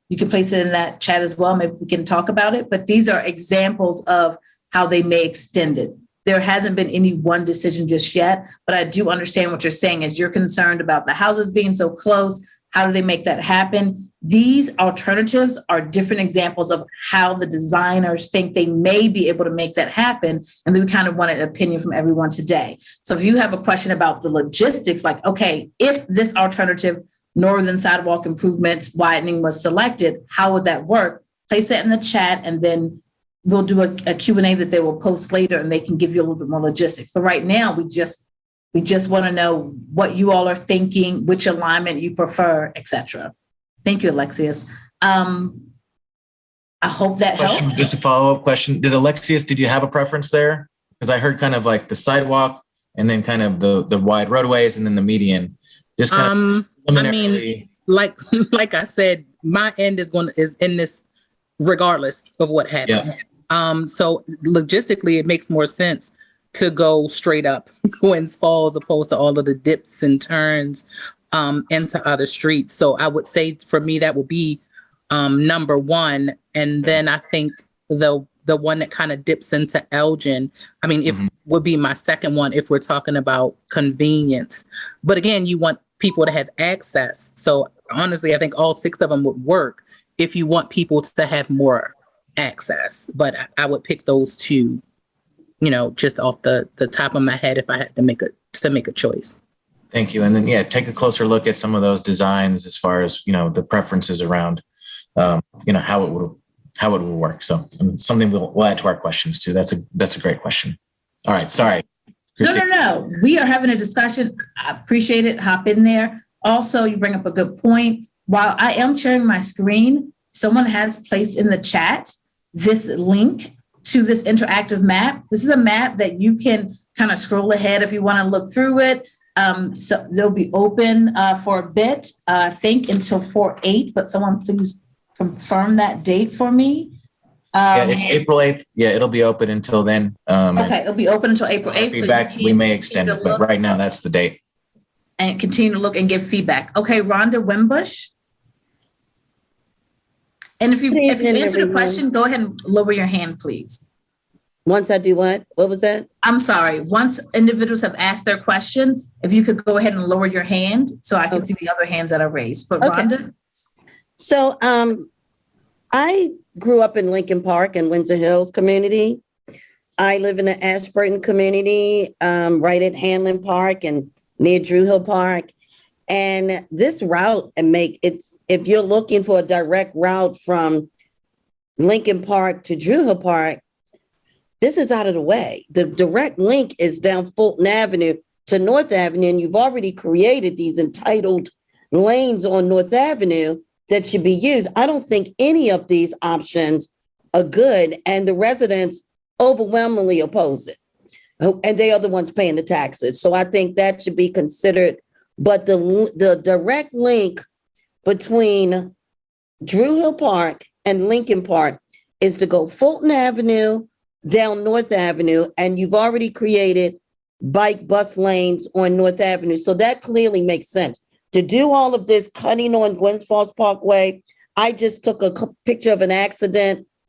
you can place it in that chat as well. Maybe we can talk about it, but these are examples of how they may extend it. There hasn't been any one decision just yet, but I do understand what you're saying as you're concerned about the houses being so close. How do they make that happen? These alternatives are different examples of how the designers think they may be able to make that happen. And we kind of wanted an opinion from everyone today. So if you have a question about the logistics, like, okay, if this alternative, northern sidewalk improvements, widening was selected, how would that work? Place that in the chat, and then we'll do a Q&A that they will post later, and they can give you a little bit more logistics. But right now, we just want to know what you all are thinking, which alignment you prefer, etc. Thank you, Alexius. I hope that helped. Just a follow-up question. Did you have a preference there? Because I heard kind of like the sidewalk and then kind of the wide roadways and then the median. Just kind of preliminarily. like I said, my end is in this regardless of what happens. Yeah. So logistically, it makes more sense to go straight up Gwynns Falls as opposed to all of the dips and turns into other streets. So I would say for me, that would be number one, and then I think the one that kind of dips into Elgin, I mean, if would be my second one if we're talking about convenience. But again, you want people to have access. So honestly, I think all 6 of them would work if you want people to have more access. But I would pick those 2, just off the top of my head if I had to make a choice. Thank you. And then, take a closer look at some of those designs as far as, the preferences around, how it would work. So something we'll add to our questions too. That's a great question. All right. Sorry. Christine. No. We are having a discussion. I appreciate it. Hop in there. Also, you bring up a good point. While I am sharing my screen, someone has placed in the chat this link to this interactive map. This is a map that you can kind of scroll ahead if you want to look through it. So they'll be open for a bit, I think until 4/8, but someone please confirm that date for me. It's April 8th. Yeah, it'll be open until then. Okay, it'll be open until April 8th. Feedback, so we may extend it, but right now that's the date. And continue to look and give feedback. Okay, Rhonda Wimbush. And if you answer the question, go ahead and lower your hand, please. Once I do what? What was that? I'm sorry. Once individuals have asked their question, if you could go ahead and lower your hand so I can see the other hands that are raised. But Rhonda? So I grew up in Lincoln Park and Windsor Hills community. I live in the Ashburton community, right at Hanlon Park and near Druid Hill Park. And this route if you're looking for a direct route from Lincoln Park to Druid Hill Park, this is out of the way. The direct link is down Fulton Avenue to North Avenue, and you've already created these entitled lanes on North Avenue that should be used. I don't think any of these options are good, and the residents overwhelmingly oppose it. And they are the ones paying the taxes. So I think that should be considered. But the direct link between Druid Hill Park and Lincoln Park is to go Fulton Avenue down North Avenue, and you've already created bike bus lanes on North Avenue. So that clearly makes sense. To do all of this cutting on Gwynns Falls Parkway, I just took a picture of a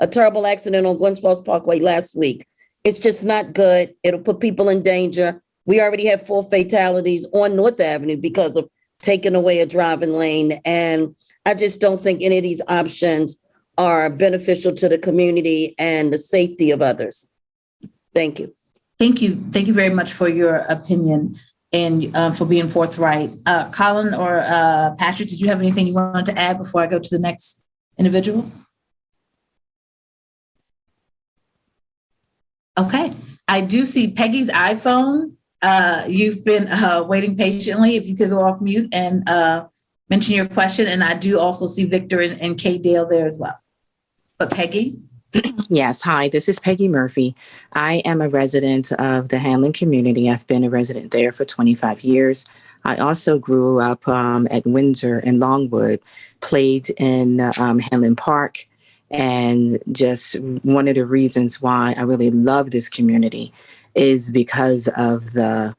terrible accident on Gwynns Falls Parkway last week. It's just not good. It'll put people in danger. We already have 4 fatalities on North Avenue because of taking away a driving lane. And I just don't think any of these options are beneficial to the community and the safety of others. Thank you. Thank you. Thank you very much for your opinion and for being forthright. Colin or Patrick, did you have anything you wanted to add before I go to the next individual? Okay. I do see Peggy's iPhone. You've been waiting patiently. If you could go off mute and mention your question. And I do also see Victor and Kay Dale there as well. But Peggy? Yes. Hi, this is Peggy Murphy. I am a resident of the Hanlon community. I've been a resident there for 25 years. I also grew up at Windsor and Longwood, played in Hanlon Park. And just one of the reasons why I really love this community is because of the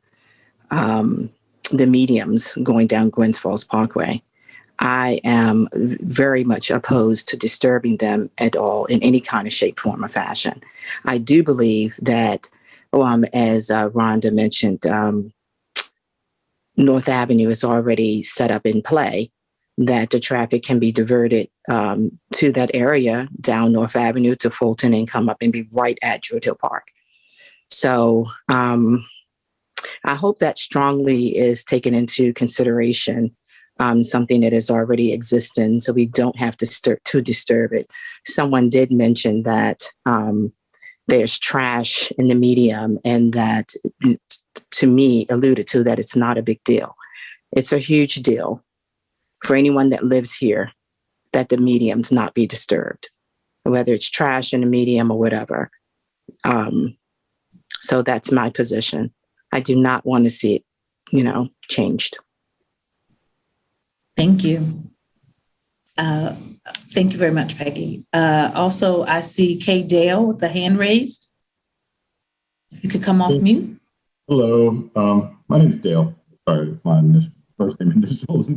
mediums going down Gwynns Falls Parkway. I am very much opposed to disturbing them at all in any kind of shape, form, or fashion. I do believe that, as Rhonda mentioned, North Avenue is already set up in play, that the traffic can be diverted to that area down North Avenue to Fulton and come up and be right at Druid Hill Park. So I hope that strongly is taken into consideration, something that is already existing, so we don't have to disturb it. Someone did mention that there's trash in the medium, and that, to me, alluded to that it's not a big deal. It's a huge deal for anyone that lives here that the mediums not be disturbed, whether it's trash in the medium or whatever. So that's my position. I do not want to see it, changed. Thank you. Thank you very much, Peggy. Also, I see Kay Dale with the hand raised. If you could come off mute. Hello, my name is Dale. Sorry, my first name initials.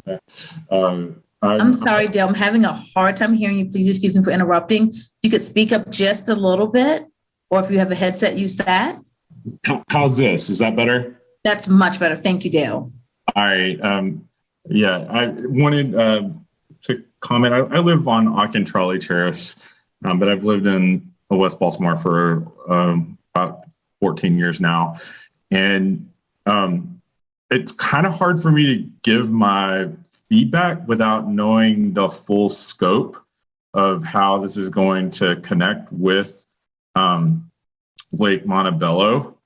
I'm sorry, Dale. I'm having a hard time hearing you. Please excuse me for interrupting. You could speak up just a little bit, or if you have a headset, use that. How's this? Is that better? That's much better. Thank you, Dale. All right. Yeah, I wanted to comment. I live on Leakin Trolley Terrace, but I've lived in West Baltimore for about 14 years now. And it's kind of hard for me to give my feedback without knowing the full scope of how this is going to connect with Lake Montebello.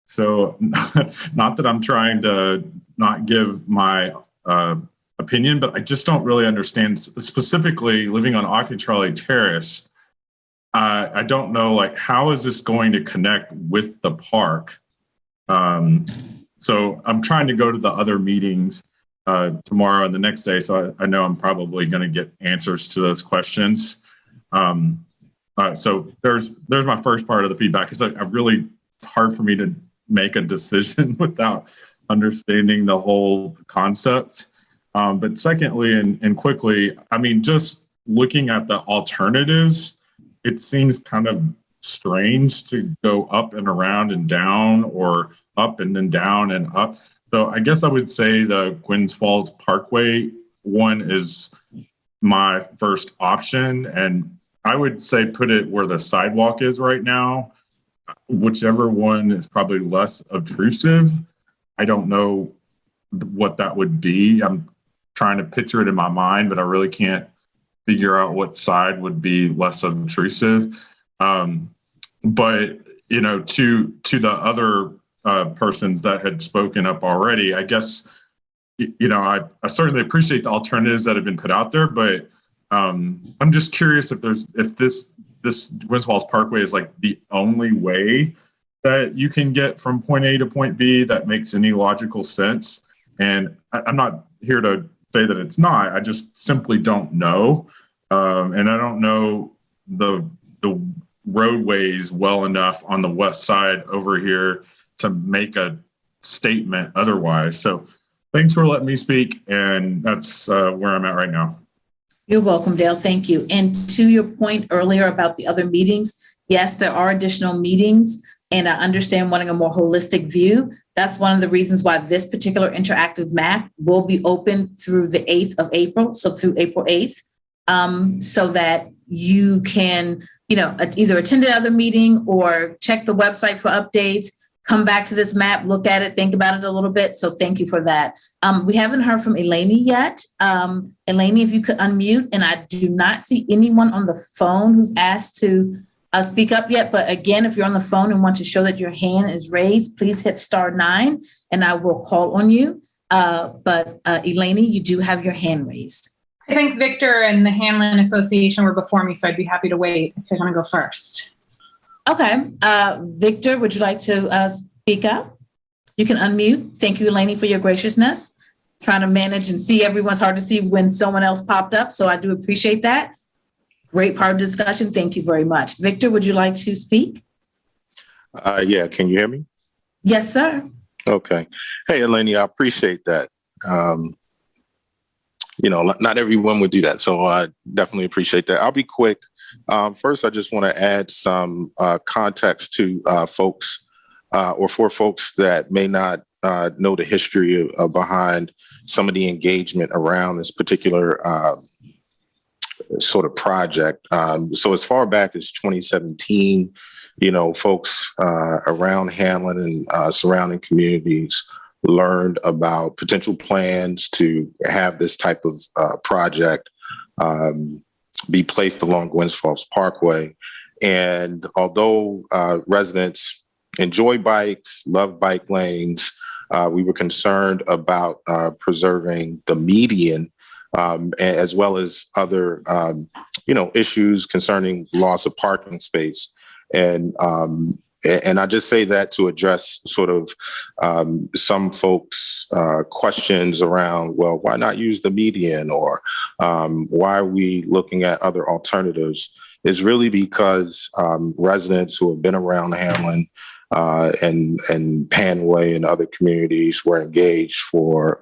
So not that I'm trying to not give my opinion, but I just don't really understand, specifically living on Leakin Trolley Terrace. I don't know, like, how is this going to connect with the park? So I'm trying to go to the other meetings tomorrow and the next day. So I know I'm probably going to get answers to those questions. So there's my first part of the feedback, because it's hard for me to make a decision without understanding the whole concept. But secondly, and quickly, I mean, just looking at the alternatives, it seems kind of strange to go up and around and down, or up and then down and up. So I guess I would say the Gwynns Falls Parkway one is my first option. And I would say put it where the sidewalk is right now. Whichever one is probably less obtrusive. I don't know what that would be. I'm trying to picture it in my mind, but I really can't figure out what side would be less obtrusive. But, you know, to the other persons that had spoken up already, I guess, you know, I certainly appreciate the alternatives that have been put out there, but I'm just curious if this Gwynns Falls Parkway is like the only way that you can get from point A to point B that makes any logical sense. And I'm not here to say that it's not. I just simply don't know, and I don't know the roadways well enough on the west side over here to make a statement otherwise. So thanks for letting me speak, and that's where I'm at right now. You're welcome, Dale. Thank you. And to your point earlier about the other meetings, yes, there are additional meetings, and I understand wanting a more holistic view. That's one of the reasons why this particular interactive map will be open through the 8th of April, so through April 8th, so that you can, you know, either attend another meeting or check the website for updates, come back to this map, look at it, think about it a little bit. So thank you for that. We haven't heard from Eleni yet. Eleni, if you could unmute, and I do not see anyone on the phone who's asked to speak up yet. But again, if you're on the phone and want to show that your hand is raised, please hit *9 and I will call on you. But Eleni, you do have your hand raised. I think Victor and the Hanlon Association were before me, so I'd be happy to wait if they want to go first. Okay. Victor, would you like to speak up? You can unmute. Thank you, Eleni, for your graciousness. Trying to manage and see everyone's hard to see when someone else popped up, so I do appreciate that. Great part of the discussion. Thank you very much. Victor, would you like to speak? Yeah, can you hear me? Yes, sir. Okay. Hey, Eleni, I appreciate that. You know, not everyone would do that, so I definitely appreciate that. I'll be quick. First, I just want to add some context to folks, or for folks that may not know the history behind some of the engagement around this particular sort of project. So as far back as 2017, you know, folks around Hanlon and surrounding communities learned about potential plans to have this type of project be placed along Gwynns Falls Parkway. And although residents enjoy bikes, love bike lanes, we were concerned about preserving the median, as well as other, you know, issues concerning loss of parking space. And I just say that to address sort of some folks' questions around, well, why not use the median, or why are we looking at other alternatives, is really because residents who have been around Hanlon and Panway and other communities were engaged for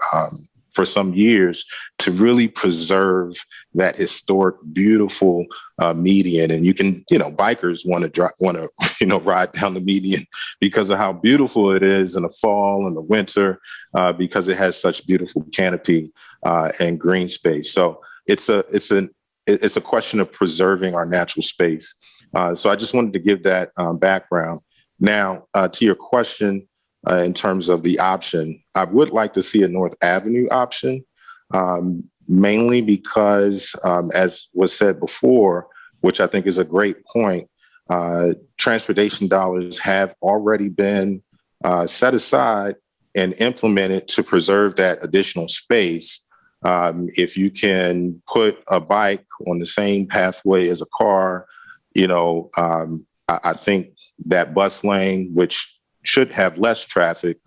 for some years to really preserve that historic, beautiful median. And you can, bikers want to ride down the median because of how beautiful it is in the fall and the winter, because it has such beautiful canopy and green space. So it's a question of preserving our natural space. So I just wanted to give that background. Now, to your question, in terms of the option, I would like to see a North Avenue option, mainly because, as was said before, which I think is a great point, transportation dollars have already been set aside and implemented to preserve that additional space. If you can put a bike on the same pathway as a car, I think that bus lane, which should have less traffic,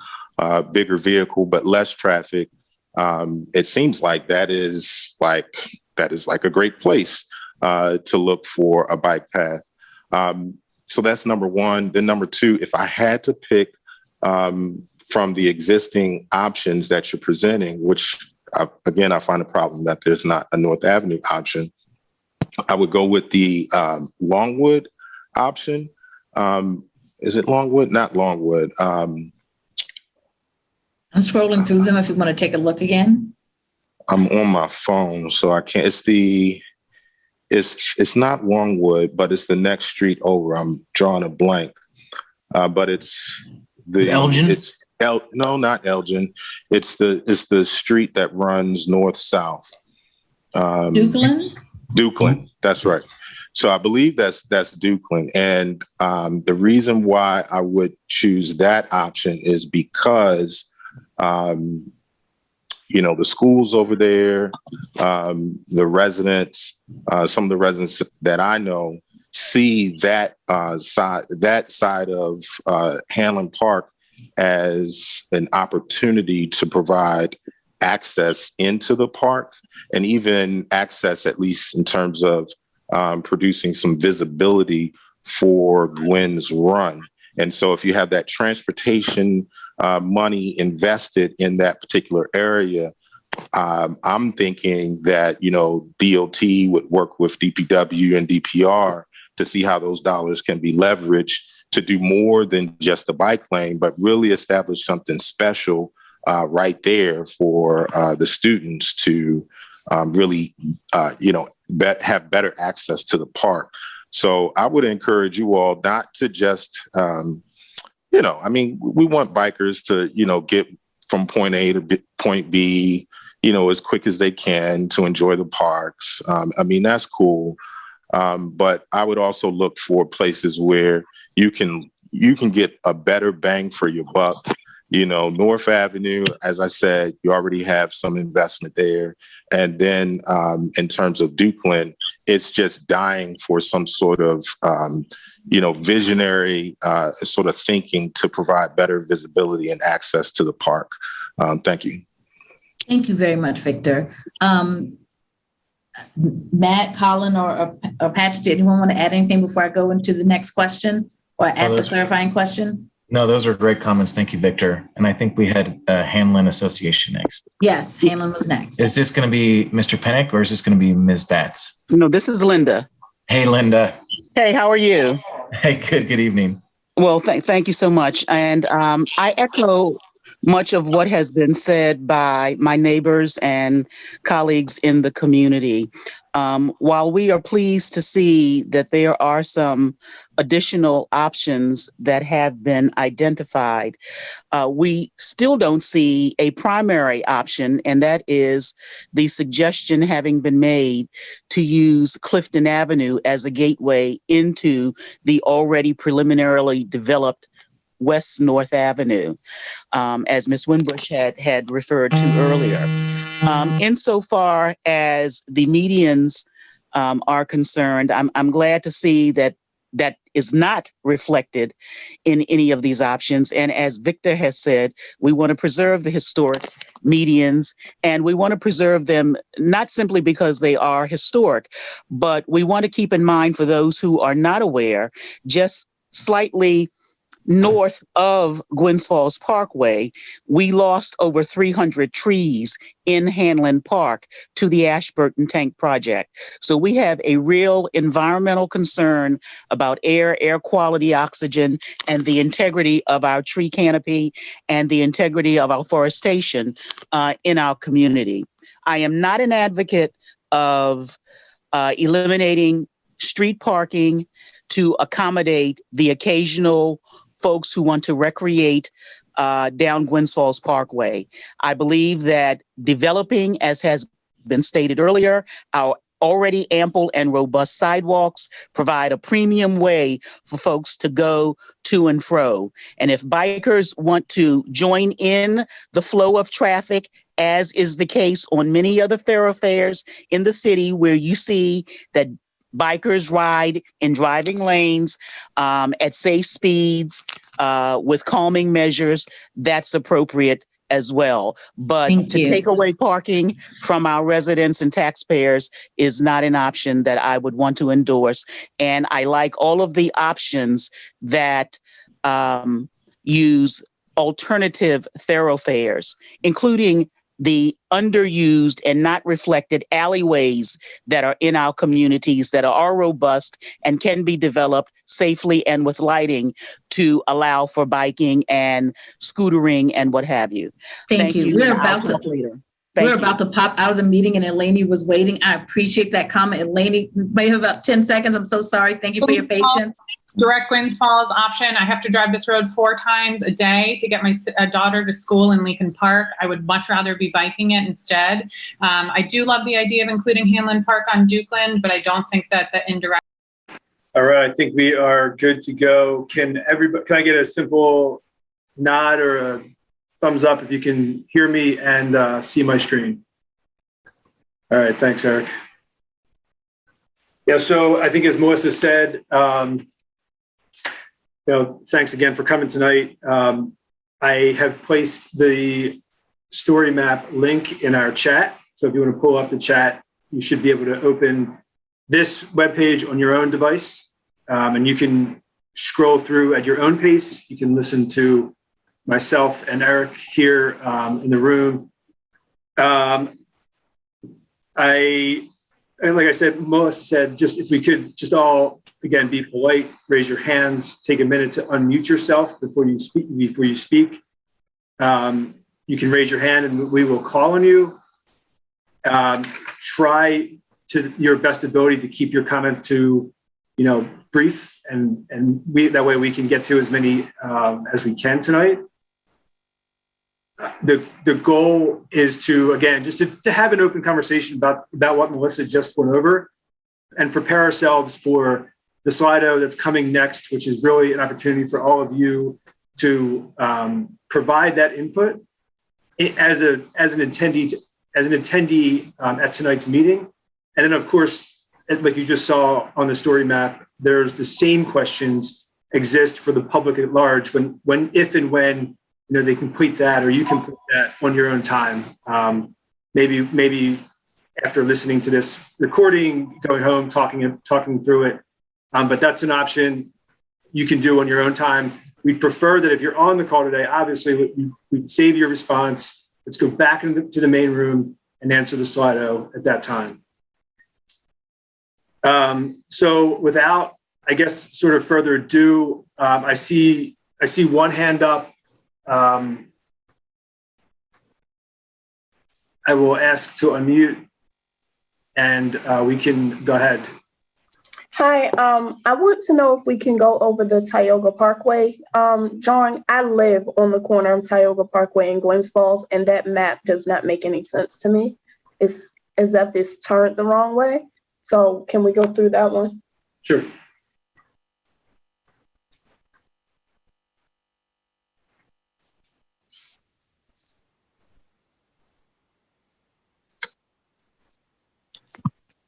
bigger vehicle, but less traffic. It seems like that is like a great place to look for a bike path. So that's number one. Then number two, if I had to pick from the existing options that you're presenting, which again, I find a problem that there's not a North Avenue option, I would go with the Longwood option. Is it Longwood? Not Longwood. I'm scrolling through them if you want to take a look again. I'm on my phone, so I can't. It's not Longwood, but it's the next street over. I'm drawing a blank. But it's the Elgin? No, not Elgin. It's the street that runs north-south. Dukeland. That's right. So I believe that's Dukeland. And the reason why I would choose that option is because, the schools over there, the residents, some of the residents that I know see that side of Hanlon Park as an opportunity to provide access into the park and even access, at least in terms of producing some visibility for Gwen's Run. And so if you have that transportation money invested in that particular area, I'm thinking that, DOT would work with DPW and DPR to see how those dollars can be leveraged to do more than just a bike lane, but really establish something special right there for the students to really, have better access to the park. So I would encourage you all not to just, we want bikers to, get from point A to point B, as quick as they can to enjoy the parks. That's cool. But I would also look for places where you can get a better bang for your buck. North Avenue, as I said, you already have some investment there. And then in terms of Dukeland, it's just dying for some sort of, visionary sort of thinking to provide better visibility and access to the park. Thank you. Thank you very much, Victor. Matt, Colin, or Patrick, did anyone want to add anything before I go into the next question or ask a clarifying question? No, those are great comments. Thank you, Victor. And I think we had Hanlon Association next. Yes, Hanlon was next. Is this going to be Mr. Pennick or is this going to be Ms. Batts? No, this is Linda. Hey, Linda. Hey, how are you? Hey, good evening. Well, thank you so much. And I echo much of what has been said by my neighbors and colleagues in the community. While we are pleased to see that there are some additional options that have been identified, we still don't see a primary option, and that is the suggestion having been made to use Clifton Avenue as a gateway into the already preliminarily developed West North Avenue, as Ms. Winbush had referred to earlier. Insofar as the medians are concerned, I'm glad to see that is not reflected in any of these options. And as Victor has said, we want to preserve the historic medians, and we want to preserve them not simply because they are historic, but we want to keep in mind, for those who are not aware, just slightly north of Gwynns Falls Parkway, we lost over 300 trees in Hanlon Park to the Ashburton Tank Project. So we have a real environmental concern about air quality, oxygen, and the integrity of our tree canopy and the integrity of our forestation in our community. I am not an advocate of eliminating street parking to accommodate the occasional folks who want to recreate down Gwynns Falls Parkway. I believe that developing, as has been stated earlier, our already ample and robust sidewalks provide a premium way for folks to go to and fro. And if bikers want to join in the flow of traffic, as is the case on many other thoroughfares in the city where you see that bikers ride in driving lanes at safe speeds with calming measures, that's appropriate as well. But to take away parking from our residents and taxpayers is not an option that I would want to endorse. And I like all of the options that use alternative thoroughfares, including the underused and not reflected alleyways that are in our communities that are robust and can be developed safely and with lighting to allow for biking and scootering and what have you. Thank you. We're about to pop out of the meeting and Eleni was waiting. I appreciate that comment. Eleni, you may have about 10 seconds. I'm so sorry. Thank you for your patience. Direct Gwynns Falls option. I have to drive this road 4 times a day to get my daughter to school in Leakin Park. I would much rather be biking it instead. I do love the idea of including Hanlon Park on Dukeland, but I don't think that the indirect. All right, I think we are good to go. Can I get a simple nod or a thumbs up if you can hear me and see my screen? All right, thanks, Eric. Yeah, so I think as Melissa said, thanks again for coming tonight. I have placed the story map link in our chat. So if you want to pull up the chat, you should be able to open this webpage on your own device. And you can scroll through at your own pace. You can listen to myself and Eric here in the room. Like I said, Melissa said, just if we could just all, again, be polite, raise your hands, take a minute to unmute yourself before you speak. You can raise your hand and we will call on you. Try to your best ability to keep your comments to, brief and that way we can get to as many as we can tonight. The goal is to, again, just to have an open conversation about what Melissa just went over and prepare ourselves for the Slido that's coming next, which is really an opportunity for all of you to provide that input as an attendee at tonight's meeting. And then, of course, like you just saw on the story map, there's the same questions exist for the public at large if and when they complete that, or you complete that on your own time. Maybe after listening to this recording, going home, talking through it. But that's an option you can do on your own time. We'd prefer that if you're on the call today, obviously we'd save your response. Let's go back into the main room and answer the Slido at that time. So without, I guess, sort of further ado, I see one hand up. I will ask to unmute and we can go ahead. Hi, I want to know if we can go over the Tioga Parkway. John, I live on the corner of Tioga Parkway and Gwynns Falls, and that map does not make any sense to me. It's as if it's turned the wrong way. So can we go through that one? Sure.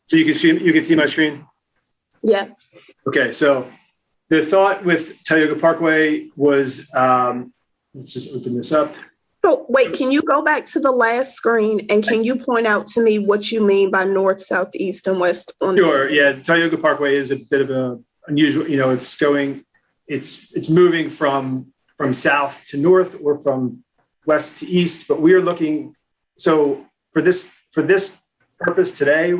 So you can see my screen? Yes. Okay, so the thought with Tioga Parkway was, let's just open this up. So wait, can you go back to the last screen and can you point out to me what you mean by north, south, east, and west? On Sure, yeah, Tioga Parkway is a bit of a unusual, it's going it's moving from south to north or from west to east. But we are looking. So for this purpose today,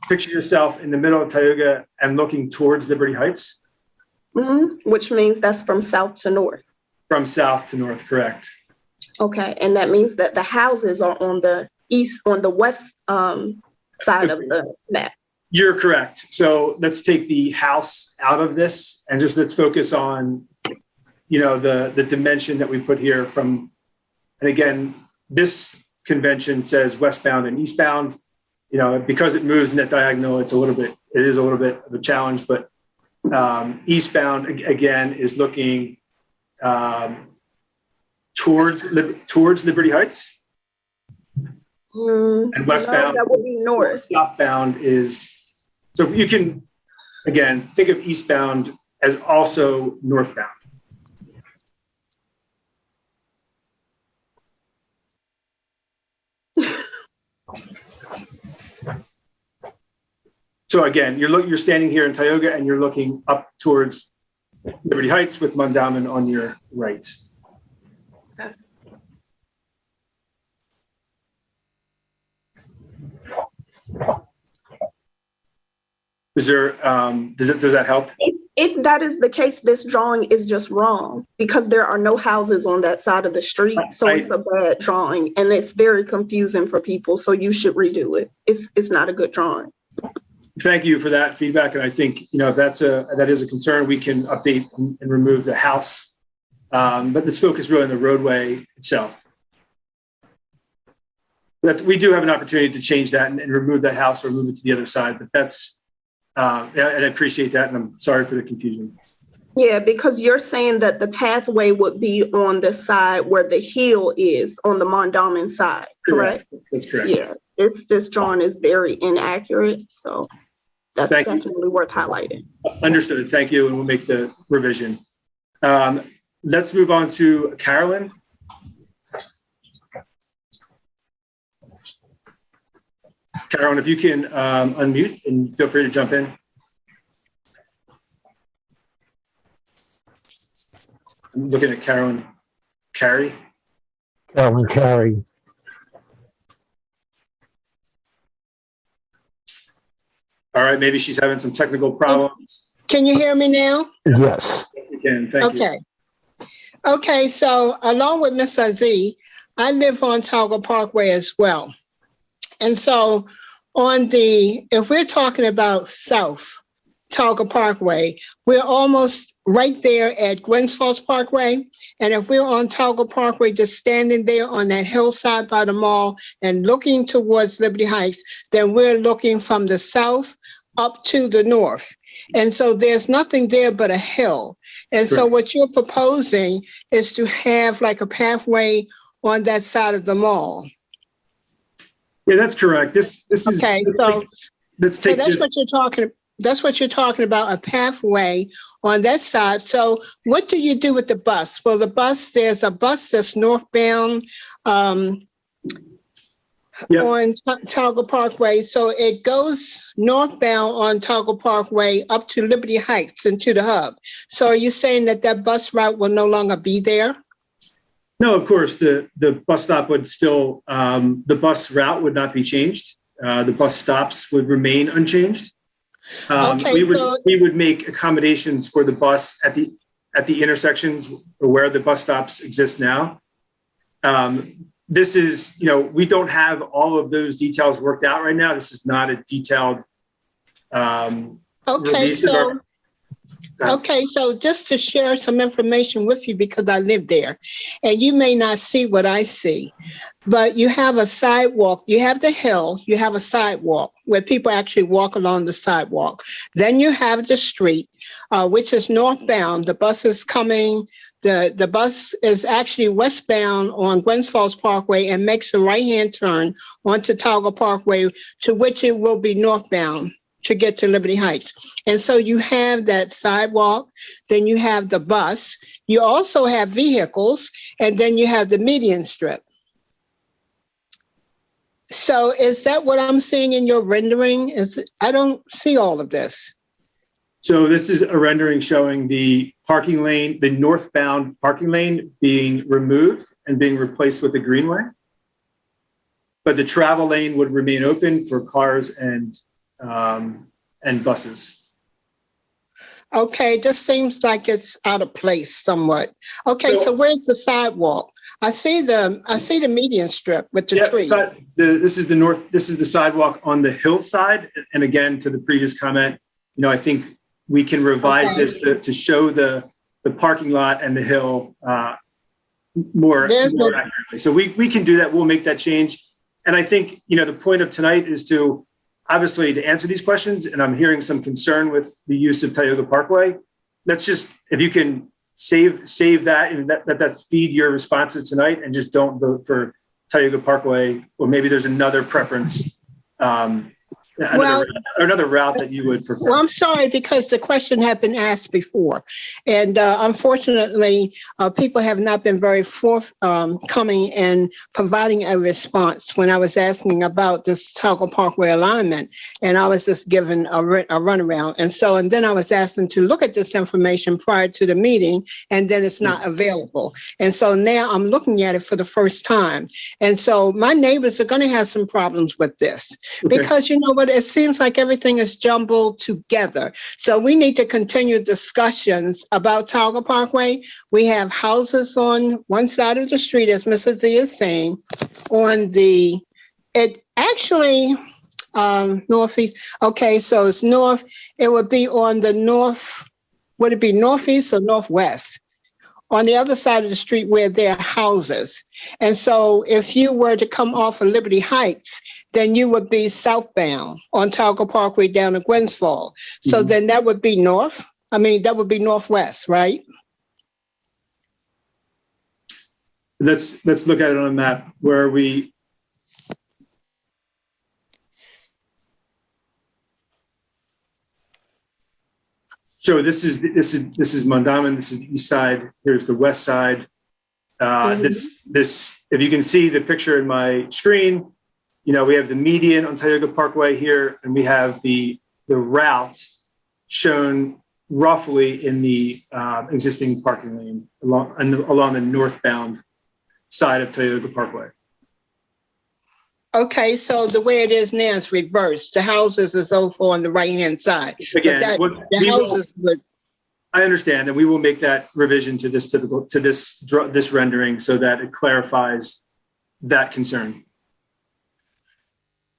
picture yourself in the middle of Tioga and looking towards Liberty Heights. Mm-hmm. Which means that's from south to north. From south to north, correct. Okay, and that means that the houses are on the west side of the map. You're correct. So let's take the house out of this and just let's focus on, the dimension that we put here from, and again, this convention says westbound and eastbound, because it moves in that diagonal, it is a little bit of a challenge, but eastbound again is looking towards Liberty Heights. And westbound, no, that would be north. Southbound is, so you can, again, think of eastbound as also northbound. So again, you're standing here in Tioga and you're looking up towards Liberty Heights with Mondawmin on your right. Is there, does that help? If that is the case, this drawing is just wrong because there are no houses on that side of the street. So it's a bad drawing and it's very confusing for people. So you should redo it. It's not a good drawing. Thank you for that feedback. And I think, if that is a concern, we can update and remove the house. But let's focus really on the roadway itself. We do have an opportunity to change that and remove that house or move it to the other side. But that's, and I appreciate that. And I'm sorry for the confusion. Yeah, because you're saying that the pathway would be on the side where the hill is on the Mondawmin side, correct? That's correct. Yeah, this drawing is very inaccurate. So that's definitely worth highlighting. Understood. Thank you. And we'll make the revision. Let's move on to Carolyn. Carolyn, if you can unmute and feel free to jump in. I'm looking at Carolyn Carey. Carolyn Carey. All right, maybe she's having some technical problems. Can you hear me now? Yes. You can. Thank you. Okay, so along with Ms. Aziz, I live on Tioga Parkway as well. And so if we're talking about South Tioga Parkway, we're almost right there at Gwynns Falls Parkway. And if we're on Tioga Parkway, just standing there on that hillside by the mall and looking towards Liberty Heights, then we're looking from the south up to the north. And so there's nothing there but a hill. And so what you're proposing is to have like a pathway on that side of the mall. Yeah, that's correct. This is okay. So that's what you're talking. That's what you're talking about, a pathway on that side. So what do you do with the bus? Well, there's a bus that's northbound on Tioga Parkway. So it goes northbound on Tioga Parkway up to Liberty Heights and to the hub. So are you saying that bus route will no longer be there? No, of course, the bus stop would still, the bus route would not be changed. The bus stops would remain unchanged. We would make accommodations for the bus at the intersections where the bus stops exist now. This is, we don't have all of those details worked out right now. This is not a detailed release. Okay, so just to share some information with you, because I live there, and you may not see what I see, but you have a sidewalk, you have the hill, you have a sidewalk where people actually walk along the sidewalk. Then you have the street, which is northbound. The bus is coming, the bus is actually westbound on Gwynns Falls Parkway and makes a right-hand turn onto Tioga Parkway, to which it will be northbound to get to Liberty Heights. And so you have that sidewalk, then you have the bus, you also have vehicles, and then you have the median strip. So is that what I'm seeing in your rendering? I don't see all of this. So this is a rendering showing the parking lane, the northbound parking lane being removed and being replaced with a greenway. But the travel lane would remain open for cars and buses. Okay, this seems like it's out of place somewhat. Okay, so where's the sidewalk? I see the median strip with the tree. This is the sidewalk on the hillside. And again, to the previous comment, I think we can revise this to show the parking lot and the hill more accurately. So we can do that. We'll make that change. And I think, the point of tonight is to obviously to answer these questions. And I'm hearing some concern with the use of Tioga Parkway. Let's just, if you can save that and that feed your responses tonight, and just don't vote for Tioga Parkway, or maybe there's another preference, another route that you would prefer. Well, I'm sorry, because the question had been asked before, and unfortunately, people have not been very forthcoming in providing a response when I was asking about this Tioga Parkway alignment, and I was just given a runaround. And then I was asking to look at this information prior to the meeting, and then it's not available. And so now I'm looking at it for the first time. And so my neighbors are going to have some problems with this, because you know what? It seems like everything is jumbled together. So we need to continue discussions about Tioga Parkway. We have houses on one side of the street, as Mrs. Z is saying, northeast. Okay, so it's north. It would be on the north. Would it be northeast or northwest? On the other side of the street where there are houses. And so if you were to come off of Liberty Heights, then you would be southbound on Tioga Parkway down to Gwynns Falls. So then that would be that would be northwest, right? Let's look at it on a map where we. So this is Mondawmin. This is the east side. Here's the west side. This, if you can see the picture in my screen, we have the median on Tioga Parkway here, and we have the route shown roughly in the existing parking lane along the northbound side of Tioga Parkway. Okay, so the way it is now is reversed. The houses is over on the right-hand side. Again, I understand, and we will make that revision to this rendering so that it clarifies that concern.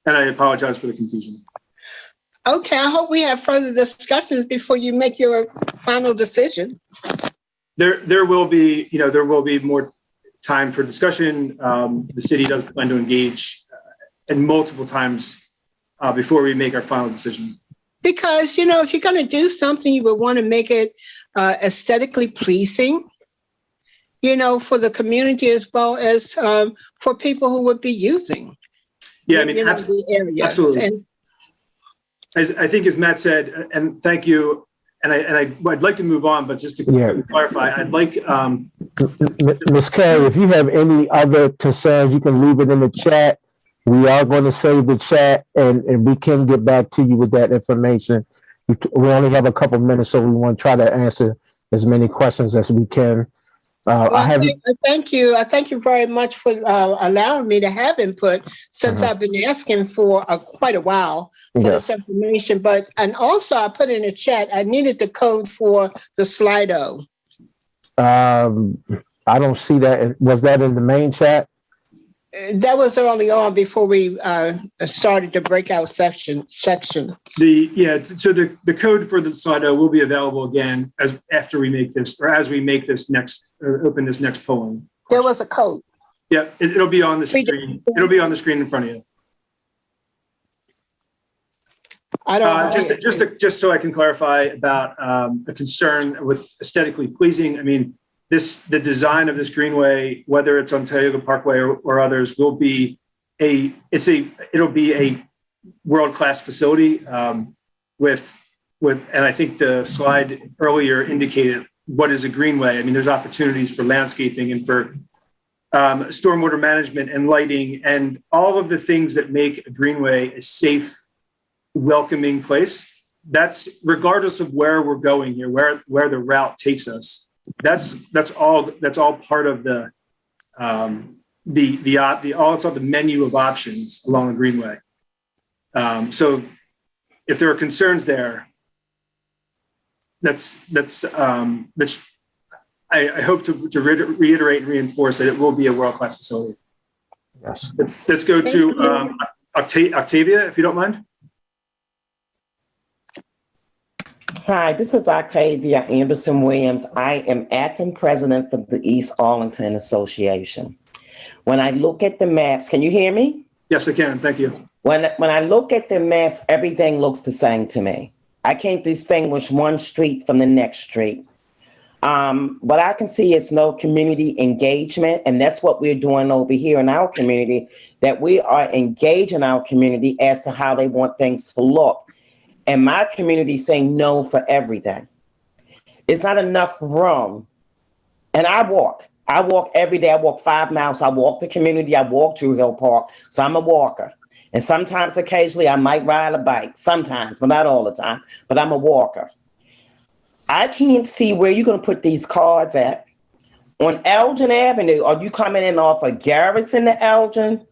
And I apologize for the confusion. Okay, I hope we have further discussions before you make your final decision. There will be more time for discussion. The city does plan to engage and multiple times before we make our final decision. Because, if you're going to do something, you would want to make it aesthetically pleasing, for the community as well as for people who would be using. Yeah, the area. Absolutely. And I think, as Matt said, and thank you, and I'd like to move on, but just to clarify, I'd like Ms. Carey, if you have any other concerns, you can leave it in the chat. We are going to save the chat, and we can get back to you with that information. We only have a couple minutes, so we want to try to answer as many questions as we can. Thank you. I thank you very much for allowing me to have input, since I've been asking for quite a while for this information. And also I put in the chat, I needed the code for the Slido. I don't see that. Was that in the main chat? That was early on before we started the breakout section. So the code for the Slido will be available again after we make this, or as we make this open this next polling. There was a code. Yeah, it'll be on the screen. It'll be on the screen in front of you. I don't just so I can clarify about a concern with aesthetically pleasing. I mean, the design of this greenway, whether it's on Tioga Parkway or others, it'll be a world-class facility with, and I think the slide earlier indicated what is a greenway. I mean, there's opportunities for landscaping and for stormwater management and lighting and all of the things that make a greenway a safe, welcoming place. that's regardless of where we're going here, where the route takes us. That's all part of the menu of options along the Greenway. So if there are concerns there, I hope to reiterate and reinforce that it will be a world-class facility. Yes. Let's go to Octavia, if you don't mind. Hi, this is Octavia Anderson Williams. I am acting president of the East Arlington Association. When I look at the maps, can you hear me? Yes, I can. Thank you. When I look at the maps, everything looks the same to me. I can't distinguish one street from the next street. What I can see is no community engagement, and that's what we're doing over here in our community, that we are engaging our community as to how they want things to look. And my community saying no for everything. It's not enough room. And I walk every day. I walk 5 miles. I walk the community. I walk Druid Hill Park. So I'm a walker. And sometimes, occasionally, I might ride a bike. Sometimes, but not all the time. But I'm a walker. I can't see where you're going to put these cars at. On Elgin Avenue, are you coming in off of Garrison to Elgin?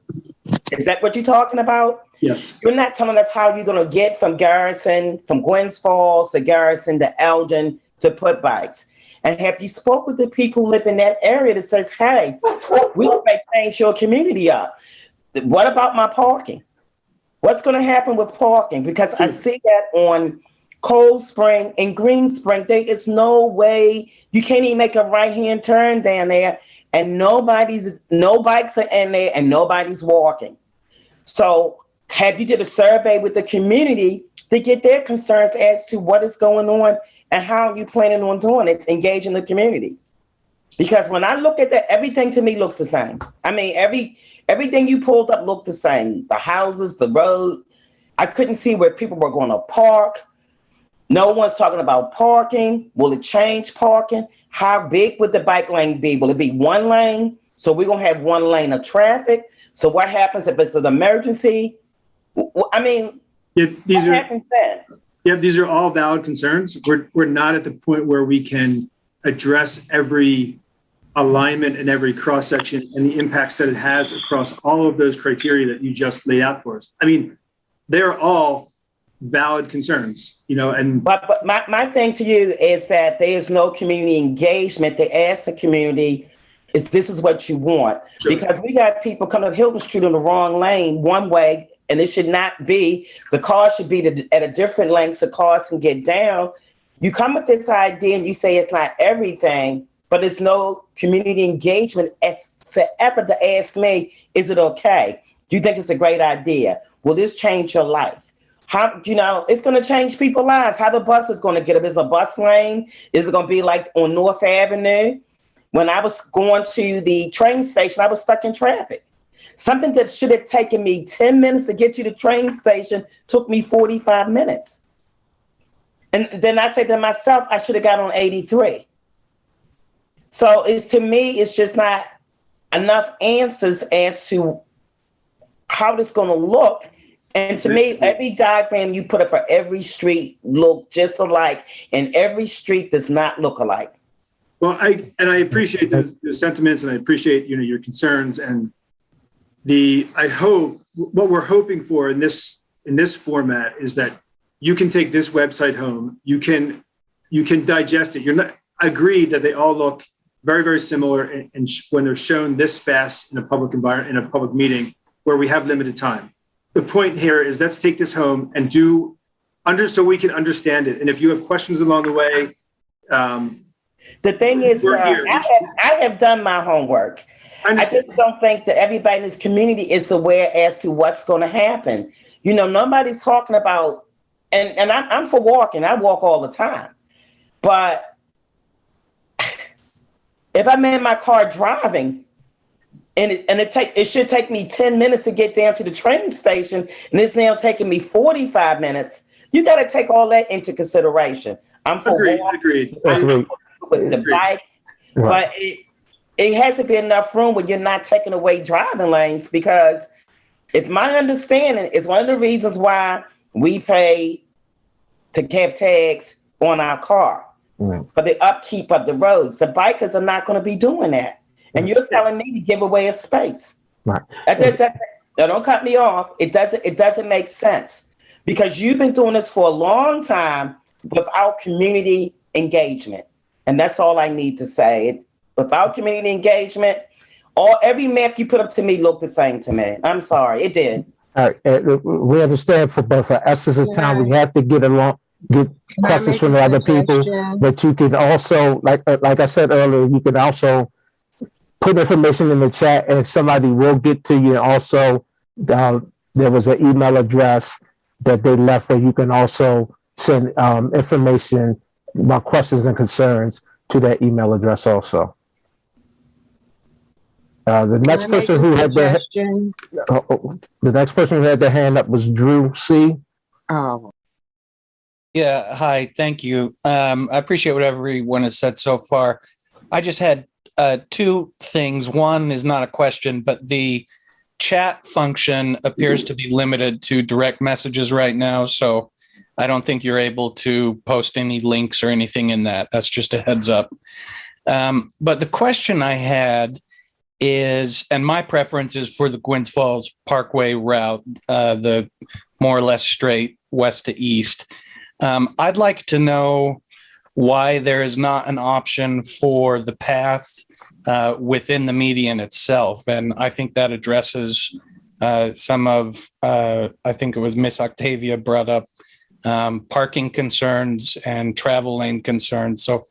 Is that what you're talking about? Yes. You're not telling us how you're going to get from Garrison, from Gwynns Falls to Garrison to Elgin to put bikes. And have you spoke with the people who live in that area that says, hey, we may change your community up? What about my parking? What's going to happen with parking? Because I see that on Cold Spring and Green Spring, there is no way, you can't even make a right-hand turn down there, and no bikes are in there and nobody's walking. So have you did a survey with the community to get their concerns as to what is going on and how you planning on doing it, engaging the community? Because when I look at that, everything to me looks the same. I mean, everything you pulled up looked the same. The houses, the road. I couldn't see where people were going to park. No one's talking about parking. Will it change parking? How big would the bike lane be? Will it be one lane? So we're going to have one lane of traffic. So what happens if it's an emergency? I mean, these are all valid concerns. We're not at the point where we can address every alignment and every cross section and the impacts that it has across all of those criteria that you just laid out for us. I mean, they're all valid concerns, and but my thing to you is that there is no community engagement. They ask the community, this is what you want? Sure. Because we got people coming up Hilton Street on the wrong lane one way, and it should not be. The car should be at a different length so cars can get down. You come with this idea and you say it's not everything, but it's no community engagement. It's an effort to ask me, is it okay? Do you think it's a great idea? Will this change your life? How, it's going to change people's lives. How the bus is going to get up? Is a bus lane? Is it going to be like on North Avenue? When I was going to the train station, I was stuck in traffic. Something that should have taken me 10 minutes to get to the train station took me 45 minutes. And then I said to myself, I should have got on 83. So to me, it's just not enough answers as to how this going to look. And to me, every diagram you put up for every street look just alike, and every street does not look alike. Well, I appreciate those sentiments, and I appreciate your concerns, and I hope what we're hoping for in this format is that you can take this website home, you can digest it. You're not agreed that they all look very, very similar, and when they're shown this fast in a public environment, in a public meeting where we have limited time. The point here is let's take this home and so we can understand it. And if you have questions along the way, the thing is, I have done my homework. I just don't think that everybody in this community is aware as to what's going to happen. Nobody's talking about, and I'm for walking. I walk all the time. But if I'm in my car driving, and it should take me 10 minutes to get down to the train station, and it's now taking me 45 minutes. You got to take all that into consideration. I'm for agreed. With the bikes, right. But it has to be enough room when you're not taking away driving lanes, because if my understanding is one of the reasons why we pay to have tags on our car for the upkeep of the roads. The bikers are not going to be doing that. And you're telling me to give away a space. Right. Now, don't cut me off. It doesn't make sense because you've been doing this for a long time without community engagement. And that's all I need to say. Without community engagement, every map you put up to me looked the same to me. I'm sorry, it did. All right, we understand for us as a town, we have to get questions from other people, but you can also, like I said earlier, you can also put information in the chat and somebody will get to you. And also, there was an email address that they left where you can also send information about questions and concerns to that email address also. The next person who had their hand up was Drew C. Oh. Yeah, hi, thank you. I appreciate what everyone has said so far. I just had two things. One is not a question, but the chat function appears to be limited to direct messages right now, so I don't think you're able to post any links or anything in that. That's just a heads up. But the question I had is, and my preference is for the Gwynns Falls Parkway route, the more or less straight west to east. I'd like to know why there is not an option for the path within the median itself. And I think that addresses some of, I think it was Miss Octavia brought up parking concerns and travel lane concerns. So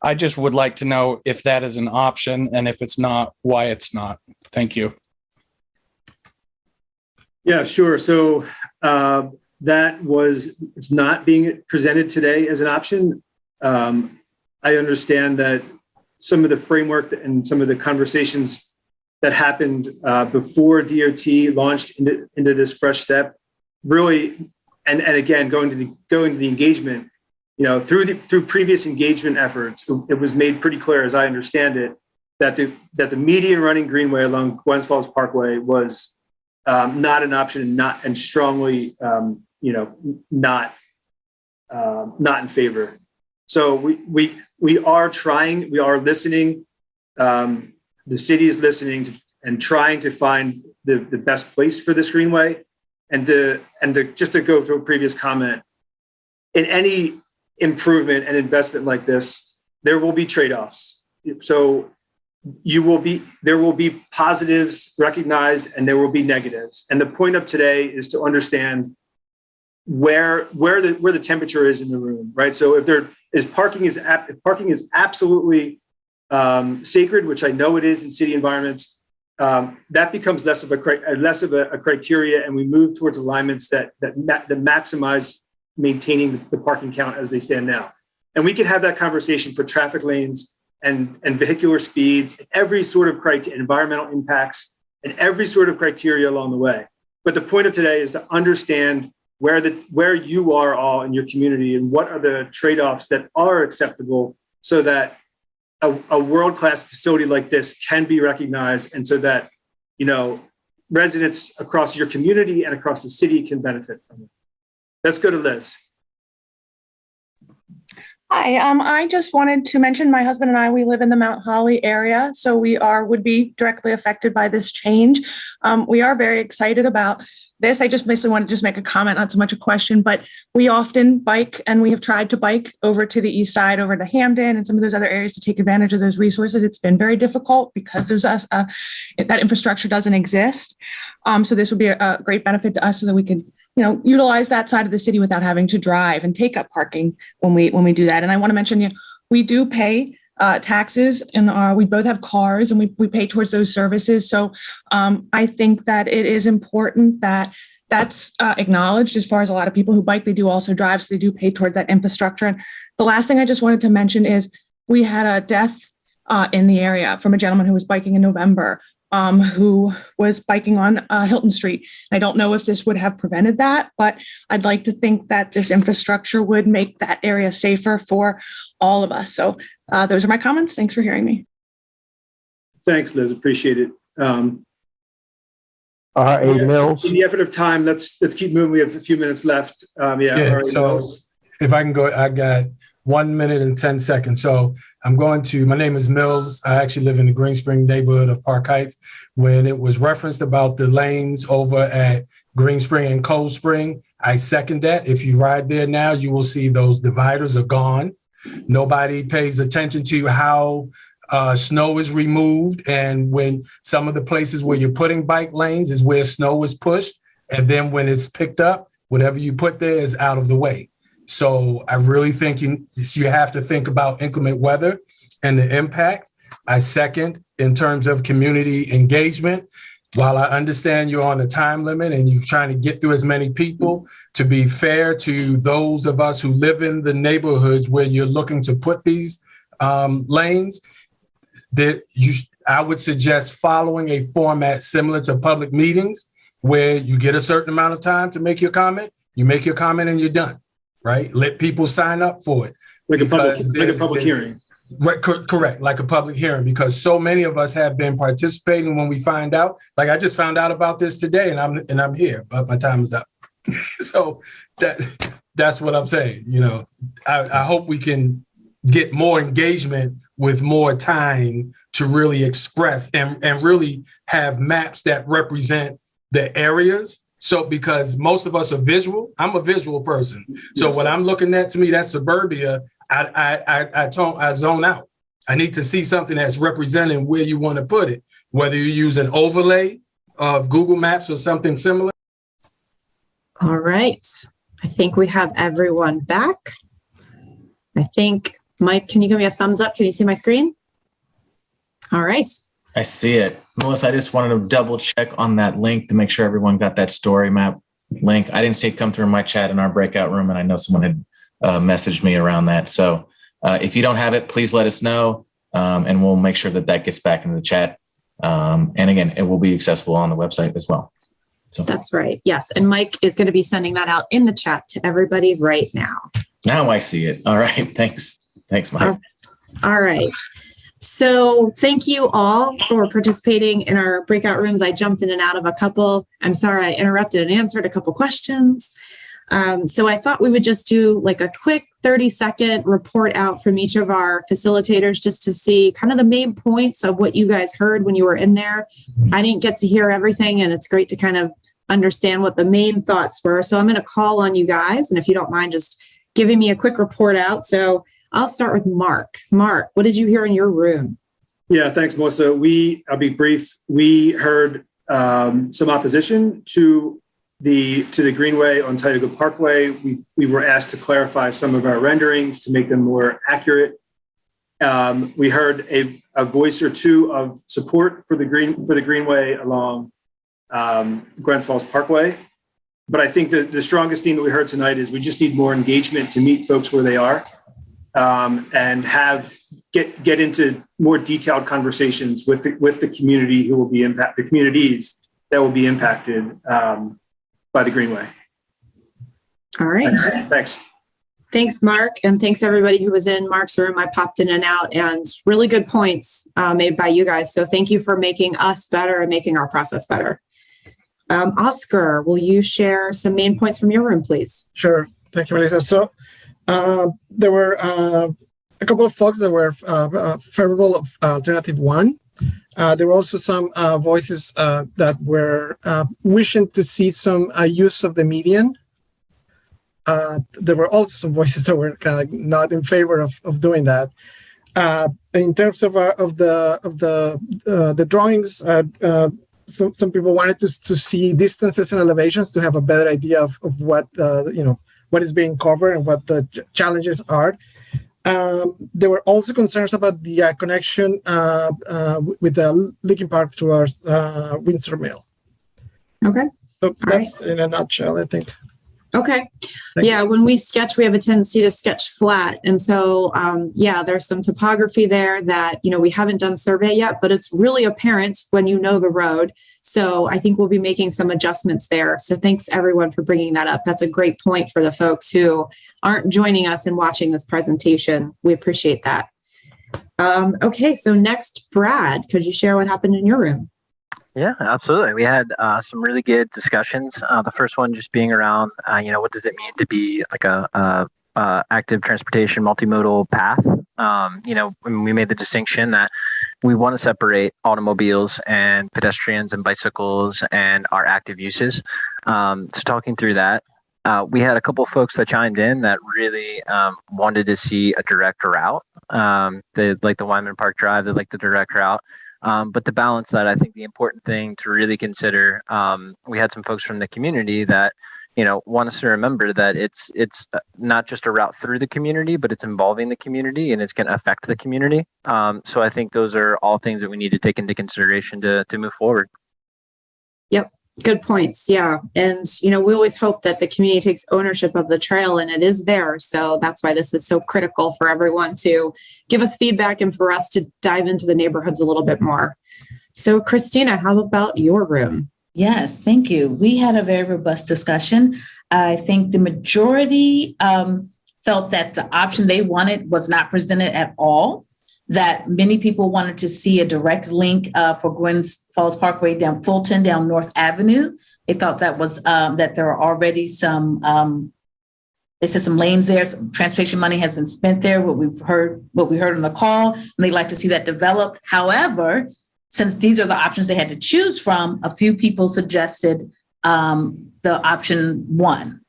I just would like to know if that is an option, and if it's not, why it's not. Thank you. Yeah, sure. So it's not being presented today as an option. I understand that some of the framework and some of the conversations that happened before DOT launched into this fresh step really, and again, going to the engagement, through previous engagement efforts, it was made pretty clear, as I understand it, that the median running greenway along Gwynns Falls Parkway was not an option, and strongly, not in favor. So we are trying, we are listening. The city is listening and trying to find the best place for this greenway, and just to go through a previous comment, in any improvement and investment like this, there will be trade-offs. So there will be positives recognized and there will be negatives. And the point of today is to understand where the temperature is in the room, right? So if parking is absolutely sacred, which I know it is in city environments, that becomes less of a criteria, and we move towards alignments that maximize maintaining the parking count as they stand now. And we can have that conversation for traffic lanes and vehicular speeds, and every sort of environmental impacts, and every sort of criteria along the way. But the point of today is to understand where you are all in your community and what are the trade-offs that are acceptable, so that a world-class facility like this can be recognized, and so that residents across your community and across the city can benefit from it. Let's go to Liz. Hi, I just wanted to mention my husband and I, we live in the Mount Holly area, so we would be directly affected by this change. We are very excited about this. I just basically want to make a comment, not so much a question, but we often bike, and we have tried to bike over to the east side, over to Hamden and some of those other areas to take advantage of those resources. It's been very difficult because that infrastructure doesn't exist. So this would be a great benefit to us, so that we can utilize that side of the city without having to drive and take up parking when we do that. And I want to mention, we do pay taxes, and we both have cars, and we pay towards those services. So I think that it is important that that's acknowledged. As far as a lot of people who bike, they do also drive, so they do pay towards that infrastructure. And the last thing I just wanted to mention is we had a death in the area from a gentleman who was biking in November, who was biking on Hilton Street. I don't know if this would have prevented that, but I'd like to think that this infrastructure would make that area safer for all of us. So those are my comments. Thanks for hearing me. Thanks, Liz. Appreciate it. R.A. Mills. In the effort of time, let's keep moving. We have a few minutes left. So if I can go, I got 1 minute and 10 seconds. So my name is Mills. I actually live in the Green Spring neighborhood of Park Heights. When it was referenced about the lanes over at Green Spring and Cold Spring, I second that. If you ride there now, you will see those dividers are gone. Nobody pays attention to how snow is removed. And when some of the places where you're putting bike lanes is where snow is pushed. And then when it's picked up, whatever you put there is out of the way. So I really think you have to think about inclement weather and the impact. I second in terms of community engagement. While I understand you're on a time limit and you're trying to get through as many people, to be fair to those of us who live in the neighborhoods where you're looking to put these lanes, I would suggest following a format similar to public meetings where you get a certain amount of time to make your comment. You make your comment and you're done, right? Let people sign up for it. Like a public hearing. Right, correct, like a public hearing, because so many of us have been participating when we find out. Like I just found out about this today, and I'm here, but my time is up. So that's what I'm saying. You know, I hope we can get more engagement with more time to really express and really have maps that represent the areas. So because most of us are visual, I'm a visual person. So yes. What I'm looking at, to me, that's suburbia. I zone out. I need to see something that's representing where you want to put it, whether you use an overlay of Google Maps or something similar. All right. I think we have everyone back. I think, Mike, can you give me a thumbs up? Can you see my screen? All right. I see it. Melissa, I just wanted to double check on that link to make sure everyone got that story map link. I didn't see it come through in my chat in our breakout room, and I know someone had messaged me around that. So if you don't have it, please let us know, and we'll make sure that gets back into the chat. And again, it will be accessible on the website as well. So that's right. Yes. And Mike is going to be sending that out in the chat to everybody right now. Now I see it. All right. Thanks. Thanks, Mike. All right. So thank you all for participating in our breakout rooms. I jumped in and out of a couple. I'm sorry I interrupted and answered a couple questions. So I thought we would just do like a quick 30-second report out from each of our facilitators just to see kind of the main points of what you guys heard when you were in there. I didn't get to hear everything, and it's great to kind of understand what the main thoughts were. So I'm going to call on you guys, and if you don't mind just giving me a quick report out. So I'll start with Mark. Mark, what did you hear in your room? Yeah, thanks, Melissa. I'll be brief. We heard some opposition to the Greenway on Tioga Parkway. We were asked to clarify some of our renderings to make them more accurate. We heard a voice or two of support for the Greenway along Glens Falls Parkway. But I think that the strongest theme that we heard tonight is we just need more engagement to meet folks where they are, and get into more detailed conversations with the community who will be the communities that will be impacted by the Greenway. All right. Thanks. Thanks, Mark. And thanks everybody who was in Mark's room. I popped in and out, and really good points made by you guys. So thank you for making us better and making our process better. Oscar, will you share some main points from your room, please? Sure. Thank you, Melissa. So there were a couple of folks that were favorable of alternative one. There were also some voices that were wishing to see some use of the median. There were also some voices that were not in favor of doing that. In terms of the drawings, some people wanted to see distances and elevations to have a better idea of what what is being covered and what the challenges are. There were also concerns about the connection with the Leakin Park towards Windsor Mill. Okay. So that's in a nutshell, I think. Okay. Yeah, when we sketch, we have a tendency to sketch flat. And so, there's some topography there that, we haven't done survey yet, but it's really apparent when you know the road. So I think we'll be making some adjustments there. So thanks everyone for bringing that up. That's a great point for the folks who aren't joining us and watching this presentation. We appreciate that. Okay, so next, Brad, could you share what happened in your room? Yeah, absolutely. We had some really good discussions. The first one just being around, what does it mean to be like a active transportation multimodal path. We made the distinction that we want to separate automobiles and pedestrians and bicycles and our active uses. So talking through that, we had a couple of folks that chimed in that really wanted to see a direct route. They like the Wyman Park Drive, they like the direct route. But to balance that, I think the important thing to really consider, we had some folks from the community that want us to remember that it's not just a route through the community, but it's involving the community and it's going to affect the community. So I think those are all things that we need to take into consideration to move forward. Yep. Good points. Yeah. And, we always hope that the community takes ownership of the trail, and it is there. So that's why this is so critical for everyone to give us feedback and for us to dive into the neighborhoods a little bit more. So Christina, how about your room? Yes, thank you. We had a very robust discussion. I think the majority felt that the option they wanted was not presented at all, that many people wanted to see a direct link for Gwynns Falls Parkway down Fulton, down North Avenue. They thought that was that there are already some, they said some lanes there, some transportation money has been spent there, what we heard on the call, and they'd like to see that developed. However, since these are the options they had to choose from, a few people suggested the option one.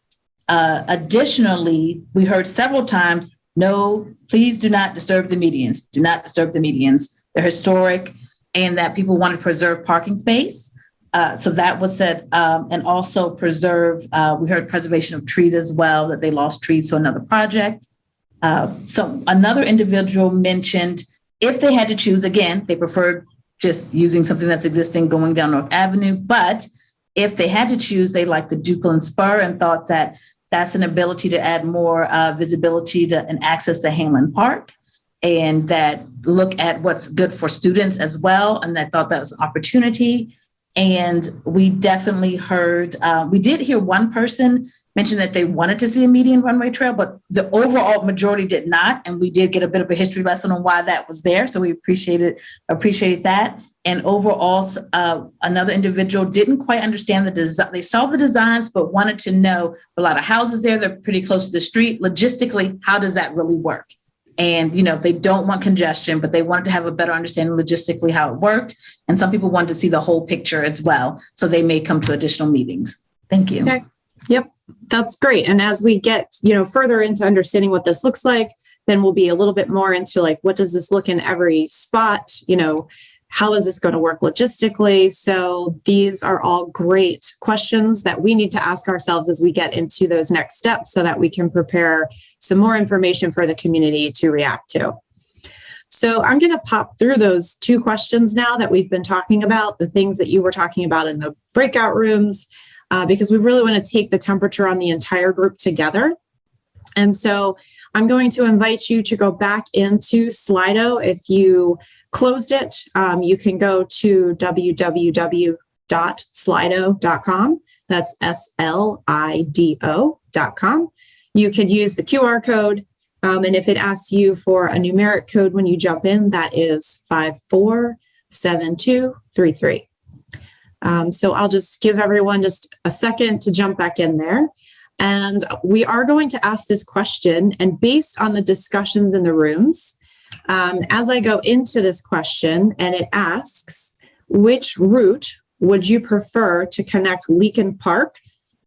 Additionally, we heard several times, no, please do not disturb the medians. Do not disturb the medians. They're historic, and that people want to preserve parking space. So that was said, and also preserve, we heard preservation of trees as well, that they lost trees to another project. So another individual mentioned if they had to choose, again, they preferred just using something that's existing going down North Avenue. But if they had to choose, they liked the Dukeland Spur and thought that that's an ability to add more visibility to and access to Hanlon Park, and that look at what's good for students as well. And that thought that was an opportunity. And we definitely heard, we did hear one person mention that they wanted to see a median runway trail, but the overall majority did not. And we did get a bit of a history lesson on why that was there. So we appreciate that. And overall, another individual didn't quite understand the design. They saw the designs, but wanted to know a lot of houses there. They're pretty close to the street. Logistically, how does that really work? And, they don't want congestion, but they wanted to have a better understanding logistically how it worked. And some people wanted to see the whole picture as well. So they may come to additional meetings. Thank you. Okay. Yep. That's great. And as we get, further into understanding what this looks like, then we'll be a little bit more into like, what does this look in every spot? How is this going to work logistically? So these are all great questions that we need to ask ourselves as we get into those next steps so that we can prepare some more information for the community to react to. So I'm going to pop through those two questions now that we've been talking about, the things that you were talking about in the breakout rooms, because we really want to take the temperature on the entire group together. And so I'm going to invite you to go back into Slido. If you closed it, you can go to www.slido.com. That's SLIDO.com. You could use the QR code. And if it asks you for a numeric code when you jump in, that is 547233. So I'll just give everyone just a second to jump back in there. And we are going to ask this question, and based on the discussions in the rooms, as I go into this question, and it asks, which route would you prefer to connect Leakin Park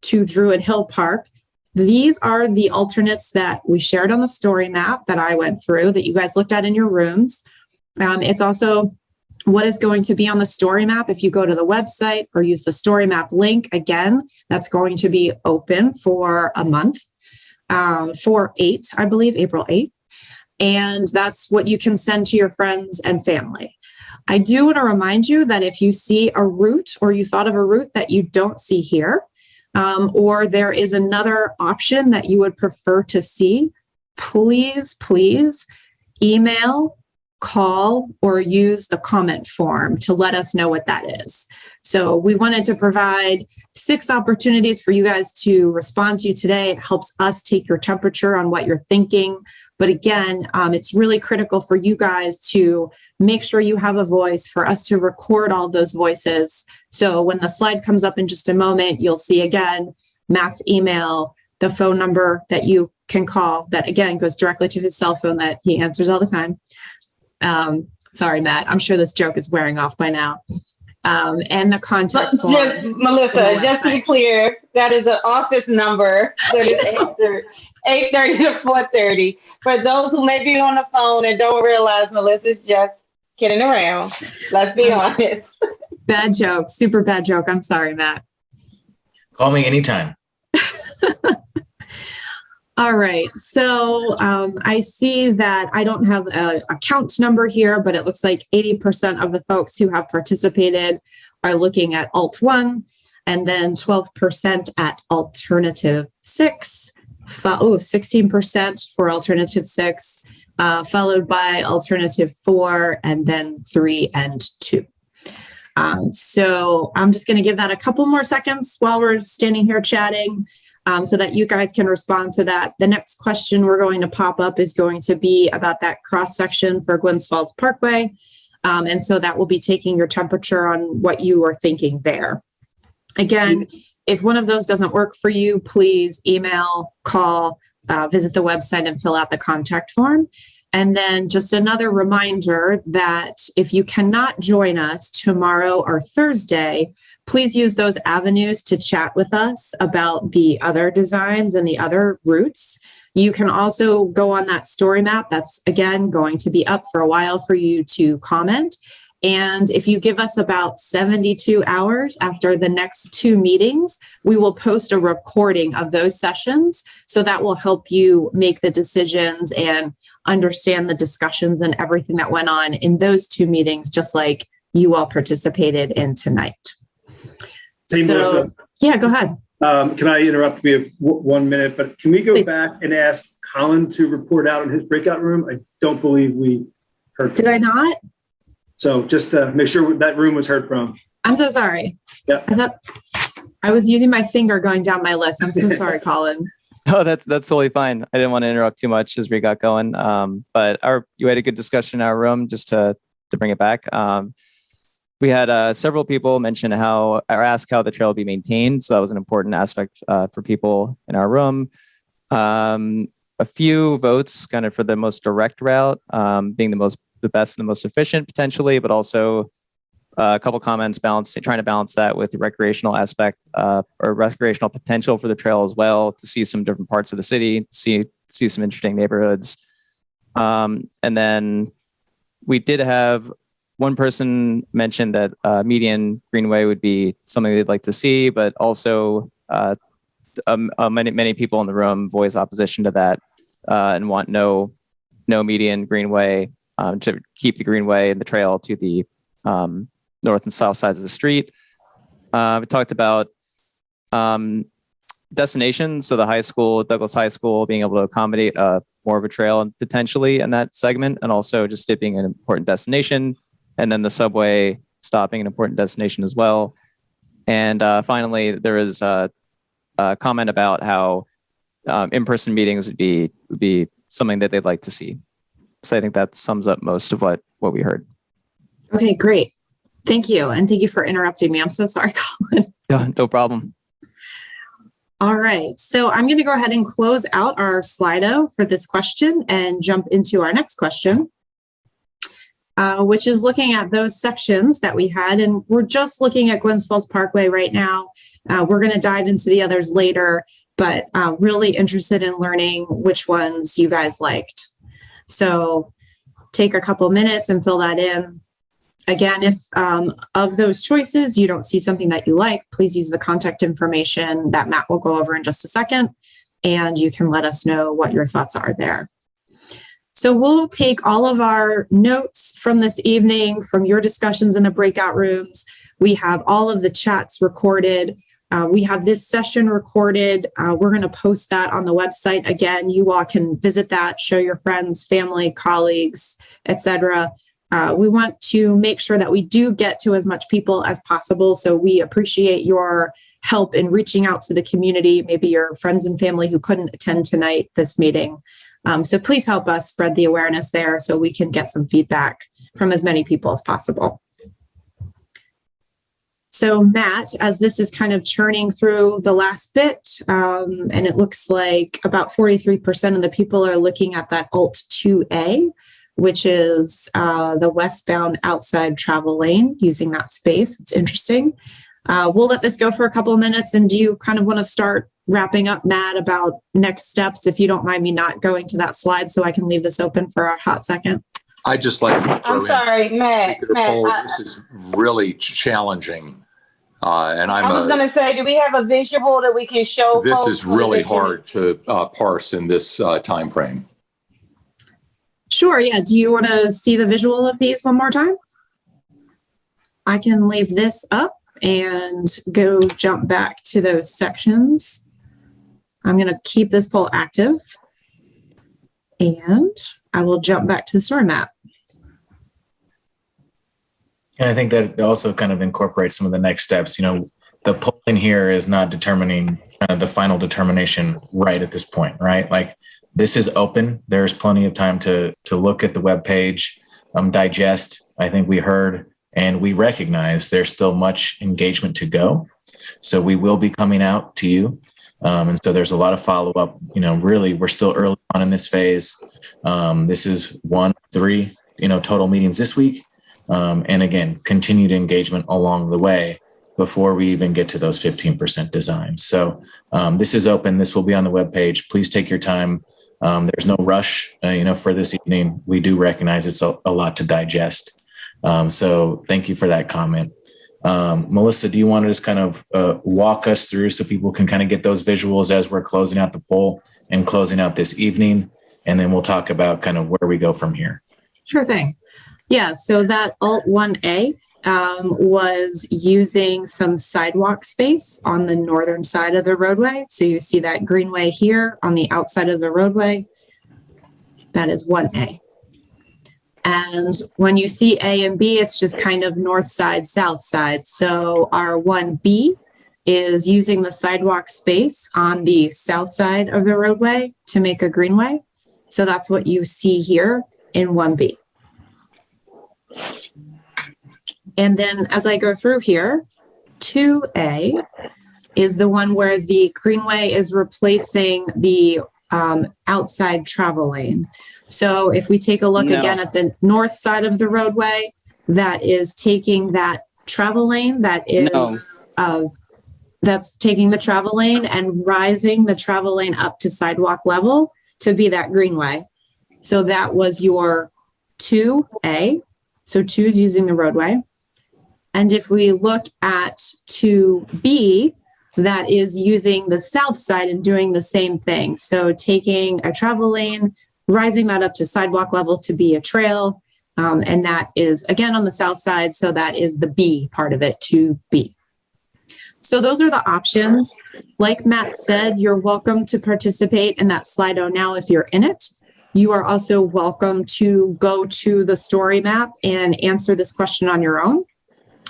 to Druid Hill Park? These are the alternates that we shared on the story map that I went through, that you guys looked at in your rooms. It's also what is going to be on the story map. If you go to the website or use the story map link, again, that's going to be open for a month, for April 8th. And that's what you can send to your friends and family. I do want to remind you that if you see a route or you thought of a route that you don't see here, or there is another option that you would prefer to see, please email, call, or use the comment form to let us know what that is. So we wanted to provide 6 opportunities for you guys to respond to today. It helps us take your temperature on what you're thinking. But again, it's really critical for you guys to make sure you have a voice, for us to record all those voices. So when the slide comes up in just a moment, you'll see again, Matt's email, the phone number that you can call that, again, goes directly to his cell phone that he answers all the time. Sorry, Matt. I'm sure this joke is wearing off by now. And the contact form. Melissa, just to be clear, that is an office number that is answered 8:30 to 4:30. For those who may be on the phone and don't realize Melissa's just kidding around, let's be honest. Bad joke, super bad joke. I'm sorry, Matt. Call me anytime. All right. So I see that I don't have a count number here, but it looks like 80% of the folks who have participated are looking at Alt 1, and then 12% at Alternative 6. 16% for Alternative 6, followed by Alternative 4, and then 3 and 2. So I'm just going to give that a couple more seconds while we're standing here chatting, so that you guys can respond to that. The next question we're going to pop up is going to be about that cross section for Gwynns Falls Parkway. And so that will be taking your temperature on what you are thinking there. Again, if one of those doesn't work for you, please email, call, visit the website and fill out the contact form. And then just another reminder that if you cannot join us tomorrow or Thursday, please use those avenues to chat with us about the other designs and the other routes. You can also go on that story map. That's, again, going to be up for a while for you to comment. And if you give us about 72 hours after the next 2 meetings, we will post a recording of those sessions. So that will help you make the decisions and understand the discussions and everything that went on in those 2 meetings, just like you all participated in tonight. Hey, Melissa. Yeah, go ahead. Can I interrupt me 1 minute? But can we go back and ask Colin to report out in his breakout room? I don't believe we heard from him. Did I not? So just to make sure that room was heard from. I'm so sorry. Yeah. I thought I was using my finger going down my list. I'm so sorry, Colin. Oh, that's totally fine. I didn't want to interrupt too much as we got going. But you had a good discussion in our room, just to bring it back. We had several people mention ask how the trail will be maintained. So that was an important aspect for people in our room. A few votes kind of for the most direct route, being the best and the most efficient potentially, but also a couple comments trying to balance that with the recreational aspect or recreational potential for the trail as well, to see some different parts of the city, see some interesting neighborhoods. And then we did have one person mention that median greenway would be something they'd like to see, but also many people in the room voice opposition to that and want no median greenway, to keep the greenway and the trail to the north and south sides of the street. We talked about destinations, so the high school, Douglas High School, being able to accommodate more of a trail potentially in that segment, and also just it being an important destination. And then the subway stopping an important destination as well. And finally, there is a comment about how in-person meetings would be something that they'd like to see. So I think that sums up most of what we heard. Okay, great. Thank you. And thank you for interrupting me. I'm so sorry, Colin. No problem. All right. So I'm going to go ahead and close out our Slido for this question and jump into our next question. Which is looking at those sections that we had. And we're just looking at Gwynns Falls Parkway right now. We're going to dive into the others later, but really interested in learning which ones you guys liked. So take a couple minutes and fill that in. Again, if of those choices, you don't see something that you like, please use the contact information that Matt will go over in just a second, and you can let us know what your thoughts are there. So we'll take all of our notes from this evening, from your discussions in the breakout rooms. We have all of the chats recorded. We have this session recorded. We're going to post that on the website. Again, you all can visit that, show your friends, family, colleagues, etc. We want to make sure that we do get to as much people as possible. So we appreciate your help in reaching out to the community, maybe your friends and family who couldn't attend tonight, this meeting. So please help us spread the awareness there so we can get some feedback from as many people as possible. So Matt, as this is kind of churning through the last bit, and it looks like about 43% of the people are looking at that Alt 2A, which is the westbound outside travel lane using that space. It's interesting. We'll let this go for a couple of minutes. And do you kind of want to start wrapping up, Matt, about next steps, if you don't mind me not going to that slide so I can leave this open for a hot second? I just like to I'm sorry, Matt. this is really challenging. And I was going to say, do we have a visual that we can show? This is really hard to parse in this time frame. Sure, yeah. Do you want to see the visual of these one more time? I can leave this up and go jump back to those sections. I'm going to keep this poll active and I will jump back to the story map. And I think that also kind of incorporates some of the next steps. You know, the polling here is not determining kind of the final determination right at this point, right? Like this is open. There's plenty of time to look at the webpage, digest. I think we heard and we recognize there's still much engagement to go. So we will be coming out to you. And so there's a lot of follow-up. You know, really, we're still early on in this phase. This is 1 of 3, total meetings this week. And again, continued engagement along the way before we even get to those 15% designs. So this is open. This will be on the webpage. Please take your time. There's no rush, for this evening. We do recognize it's a lot to digest. So thank you for that comment. Melissa, do you want to just kind of walk us through so people can kind of get those visuals as we're closing out the poll and closing out this evening? And then we'll talk about kind of where we go from here. Sure thing. Yeah, so that Alt 1A was using some sidewalk space on the northern side of the roadway. So you see that greenway here on the outside of the roadway. That is 1A. And when you see A and B, it's just kind of north side, south side. So our 1B is using the sidewalk space on the south side of the roadway to make a greenway. So that's what you see here in 1B. And then as I go through here, 2A is the one where the greenway is replacing the outside travel lane. So if we take a look again at the north side of the roadway, that is taking that travel lane that is that's taking the travel lane and rising the travel lane up to sidewalk level to be that greenway. So that was your 2A. So 2 is using the roadway. And if we look at 2B, that is using the south side and doing the same thing. So taking a travel lane, rising that up to sidewalk level to be a trail. And that is, again, on the south side. So that is the B part of it, 2B. So those are the options. Like Matt said, you're welcome to participate in that Slido now if you're in it. You are also welcome to go to the story map and answer this question on your own.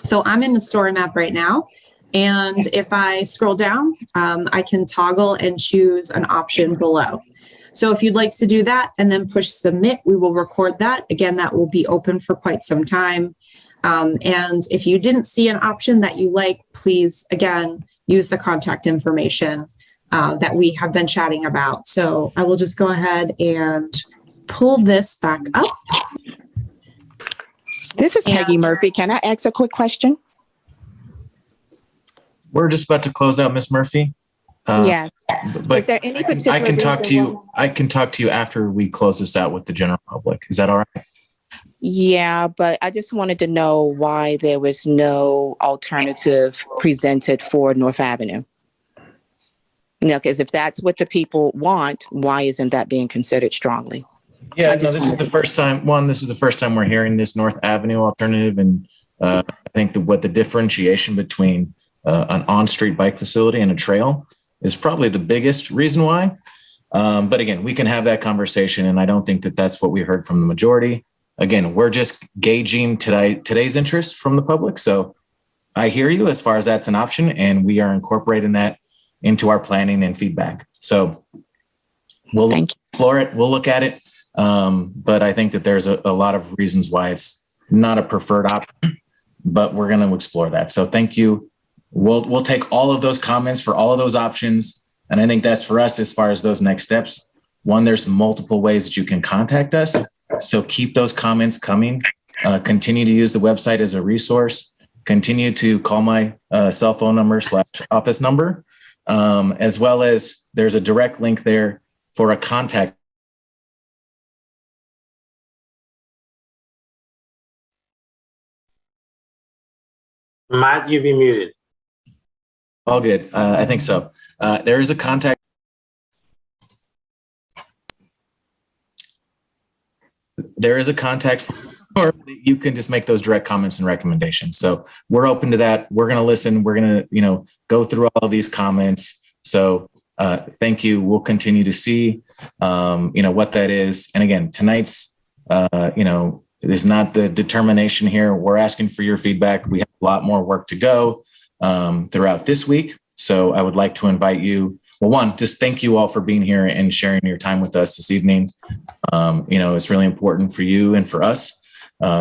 So I'm in the story map right now. And if I scroll down, I can toggle and choose an option below. So if you'd like to do that and then push submit, we will record that. Again, that will be open for quite some time. And if you didn't see an option that you like, please, again, use the contact information that we have been chatting about. So I will just go ahead and pull this back up. This is Peggy Murphy. Can I ask a quick question? We're just about to close out, Miss Murphy. Yes. But is there any particular I can talk to you. reason I can talk to you after we close this out with the general public. Is that all right? Yeah, but I just wanted to know why there was no alternative presented for North Avenue. Because if that's what the people want, why isn't that being considered strongly? Yeah, no, this is the first time. This is the first time we're hearing this North Avenue alternative, and I think what the differentiation between an on-street bike facility and a trail is probably the biggest reason why. But again, we can have that conversation, and I don't think that that's what we heard from the majority. Again, we're just gauging today's interest from the public. So I hear you as far as that's an option, and we are incorporating that into our planning and feedback. So we'll explore it. We'll look at it. But I think that there's a lot of reasons why it's not a preferred option. but we're going to explore that. So thank you. We'll take all of those comments for all of those options. And I think that's for us as far as those next steps. One, there's multiple ways that you can contact us. So keep those comments coming. Continue to use the website as a resource. Continue to call my cell phone number / office number, as well as there's a direct link there for a contact. Matt, you've been muted. All good. I think so. There is a contact. There is a contact, or you can just make those direct comments and recommendations. So we're open to that. We're going to listen. We're going to, go through all of these comments. So thank you. We'll continue to see, what that is. And again, tonight's, is not the determination here. We're asking for your feedback. We have a lot more work to go throughout this week. So I would like to invite you. Well, one, just thank you all for being here and sharing your time with us this evening. It's really important for you and for us.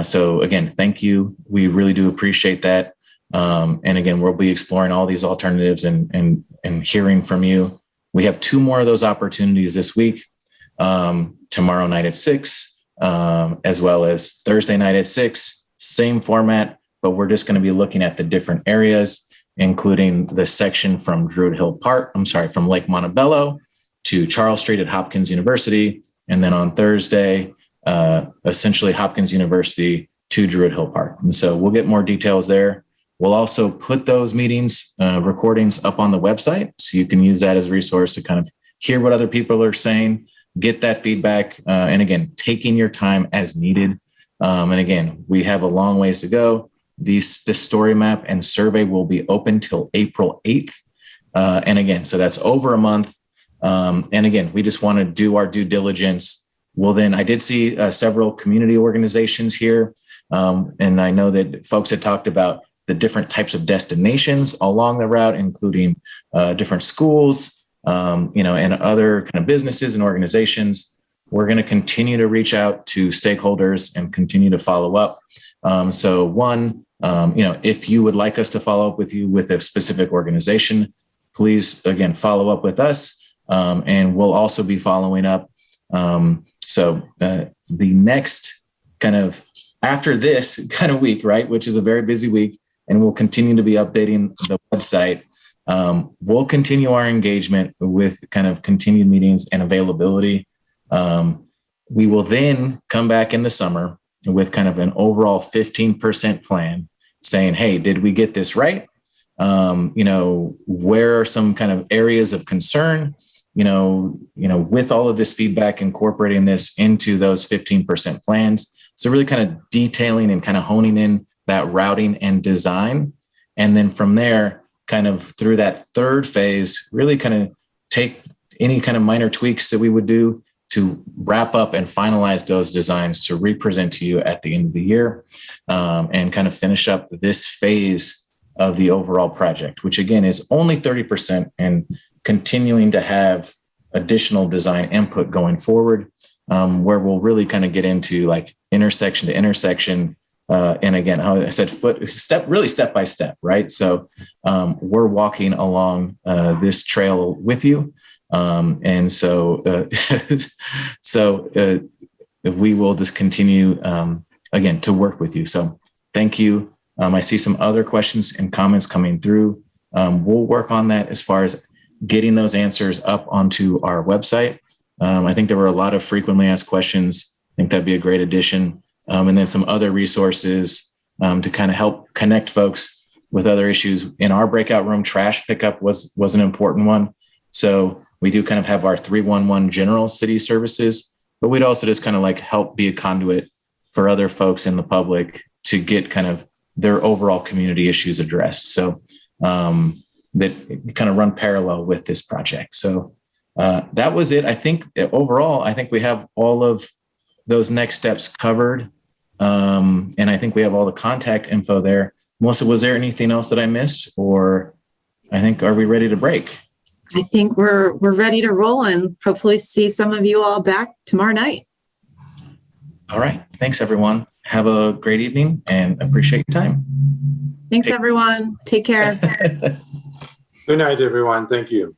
So again, thank you. We really do appreciate that. And again, we'll be exploring all these alternatives and hearing from you. We have 2 more of those opportunities this week, tomorrow night at 6, as well as Thursday night at 6, same format, but we're just going to be looking at the different areas, including the section from from Lake Montebello to Charles Street at Hopkins University. And then on Thursday, essentially Hopkins University to Druid Hill Park. And so we'll get more details there. We'll also put those meetings, recordings up on the website. So you can use that as a resource to kind of hear what other people are saying, get that feedback. And again, taking your time as needed. And again, we have a long ways to go. This story map and survey will be open till April 8th. And again, so that's over a month. And again, we just want to do our due diligence. Well, then I did see several community organizations here. And I know that folks had talked about the different types of destinations along the route, including different schools, and other kind of businesses and organizations. We're going to continue to reach out to stakeholders and continue to follow up. So one, if you would like us to follow up with you with a specific organization, please, again, follow up with us. And we'll also be following up. So the next kind of after this kind of week, right, which is a very busy week, and we'll continue to be updating the website. We'll continue our engagement with kind of continued meetings and availability. We will then come back in the summer with kind of an overall 15% plan saying, hey, did we get this right? Where are some kind of areas of concern? With all of this feedback, incorporating this into those 15% plans. So really kind of detailing and kind of honing in that routing and design. And then from there, kind of through that third phase, really kind of take any kind of minor tweaks that we would do to wrap up and finalize those designs to represent to you at the end of the year, and kind of finish up this phase of the overall project, which again is only 30% and continuing to have additional design input going forward, where we'll really kind of get into like intersection to intersection. And again, how I said, step by step, right? So we're walking along this trail with you. And so we will just continue, again, to work with you. So thank you. I see some other questions and comments coming through. We'll work on that as far as getting those answers up onto our website. I think there were a lot of frequently asked questions. I think that'd be a great addition. And then some other resources to kind of help connect folks with other issues. In our breakout room, trash pickup was an important one. So we do kind of have our 311 general city services, but we'd also just kind of like help be a conduit for other folks in the public to get kind of their overall community issues addressed. So that kind of run parallel with this project. So that was it. I think overall, I think we have all of those next steps covered. And I think we have all the contact info there. Melissa, was there anything else that I missed, or are we ready to break? I think we're ready to roll and hopefully see some of you all back tomorrow night. All right. Thanks, everyone. have a great evening and appreciate your time. Thanks, everyone. Take care. Good night, everyone. Thank you.